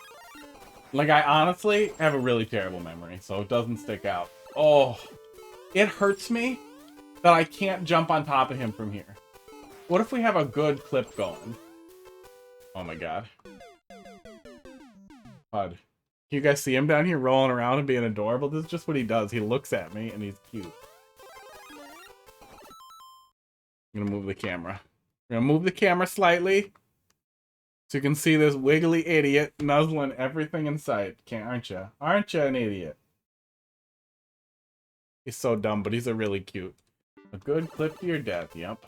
like I honestly have a really terrible memory, so it doesn't stick out. Oh, it hurts me that I can't jump on top of him from here. What if we have a good clip going? Oh my god. Bud. Can you guys see him down here rolling around and being adorable? This is just what he does. He looks at me and he's cute. I'm gonna move the camera. I'm gonna move the camera slightly so you can see this wiggly idiot nuzzling everything in sight. Aren't you? Aren't you an idiot? He's so dumb, but he's a really cute. A good clip to your death, yep.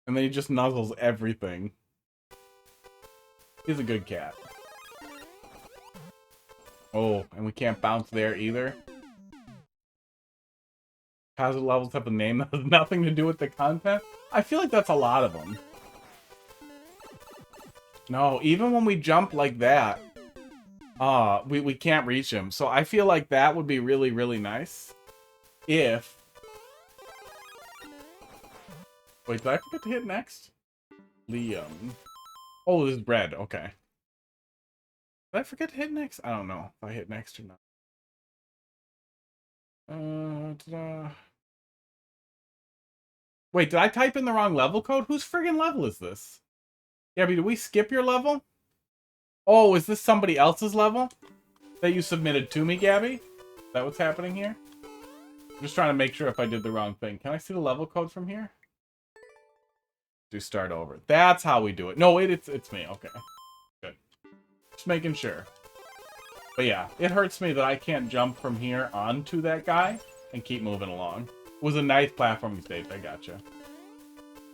And then he just nuzzles everything. He's a good cat. Oh, and we can't bounce there either. Hazard levels have a name that has nothing to do with the content. I feel like that's a lot of them. No, even when we jump like that, we can't reach him. So I feel like that would be really, really nice if... Wait, did I forget to hit next? Liam. Oh, this is bread. Okay. Did I forget to hit next? I don't know if I hit next or not. Wait, did I type in the wrong level code? Whose friggin' level is this? Gabby, did we skip your level? Oh, is this somebody else's level that you submitted to me, Gabby? Is that what's happening here? I'm just trying to make sure if I did the wrong thing. Can I see the level code from here? Do start over. That's how we do it. No, wait, it's me. Okay. Good. Just making sure. But yeah, it hurts me that I can't jump from here onto that guy and keep moving along. It was a nice platforming stage. I gotcha.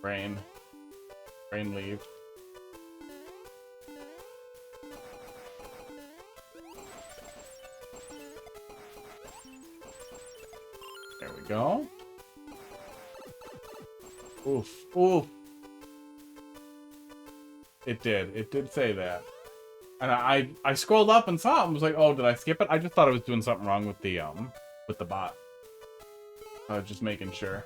Brain. Brain leave. There we go. Oof. Oof. It did. It did say that. And I scrolled up and saw it and was like, oh, did I skip it? I just thought I was doing something wrong with the bot. I was just making sure.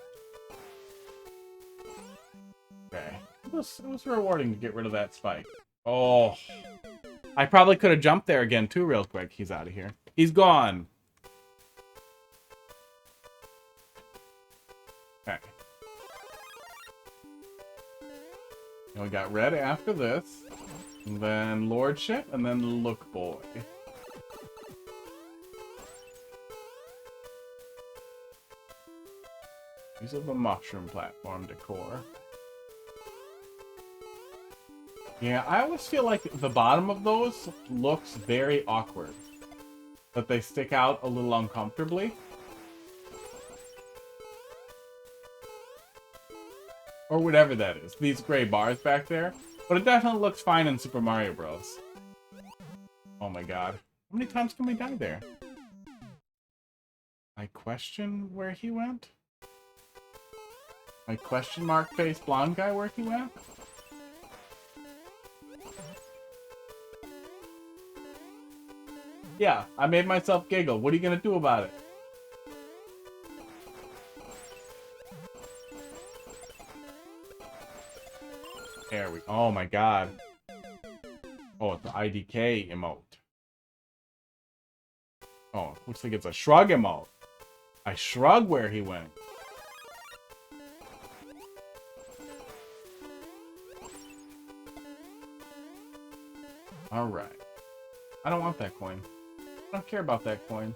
Okay. It was rewarding to get rid of that spike. Oh. I probably could have jumped there again too real quick. He's out of here. He's gone. Okay. And we got red after this. And then Lordship, and then Look Boy. These are the mushroom platform decor. Yeah, I always feel like the bottom of those looks very awkward. That they stick out a little uncomfortably. Or whatever that is. These gray bars back there. But it definitely looks fine in Super Mario Bros. Oh my god. How many times can we die there? I question where he went? My question mark face blonde guy where he went? Yeah, I made myself giggle. What are you gonna do about it? There we go. Oh my god. Oh, it's the IDK emote. Oh, looks like it's a shrug emote. I shrug where he went. Alright. I don't want that coin. I don't care about that coin.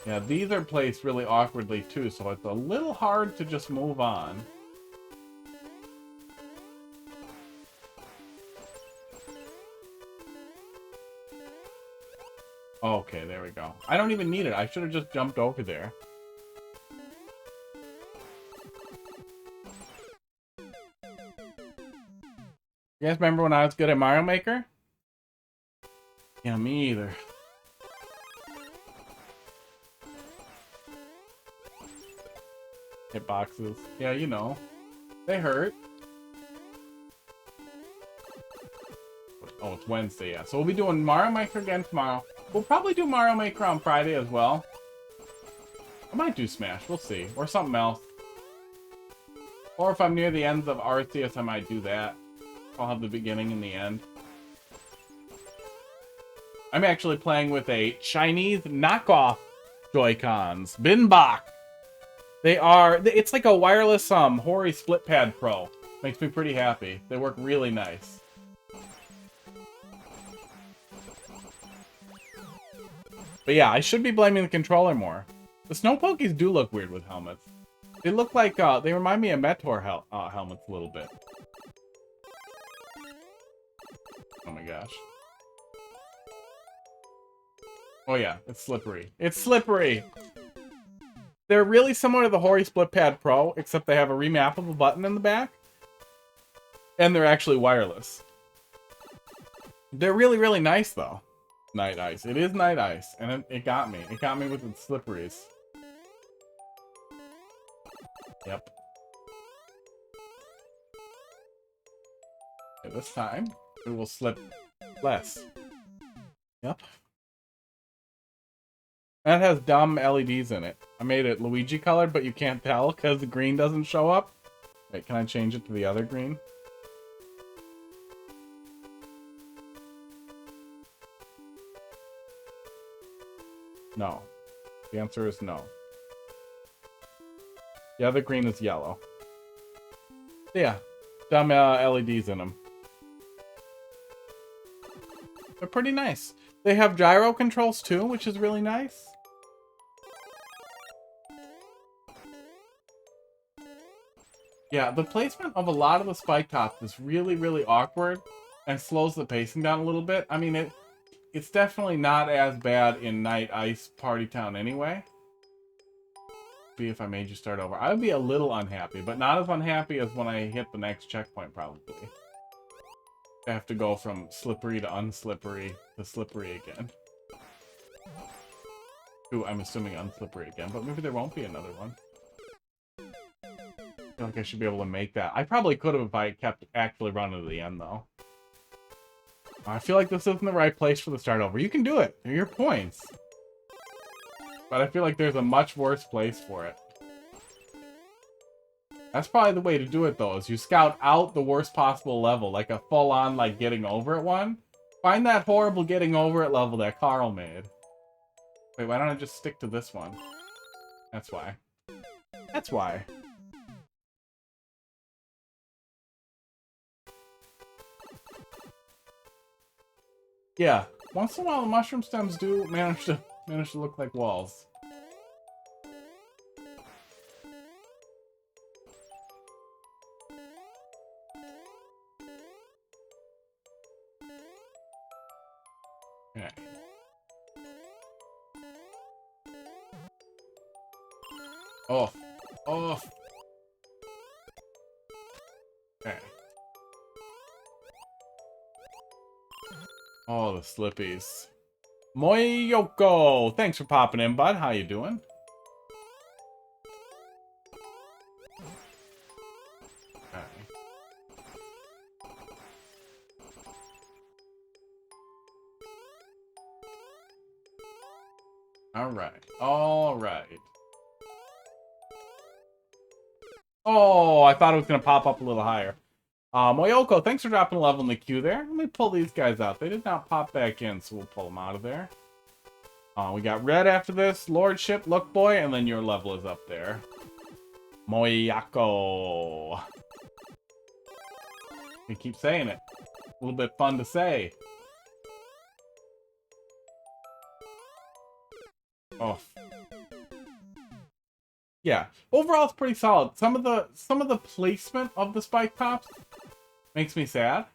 Yeah, these are placed really awkwardly too, so it's a little hard to just move on. Okay, there we go. I don't even need it. I should have just jumped over there. You guys remember when I was good at Mario Maker? Yeah, me either. Hitboxes. Yeah, you know. They hurt. Oh, it's Wednesday, yeah. So we'll be doing Mario Maker again tomorrow. We'll probably do Mario Maker on Friday as well. I might do Smash, we'll see. Or something else. Or if I'm near the ends of Arceus, I might do that. I'll have the beginning and the end. I'm actually playing with a Chinese knockoff Joy-Cons. Binbok! It's like a wireless Hori Split Pad Pro. Makes me pretty happy. They work really nice. But yeah, I should be blaming the controller more. The Snowpokies do look weird with helmets. They look like, they remind me of Meteor helmets a little bit. Oh my gosh. Oh yeah, it's slippery. It's slippery! They're really similar to the Hori Split Pad Pro, except they have a remappable button in the back. And they're actually wireless. They're really, really nice, though. Night Ice. It is Night Ice, and it got me. It got me with its slipperies. Yep. Okay, this time, it will slip less. Yep. And it has dumb LEDs in it. I made it Luigi colored, but you can't tell because the green doesn't show up. Wait, can I change it to the other green? No. The answer is no. The other green is yellow. Yeah. Dumb LEDs in them. They're pretty nice. They have gyro controls too, which is really nice. Yeah, the placement of a lot of the spike tops is really, really awkward and slows the pacing down a little bit. I mean, it's definitely not as bad in Night Ice Party Town anyway. Be if I made you start over. I would be a little unhappy, but not as unhappy as when I hit the next checkpoint, probably. I have to go from slippery to unslippery to slippery again. Ooh, I'm assuming unslippery again, but maybe there won't be another one. I feel like I should be able to make that. I probably could have if I kept actually running to the end, though. I feel like this isn't the right place for the start over. You can do it. They're your points. But I feel like there's a much worse place for it. That's probably the way to do it, though, is you scout out the worst possible level, like a full-on, like, getting over it one. Find that horrible getting over it level that Carl made. Wait, why don't I just stick to this one? That's why. That's why. Yeah, once in a while the mushroom stems do manage to look like walls. Okay. Oh. Oh. Okay. Oh, the slippies. Moyoko! Thanks for popping in, bud. How you doing? Okay. Alright. Alright. Oh, I thought it was going to pop up a little higher. Moyoko, thanks for dropping a level in the queue there. Let me pull these guys out. They did not pop back in, so we'll pull them out of there. We got Red after this, Lordship, Look Boy, and then your level is up there. Moyako. We keep saying it. A little bit fun to say. Oh. Yeah. Overall, it's pretty solid. Some of the placement of the spike tops makes me sad.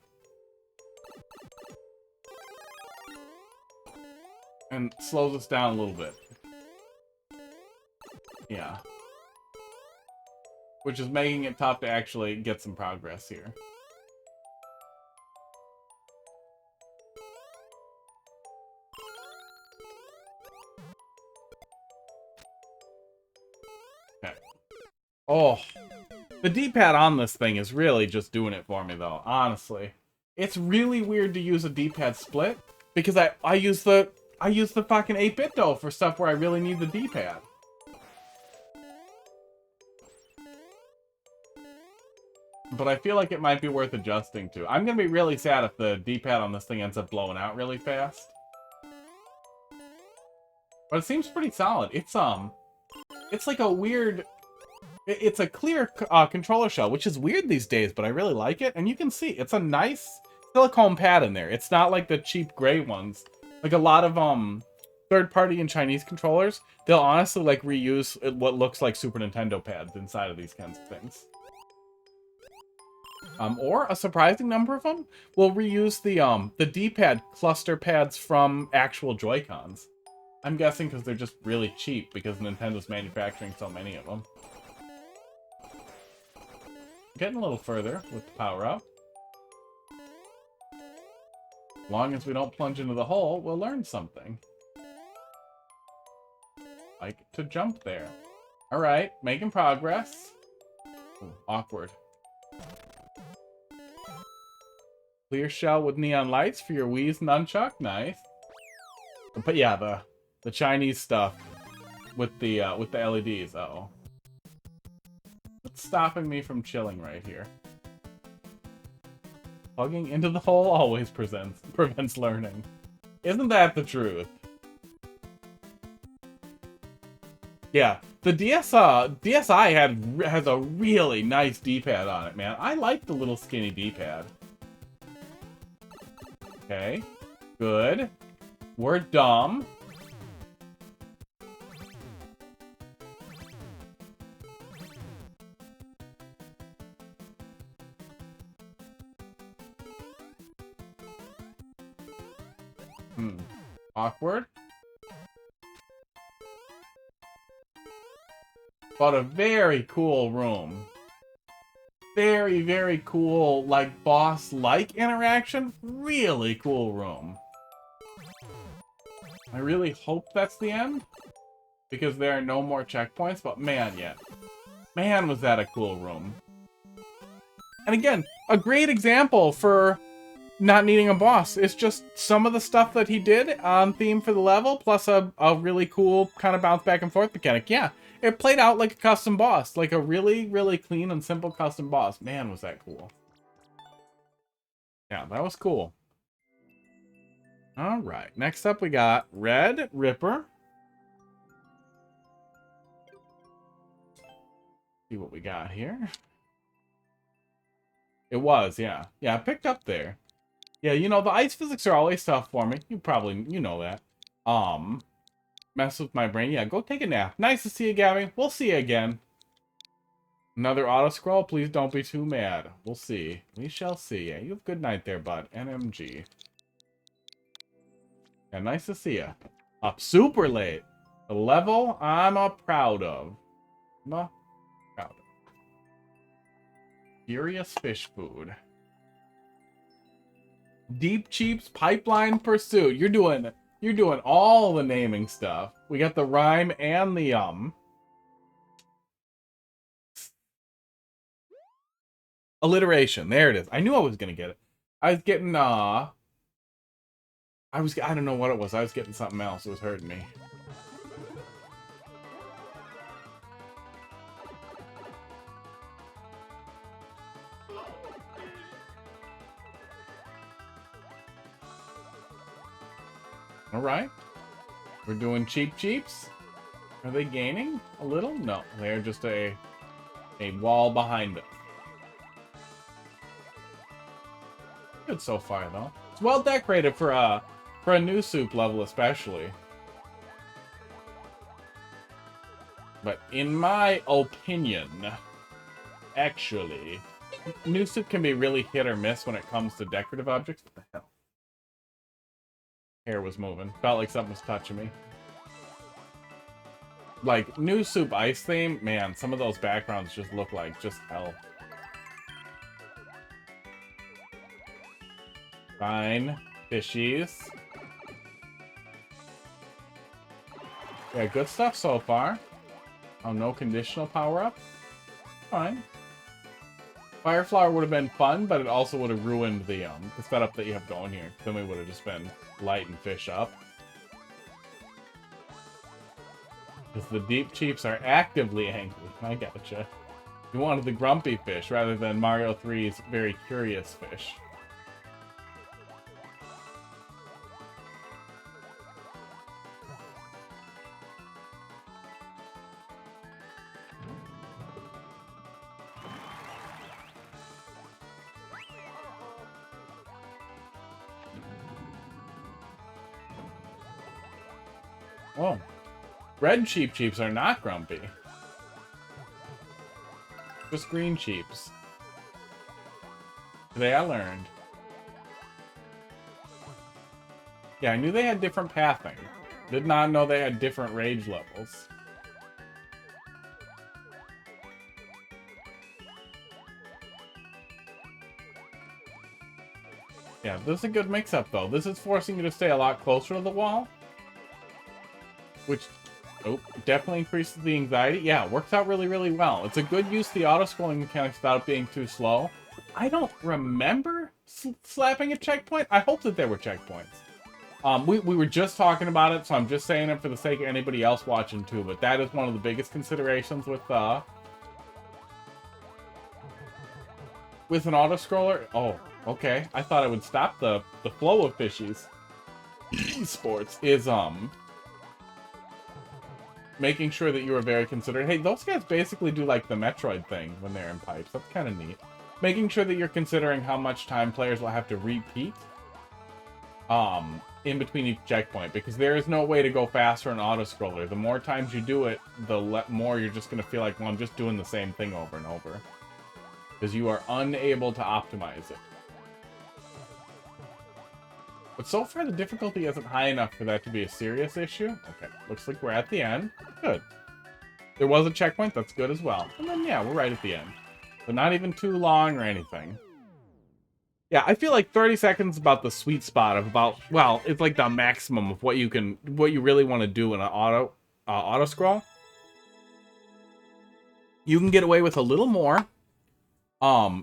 And slows us down a little bit. Yeah. Which is making it tough to actually get some progress here. Oh, the D-pad on this thing is really just doing it for me, though. Honestly, it's really weird to use a D-pad split because I use the fucking 8-bit though for stuff where I really need the D-pad. But I feel like it might be worth adjusting to. I'm gonna be really sad if the D-pad on this thing ends up blowing out really fast. But it seems pretty solid. It's like a weird. It's a clear controller shell, which is weird these days, but I really like it. And you can see it's a nice silicone pad in there. It's not like the cheap gray ones. Like a lot of third-party and Chinese controllers, they'll honestly like reuse what looks like Super Nintendo pads inside of these kinds of things. Or a surprising number of them will reuse the D-pad cluster pads from actual Joy-Cons. I'm guessing because they're just really cheap because Nintendo's manufacturing so many of them. Getting a little further with the power-up. As long as we don't plunge into the hole, we'll learn something. Like to jump there. Alright, making progress. Ooh, awkward. Clear shell with neon lights for your Wii's nunchuck. Nice. But yeah, the Chinese stuff with the LEDs. Uh-oh. What's stopping me from chilling right here? Plugging into the hole always prevents learning. Isn't that the truth? Yeah, the DSi has a really nice D-pad on it, man. I like the little skinny D-pad. Okay, good. We're dumb. Awkward. But a very cool room. Very, very cool, like, boss-like interaction. Really cool room. I really hope that's the end. Because there are no more checkpoints, but man, yeah. Man, was that a cool room. And again, a great example for not needing a boss. It's just some of the stuff that he did on theme for the level, plus a really cool kind of bounce back and forth mechanic. Yeah, it played out like a custom boss. Like a really, really clean and simple custom boss. Man, was that cool. Yeah, that was cool. Alright, next up we got Red Ripper. See what we got here. It was, yeah. Yeah, picked up there. Yeah, you know, the ice physics are always tough for me. You know that. Mess with my brain. Yeah, go take a nap. Nice to see you, Gabby. We'll see you again. Another auto-scroll? Please don't be too mad. We'll see. We shall see. Yeah, you have a good night there, bud. NMG. Yeah, nice to see you. Up super late. The level I'm proud of. Proud of. Furious Fish Food. Deep Cheap's Pipeline Pursuit. You're doing all the naming stuff. We got the rhyme and the alliteration. There it is. I knew I was gonna get it. I was getting I don't know what it was. I was getting something else. It was hurting me. Alright. We're doing Cheap Cheeps. Are they gaining a little? No, they're just a wall behind it. Good so far, though. It's well decorated for a new soup level, especially. But in my opinion, actually, new soup can be really hit or miss when it comes to decorative objects. What the hell? Hair was moving. Felt like something was touching me. Like, new soup ice theme, man, some of those backgrounds just look like just hell. Fine. Fishies. Yeah, good stuff so far. Oh, no conditional power-up. fine. Fire Flower would have been fun, but it also would have ruined the setup that you have going here. Then we would have just been light and fish up. Because the Deep Chiefs are actively angry. I gotcha. You wanted the grumpy fish rather than Mario 3's very curious fish. Oh. Red Chiefs are not grumpy. Just green Chiefs. Today I learned. Yeah, I knew they had different pathing. Did not know they had different rage levels. Yeah, this is a good mix-up, though. This is forcing you to stay a lot closer to the wall. Which, definitely increases the anxiety. Yeah, it works out really, really well. It's a good use of the auto-scrolling mechanics without being too slow. I don't remember slapping a checkpoint. I hope that there were checkpoints. We were just talking about it, so I'm just saying it for the sake of anybody else watching too, but that is one of the biggest considerations with an auto-scroller. Oh, okay. I thought I would stop the flow of fishies. Esports is, making sure that you are very considerate. Hey, those guys basically do like the Metroid thing when they're in pipes. That's kind of neat. Making sure that you're considering how much time players will have to repeat in between each checkpoint, because there is no way to go faster in auto-scroller. The more times you do it, the more you're just going to feel like, well, I'm just doing the same thing over and over. Because you are unable to optimize it. But so far, the difficulty isn't high enough for that to be a serious issue. Okay, looks like we're at the end. Good. There was a checkpoint, that's good as well. And then, yeah, we're right at the end. So not even too long or anything. Yeah, I feel like 30 seconds is about the sweet spot of about, well, it's like the maximum of what you really want to do in an auto scroll. You can get away with a little more.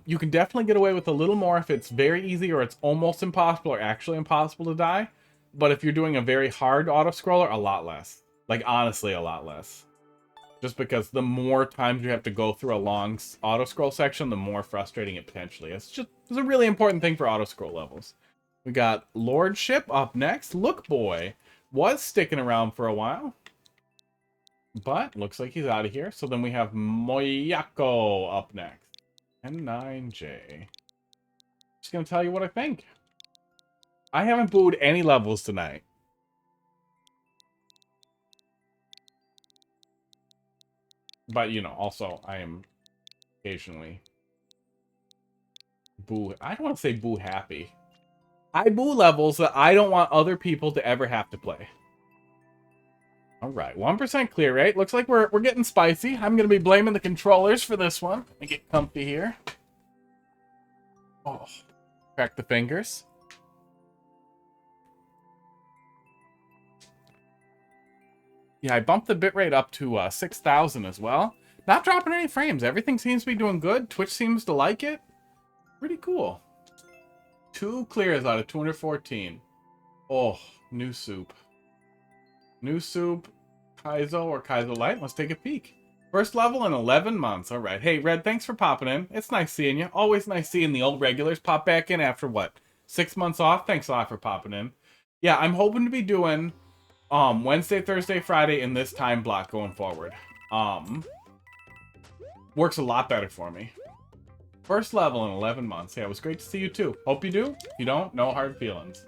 You can definitely get away with a little more if it's very easy or it's almost impossible or actually impossible to die. But if you're doing a very hard auto-scroller, a lot less. Like, honestly, a lot less. Just because the more times you have to go through a long auto-scroll section, the more frustrating it potentially is. It's a really important thing for auto-scroll levels. We got Lordship up next. Look Boy was sticking around for a while. But looks like he's out of here. So then we have Moyako up next. And 9J. Just gonna tell you what I think. I haven't booed any levels tonight. But, you know, also, I am occasionally boo. I don't want to say boo happy. I boo levels that I don't want other people to ever have to play. Alright, 1% clear rate. Looks like we're getting spicy. I'm going to be blaming the controllers for this one. Let me get comfy here. Oh, crack the fingers. Yeah, I bumped the bitrate up to 6,000 as well. Not dropping any frames. Everything seems to be doing good. Twitch seems to like it. Pretty cool. 2 clears out of 214. Oh, new soup. New soup, Kaizo or Kaizo Light. Let's take a peek. First level in 11 months. All right. Hey, Red, thanks for popping in. It's nice seeing you. Always nice seeing the old regulars pop back in after, what, 6 months off? Thanks a lot for popping in. Yeah, I'm hoping to be doing Wednesday, Thursday, Friday in this time block going forward. Works a lot better for me. First level in 11 months. Yeah, it was great to see you too. Hope you do. If you don't, no hard feelings.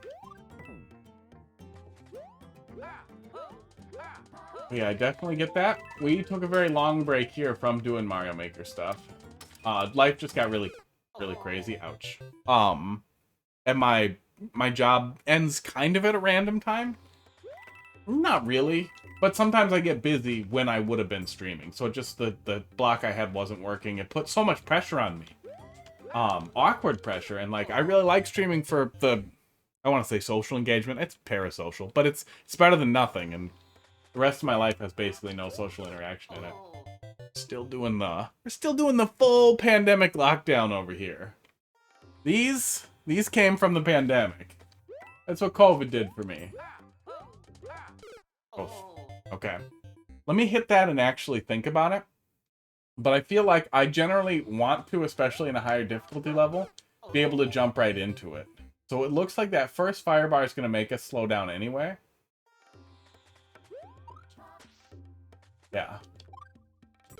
Yeah, I definitely get that. We took a very long break here from doing Mario Maker stuff. Life just got really, really crazy. Ouch. And my job ends kind of at a random time. Not really, but sometimes I get busy when I would have been streaming. So just the block I had wasn't working. It put so much pressure on me. Awkward pressure. And like, I really like streaming for the, I want to say social engagement. It's parasocial, but it's better than nothing. And the rest of my life has basically no social interaction in it. We're still doing the full pandemic lockdown over here. These came from the pandemic. That's what COVID did for me. Oh, okay. Let me hit that and actually think about it. But I feel like I generally want to, especially in a higher difficulty level, be able to jump right into it. So it looks like that first fire bar is going to make us slow down anyway. Yeah.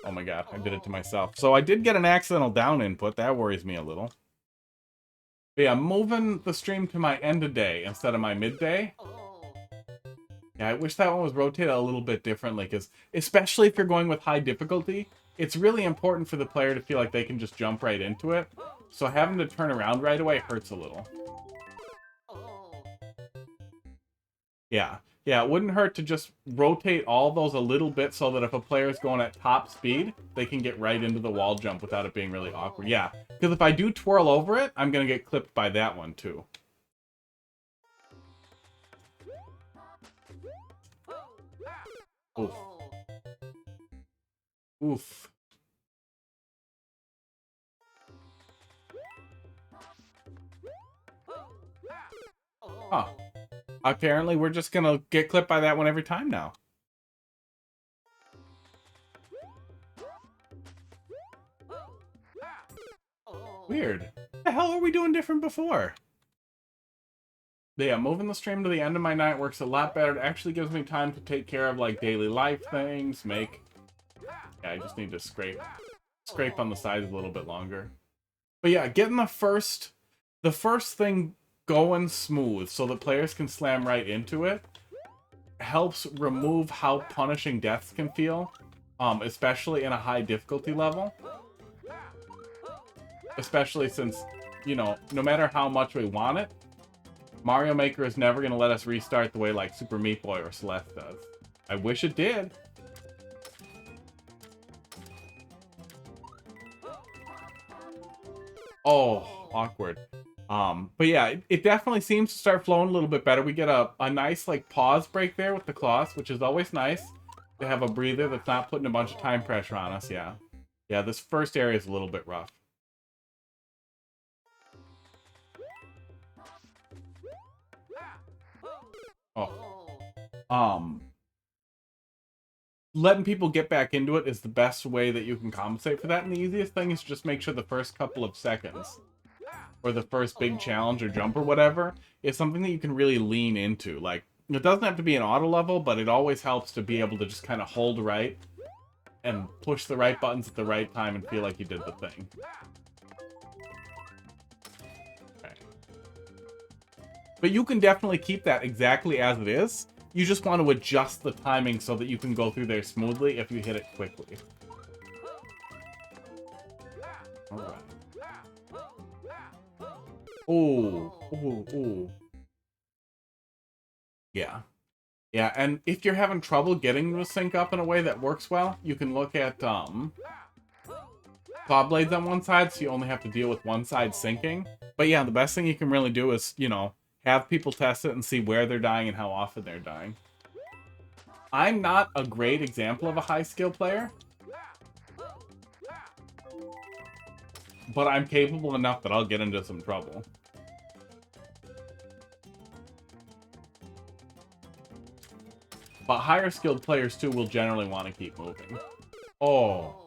Oh my god, I did it to myself. So I did get an accidental down input. That worries me a little. But yeah, moving the stream to my end of day instead of my midday. Yeah, I wish that one was rotated a little bit differently, because especially if you're going with high difficulty, it's really important for the player to feel like they can just jump right into it. So having to turn around right away hurts a little. Yeah. Yeah, it wouldn't hurt to just rotate all those a little bit so that if a player's going at top speed, they can get right into the wall jump without it being really awkward. Yeah, because if I do twirl over it, I'm going to get clipped by that one too. Oof. Oof. Huh. Apparently, we're just gonna get clipped by that one every time now. Weird. What the hell are we doing different before? But yeah, moving the stream to the end of my night works a lot better. It actually gives me time to take care of, like, daily life things, make... Yeah, I just need to scrape on the sides a little bit longer. But yeah, getting the first thing going smooth so that players can slam right into it helps remove how punishing deaths can feel, especially in a high difficulty level. Especially since, you know, no matter how much we want it, Mario Maker is never going to let us restart the way like Super Meat Boy or Celeste does. I wish it did. Oh, awkward. But yeah, it definitely seems to start flowing a little bit better. We get a nice, like, pause break there with the cloths, which is always nice to have a breather that's not putting a bunch of time pressure on us, yeah. Yeah, this first area is a little bit rough. Oh. Letting people get back into it is the best way that you can compensate for that, and the easiest thing is just make sure the first couple of seconds or the first big challenge or jump or whatever is something that you can really lean into. Like, it doesn't have to be an auto level, but it always helps to be able to just kind of hold right and push the right buttons at the right time and feel like you did the thing. Okay. But you can definitely keep that exactly as it is. You just want to adjust the timing so that you can go through there smoothly if you hit it quickly. Alright. Ooh. Ooh, ooh. Yeah. Yeah, and if you're having trouble getting to sync up in a way that works well, you can look at, claw blades on one side, so you only have to deal with one side syncing. But yeah, the best thing you can really do is, you know, have people test it and see where they're dying and how often they're dying. I'm not a great example of a high skill player, but I'm capable enough that I'll get into some trouble. But higher skilled players too will generally want to keep moving. Oh.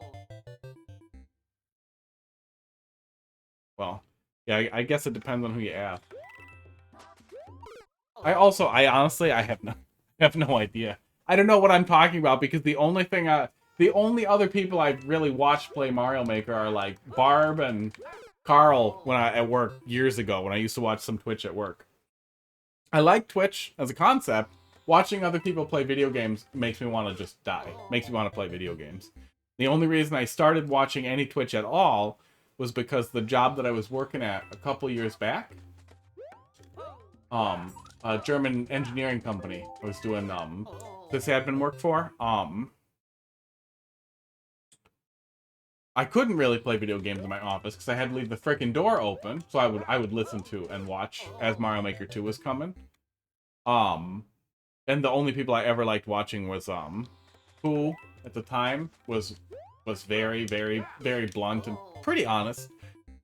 Well, yeah, I guess it depends on who you ask. I honestly have no idea. I don't know what I'm talking about because the only other people I've really watched play Mario Maker are like Barb and Carl at work years ago when I used to watch some Twitch at work. I like Twitch as a concept. Watching other people play video games makes me want to just die. Makes me want to play video games. The only reason I started watching any Twitch at all was because the job that I was working at a couple years back, a German engineering company I was doing sysadmin work for, I couldn't really play video games in my office because I had to leave the frickin' door open, so I would listen to and watch as Mario Maker 2 was coming. And the only people I ever liked watching was, who at the time was was very, very, very blunt and pretty honest.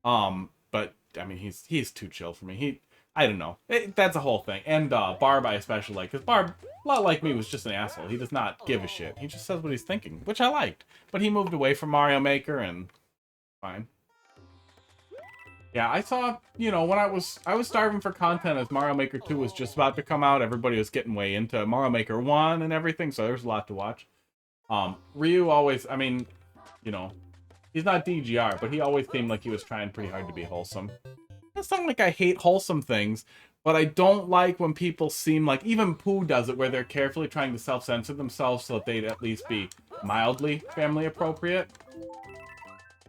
But I mean, he's too chill for me. I don't know. That's a whole thing. And Barb I especially like, because Barb, a lot like me, was just an asshole. He does not give a shit. He just says what he's thinking, which I liked. But he moved away from Mario Maker, and fine. Yeah, I saw, you know, when I was starving for content as Mario Maker 2 was just about to come out. Everybody was getting way into Mario Maker 1 and everything, so there's a lot to watch. Ryu always, I mean, you know, he's not DGR, but he always seemed like he was trying pretty hard to be wholesome. It's not like I hate wholesome things, but I don't like when people seem like, even Pooh does it, where they're carefully trying to self-censor themselves so that they'd at least be mildly family appropriate.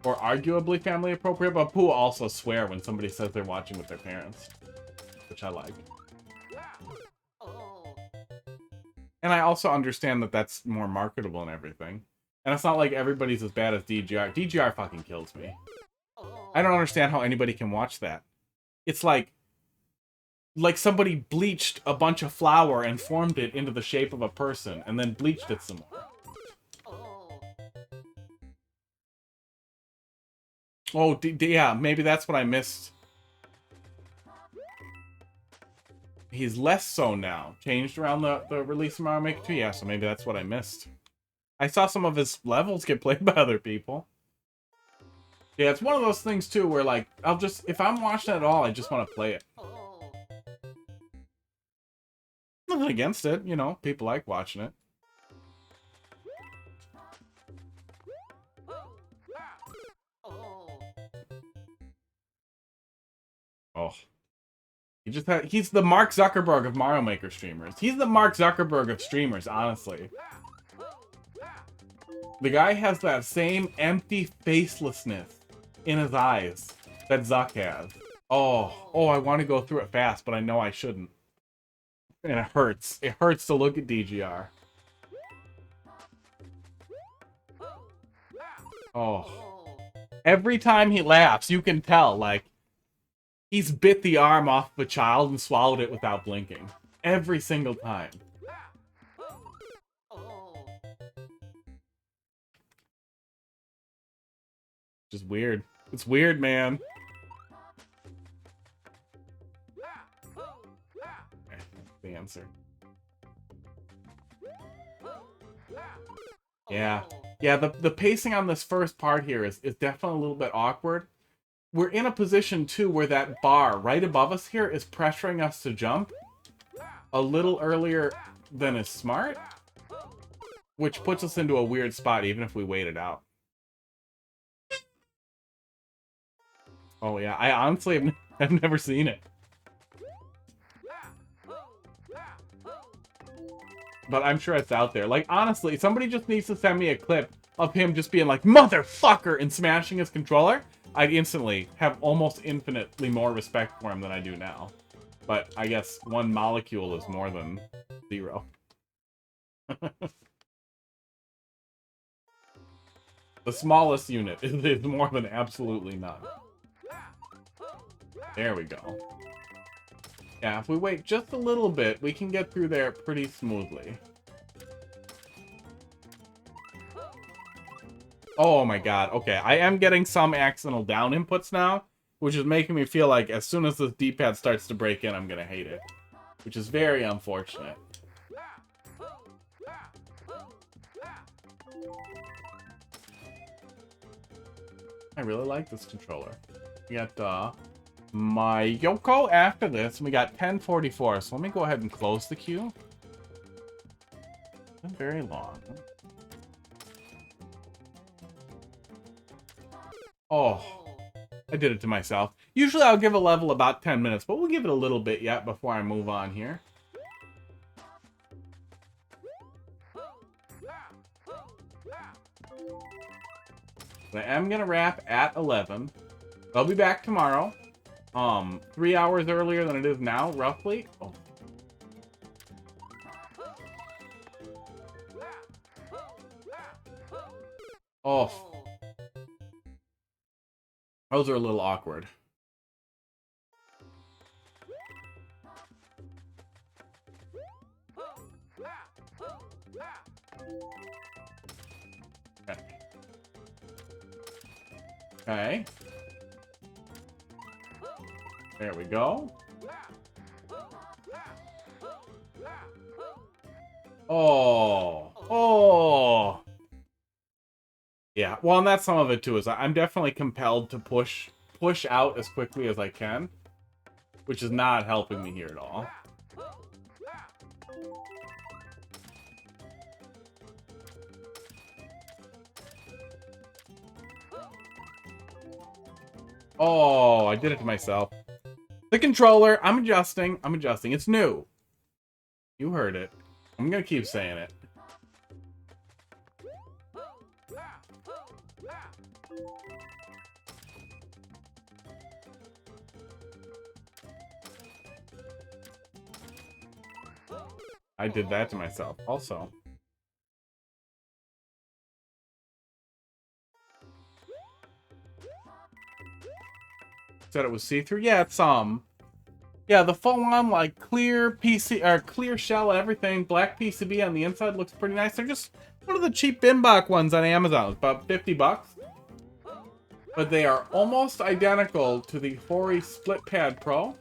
Or arguably family appropriate, but Pooh also swear when somebody says they're watching with their parents. Which I like. And I also understand that that's more marketable and everything. And it's not like everybody's as bad as DGR. DGR fucking kills me. I don't understand how anybody can watch that. It's like somebody bleached a bunch of flour and formed it into the shape of a person, and then bleached it some more. Oh, yeah, maybe that's what I missed. He's less so now. Changed around the release of Mario Maker 2, yeah, so maybe that's what I missed. I saw some of his levels get played by other people. Yeah, it's one of those things, too, where, like, if I'm watching it at all, I just want to play it. Nothing against it, you know, people like watching it. Oh. He's the Mark Zuckerberg of Mario Maker streamers. He's the Mark Zuckerberg of streamers, honestly. The guy has that same empty facelessness in his eyes that Zuck has. Oh, I want to go through it fast, but I know I shouldn't. And it hurts. It hurts to look at DGR. Oh. Every time he laughs, you can tell, like, he's bit the arm off of a child and swallowed it without blinking. Every single time. Just weird. It's weird, man. Okay, that's the answer. Yeah. Yeah, the pacing on this first part here is definitely a little bit awkward. We're in a position, too, where that bar right above us here is pressuring us to jump a little earlier than is smart, which puts us into a weird spot, even if we wait it out. Oh, yeah, I honestly have never seen it. But I'm sure it's out there. Like, honestly, somebody just needs to send me a clip of him just being like, motherfucker, and smashing his controller. I'd instantly have almost infinitely more respect for him than I do now. But I guess one molecule is more than 0. The smallest unit is more than absolutely none. There we go. Yeah, if we wait just a little bit, we can get through there pretty smoothly. Oh my god, okay. I am getting some accidental down inputs now, which is making me feel like as soon as this D-pad starts to break in, I'm gonna hate it. Which is very unfortunate. I really like this controller. We got my Yoko after this, and we got 1044. So let me go ahead and close the queue. It's been very long. Oh, I did it to myself. Usually I'll give a level about 10 minutes, but we'll give it a little bit yet before I move on here. I am going to wrap at 11. I'll be back tomorrow. 3 hours earlier than it is now, roughly. Oh. Oh. Those are a little awkward. Okay. Okay. There we go. Oh. Oh. Yeah, well, and that's some of it too, is I'm definitely compelled to push out as quickly as I can, which is not helping me here at all. Oh, I did it to myself. The controller, I'm adjusting. It's new. You heard it. I'm gonna keep saying it. I did that to myself also. Said it was see-through? Yeah, it's yeah, the full-on like clear PC or clear shell everything, black PCB on the inside looks pretty nice. They're just one of the cheap bin box ones on Amazon. It's about 50 bucks. But they are almost identical to the Hori Split Pad Pro.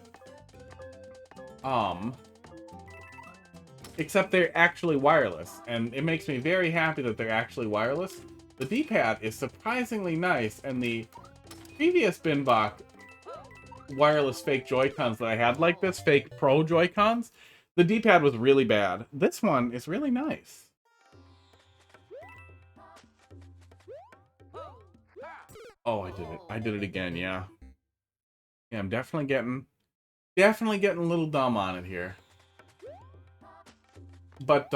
Except they're actually wireless, and it makes me very happy that they're actually wireless. The D-pad is surprisingly nice, and the previous Binbach wireless fake Joy-Cons that I had like this, fake Pro Joy-Cons, the D-pad was really bad. This one is really nice. Oh, I did it. I did it again, yeah. Yeah, I'm definitely getting a little dumb on it here. But,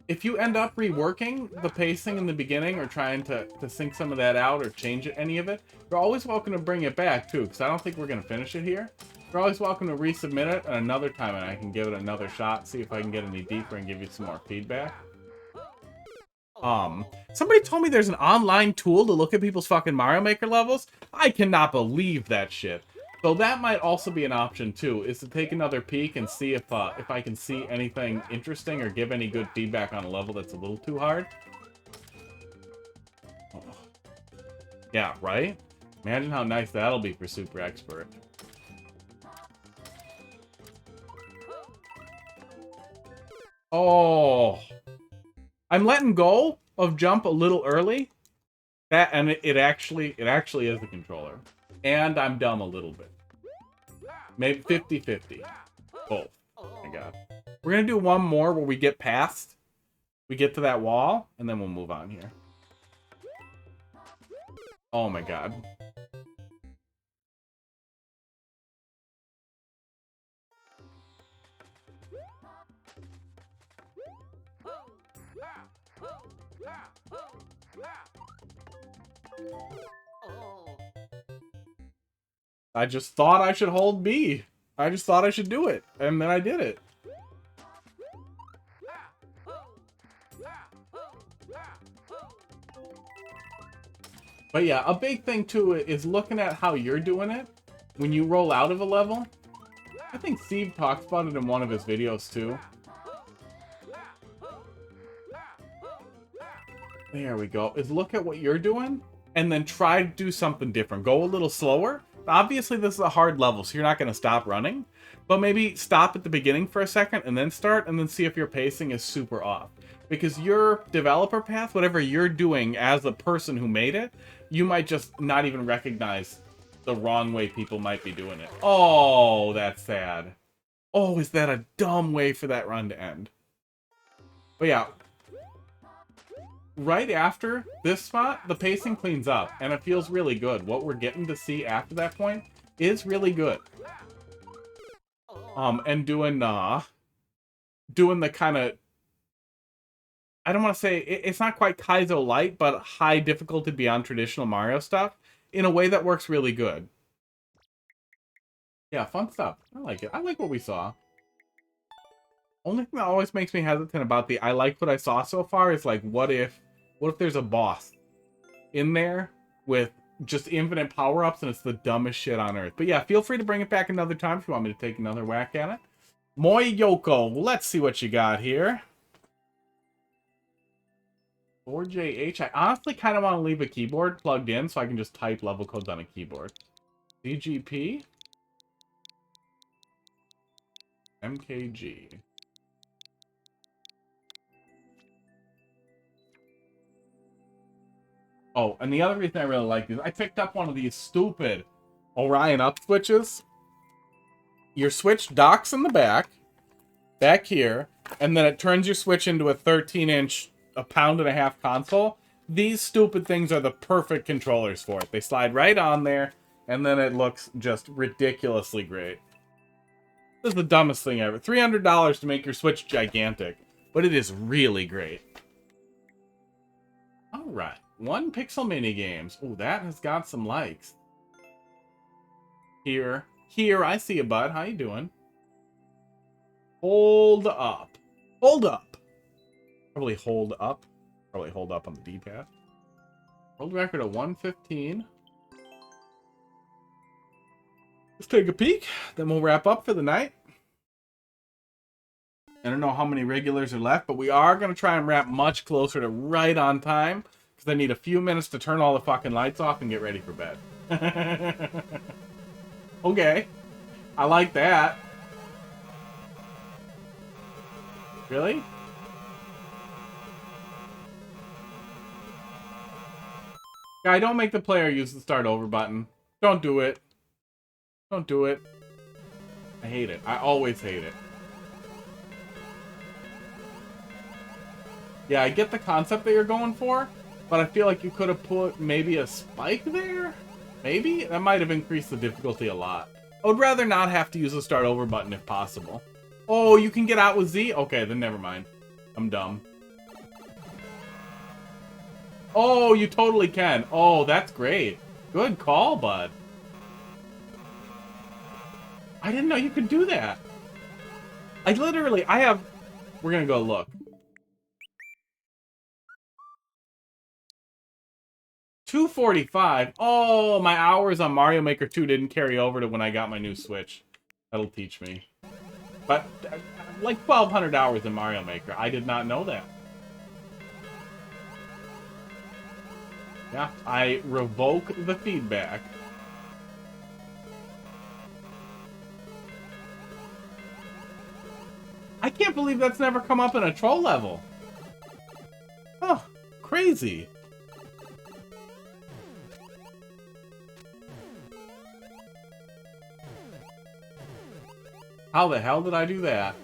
if you end up reworking the pacing in the beginning or trying to sync some of that out or change any of it, you're always welcome to bring it back, too, because I don't think we're going to finish it here. You're always welcome to resubmit it another time, and I can give it another shot, see if I can get any deeper and give you some more feedback. Somebody told me there's an online tool to look at people's fucking Mario Maker levels. I cannot believe that shit. So that might also be an option too, is to take another peek and see if I can see anything interesting or give any good feedback on a level that's a little too hard. Oh. Yeah, right? Imagine how nice that'll be for Super Expert. Oh. I'm letting go of jump a little early. That and it actually is the controller. And I'm dumb a little bit. Maybe 50-50. Both. Oh my god. We're gonna do one more where we get to that wall, and then we'll move on here. Oh my god. I just thought I should hold B. I just thought I should do it. And then I did it. But yeah, a big thing too is looking at how you're doing it when you roll out of a level. I think Steve talks about it in one of his videos too. There we go. Is look at what you're doing and then try to do something different. Go a little slower. Obviously, this is a hard level, so you're not going to stop running. But maybe stop at the beginning for a second and then start and then see if your pacing is super off. Because your developer path, whatever you're doing as the person who made it, you might just not even recognize the wrong way people might be doing it. Oh, that's sad. Oh, is that a dumb way for that run to end? But yeah. Right after this spot, the pacing cleans up, and it feels really good. What we're getting to see after that point is really good. And doing the kind of, I don't want to say, it's not quite Kaizo light, but high difficulty beyond traditional Mario stuff in a way that works really good. Yeah, fun stuff. I like it. I like what we saw. Only thing that always makes me hesitant about the I like what I saw so far is like, what if there's a boss in there with just infinite power-ups and it's the dumbest shit on earth. But yeah, feel free to bring it back another time if you want me to take another whack at it. Moi Yoko, let's see what you got here. 4JH. I honestly kind of want to leave a keyboard plugged in so I can just type level codes on a keyboard. CGP. MKG. Oh, and the other reason I really like these, I picked up one of these stupid Orion up switches. Your switch docks in the back here, and then it turns your switch into a 13-inch, a pound-and-a-half console. These stupid things are the perfect controllers for it. They slide right on there, and then it looks just ridiculously great. This is the dumbest thing ever. $300 to make your Switch gigantic, but it is really great. Alright, 1 Pixel Minigames. Oh, that has got some likes. Here, I see you, bud. How you doing? Hold up. Hold up. Probably hold up. Probably hold up on the D-pad. World record of 115. Let's take a peek, then we'll wrap up for the night. I don't know how many regulars are left, but we are going to try and wrap much closer to right on time, because I need a few minutes to turn all the fucking lights off and get ready for bed. Okay. I like that. Really? Guy, don't make the player use the start over button. Don't do it. Don't do it. I hate it. I always hate it. Yeah, I get the concept that you're going for, but I feel like you could have put maybe a spike there? Maybe? That might have increased the difficulty a lot. I would rather not have to use the start over button if possible. Oh, you can get out with Z? Okay, then never mind. I'm dumb. Oh, you totally can. Oh, that's great. Good call, bud. I didn't know you could do that. I have... We're gonna go look. 245. Oh, my hours on Mario Maker 2 didn't carry over to when I got my new Switch. That'll teach me. But, like 1,200 hours in Mario Maker. I did not know that. Yeah, I revoke the feedback. I can't believe that's never come up in a troll level. Oh, crazy. How the hell did I do that?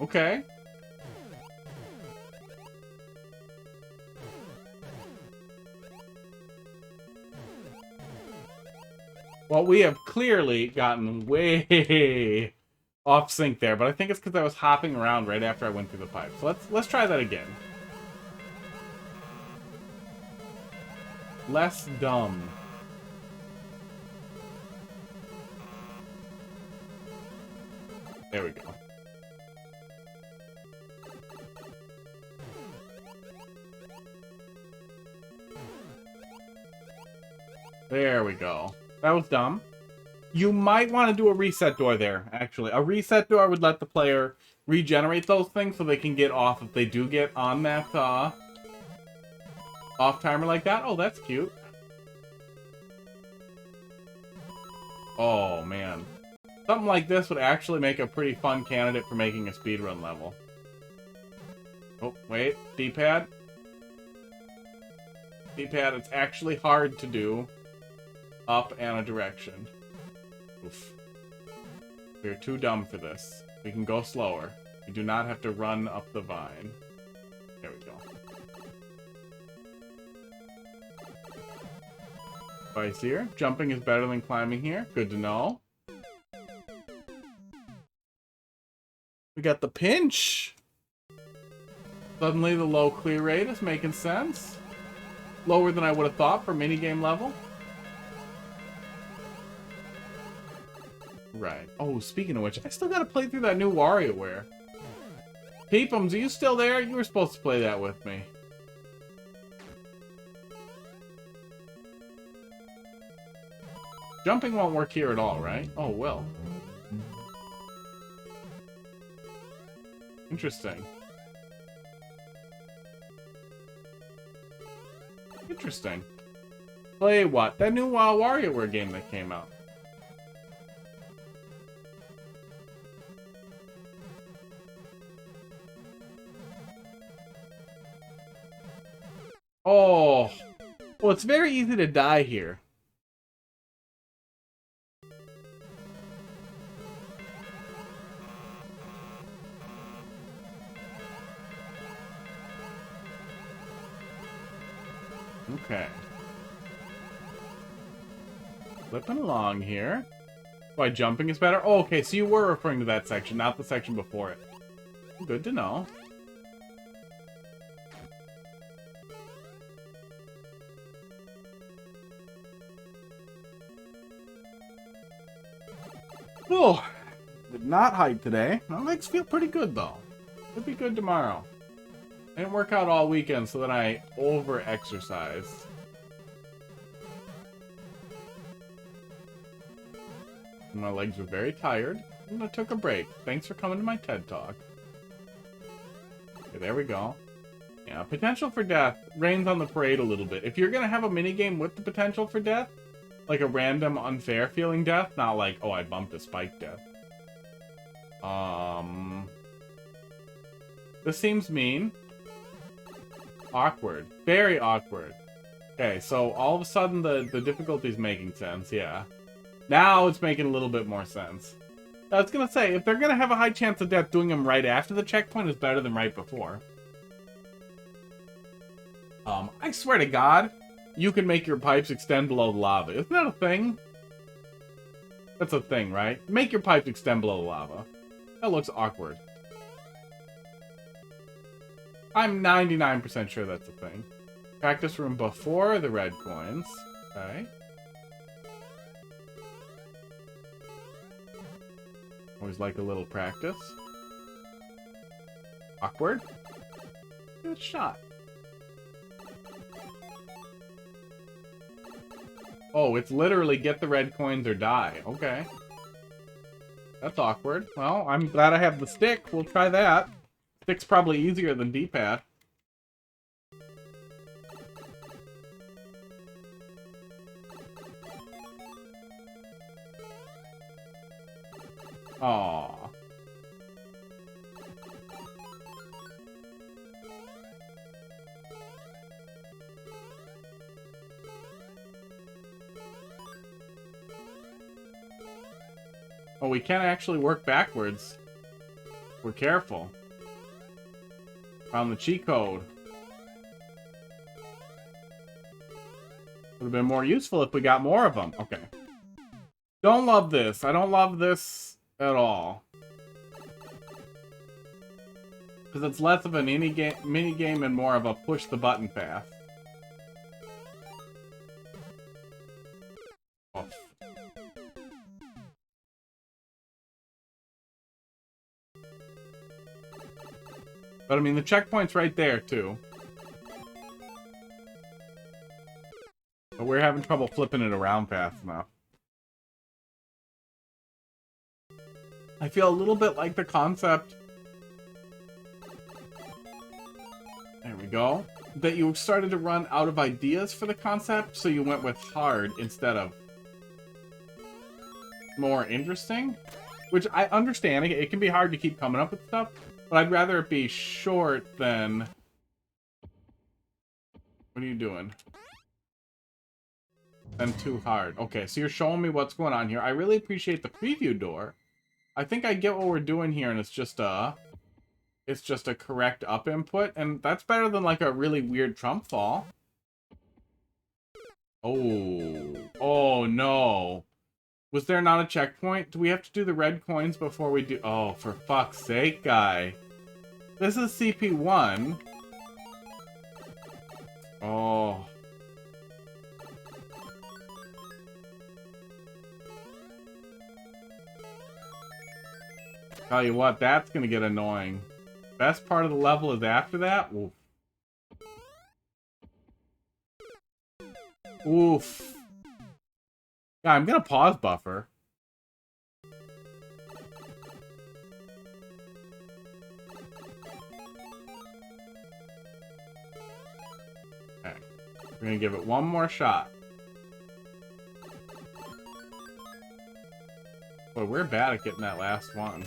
Okay. Well, we have clearly gotten way off sync there, but I think it's because I was hopping around right after I went through the pipe. So let's try that again. Less dumb. There we go. There we go. That was dumb. You might want to do a reset door there, actually. A reset door would let the player regenerate those things so they can get off if they do get on that off timer like that. Oh, that's cute. Oh, man. Something like this would actually make a pretty fun candidate for making a speedrun level. Oh, wait. D-pad. D-pad, it's actually hard to do. Up and a direction. Oof. We're too dumb for this. We can go slower. We do not have to run up the vine. There we go. Advice here. Jumping is better than climbing here. Good to know. We got the pinch. Suddenly the low clear rate is making sense. Lower than I would have thought for minigame level. Right. Oh, speaking of which, I still gotta play through that new WarioWare. Peepums, are you still there? You were supposed to play that with me. Jumping won't work here at all, right? Oh, well. Interesting. Interesting. Play what? That new WarioWare game that came out. Oh. Well, it's very easy to die here. Okay. Flipping along here. Why, jumping is better? Oh, okay, so you were referring to that section, not the section before it. Good to know. Oh, did not hide today. My legs feel pretty good, though. Could be good tomorrow. I didn't work out all weekend, so then I over-exercised. My legs were very tired, and I took a break. Thanks for coming to my TED Talk. Okay, there we go. Yeah, potential for death rains on the parade a little bit. If you're gonna have a minigame with the potential for death, like a random unfair feeling death, not like, oh, I bumped a spike death. This seems mean. Awkward. Very awkward. Okay, so all of a sudden the difficulty's making sense, yeah. Now it's making a little bit more sense. I was gonna say, if they're gonna have a high chance of death, doing them right after the checkpoint is better than right before. I swear to God, you can make your pipes extend below the lava. Isn't that a thing? That's a thing, right? Make your pipes extend below the lava. That looks awkward. I'm 99% sure that's a thing. Practice room before the red coins. Okay. Always like a little practice. Awkward. Give it a shot. Oh, it's literally get the red coins or die. Okay. That's awkward. Well, I'm glad I have the stick. We'll try that. Stick's probably easier than D-pad. Aww. Oh, we can't actually work backwards. We're careful. Found the cheat code. Would have been more useful if we got more of them. Okay. Don't love this. I don't love this at all. Because it's less of an mini game and more of a push the button path. Oh. But I mean, the checkpoint's right there, too. But we're having trouble flipping it around fast enough. I feel a little bit like the concept... There we go. That you started to run out of ideas for the concept, so you went with hard instead of more interesting. Which I understand. It can be hard to keep coming up with stuff. But I'd rather it be short than... What are you doing? Than too hard. Okay, so you're showing me what's going on here. I really appreciate the preview door. I think I get what we're doing here, and it's just a correct up input, and that's better than like a really weird trump fall. Oh. Oh, no. Was there not a checkpoint? Do we have to do the red coins before we do... Oh, for fuck's sake, guy. This is CP1. Oh. Tell you what, that's gonna get annoying. Best part of the level is after that? Oof. Oof. Yeah, I'm gonna pause buffer. Okay. We're gonna give it one more shot. Boy, we're bad at getting that last one.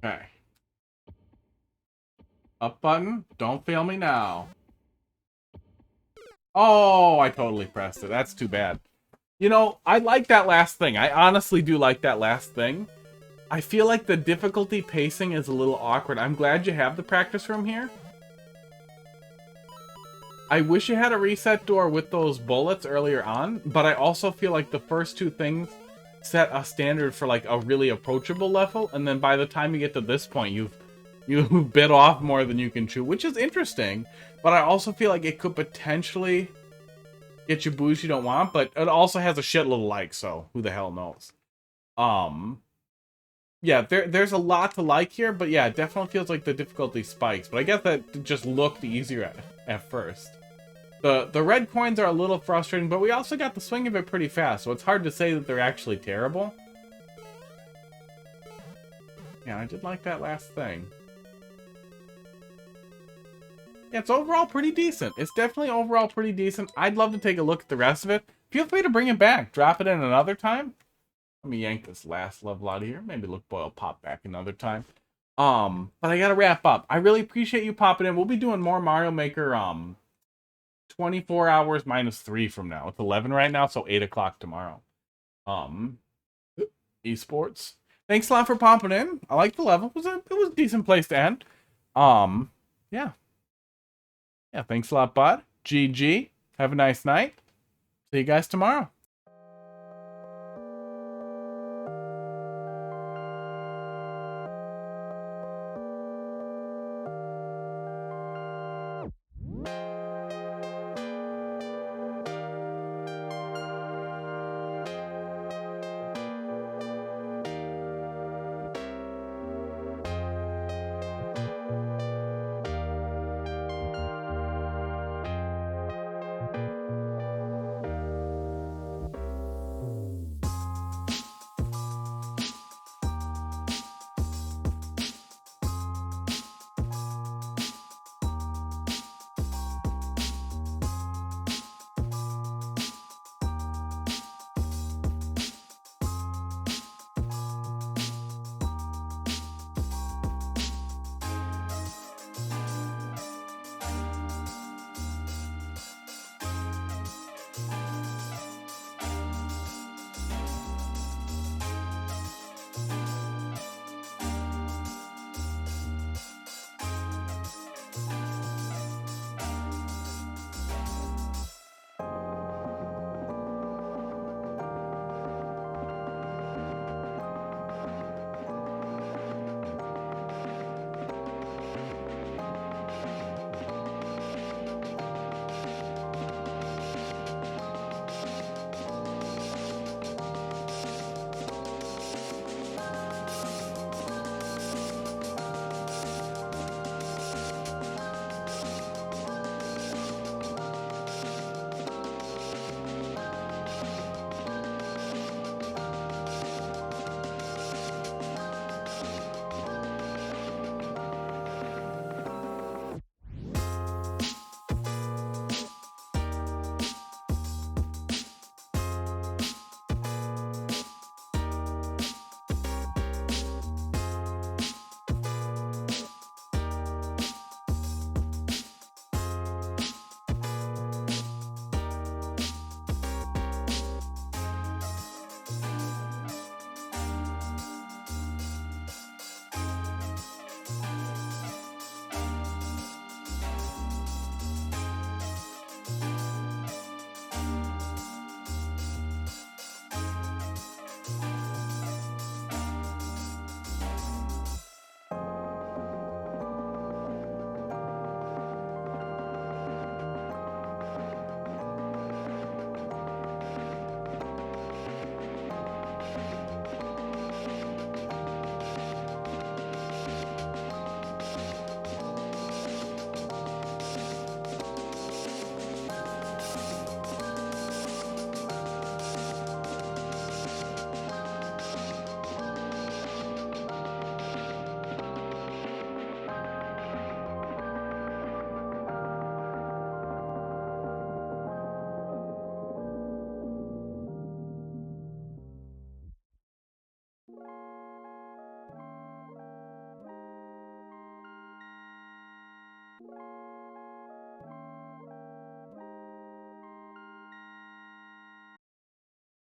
Okay. Up button. Don't fail me now. Oh, I totally pressed it. That's too bad. You know, I like that last thing. I honestly do like that last thing. I feel like the difficulty pacing is a little awkward. I'm glad you have the practice room here. I wish you had a reset door with those bullets earlier on, but I also feel like the first two things set a standard for like a really approachable level, and then by the time you get to this point, you've bit off more than you can chew, which is interesting, but I also feel like it could potentially get you boosts you don't want, but it also has a shitload of likes, so who the hell knows. Yeah, there's a lot to like here, but yeah, it definitely feels like the difficulty spikes, but I guess that just looked easier at first. The red coins are a little frustrating, but we also got the swing of it pretty fast, so it's hard to say that they're actually terrible. Yeah, I did like that last thing. Yeah, it's overall pretty decent. It's definitely overall pretty decent. I'd love to take a look at the rest of it. Feel free to bring it back. Drop it in another time. Let me yank this last level out of here. Maybe Look Boy will pop back another time. But I gotta wrap up. I really appreciate you popping in. We'll be doing more Mario Maker, 24 hours minus 3 from now. It's 11 right now, so 8 o'clock tomorrow. Esports. Thanks a lot for popping in. I like the level. It was a decent place to end. Yeah. Yeah, thanks a lot, bud. GG. Have a nice night. See you guys tomorrow.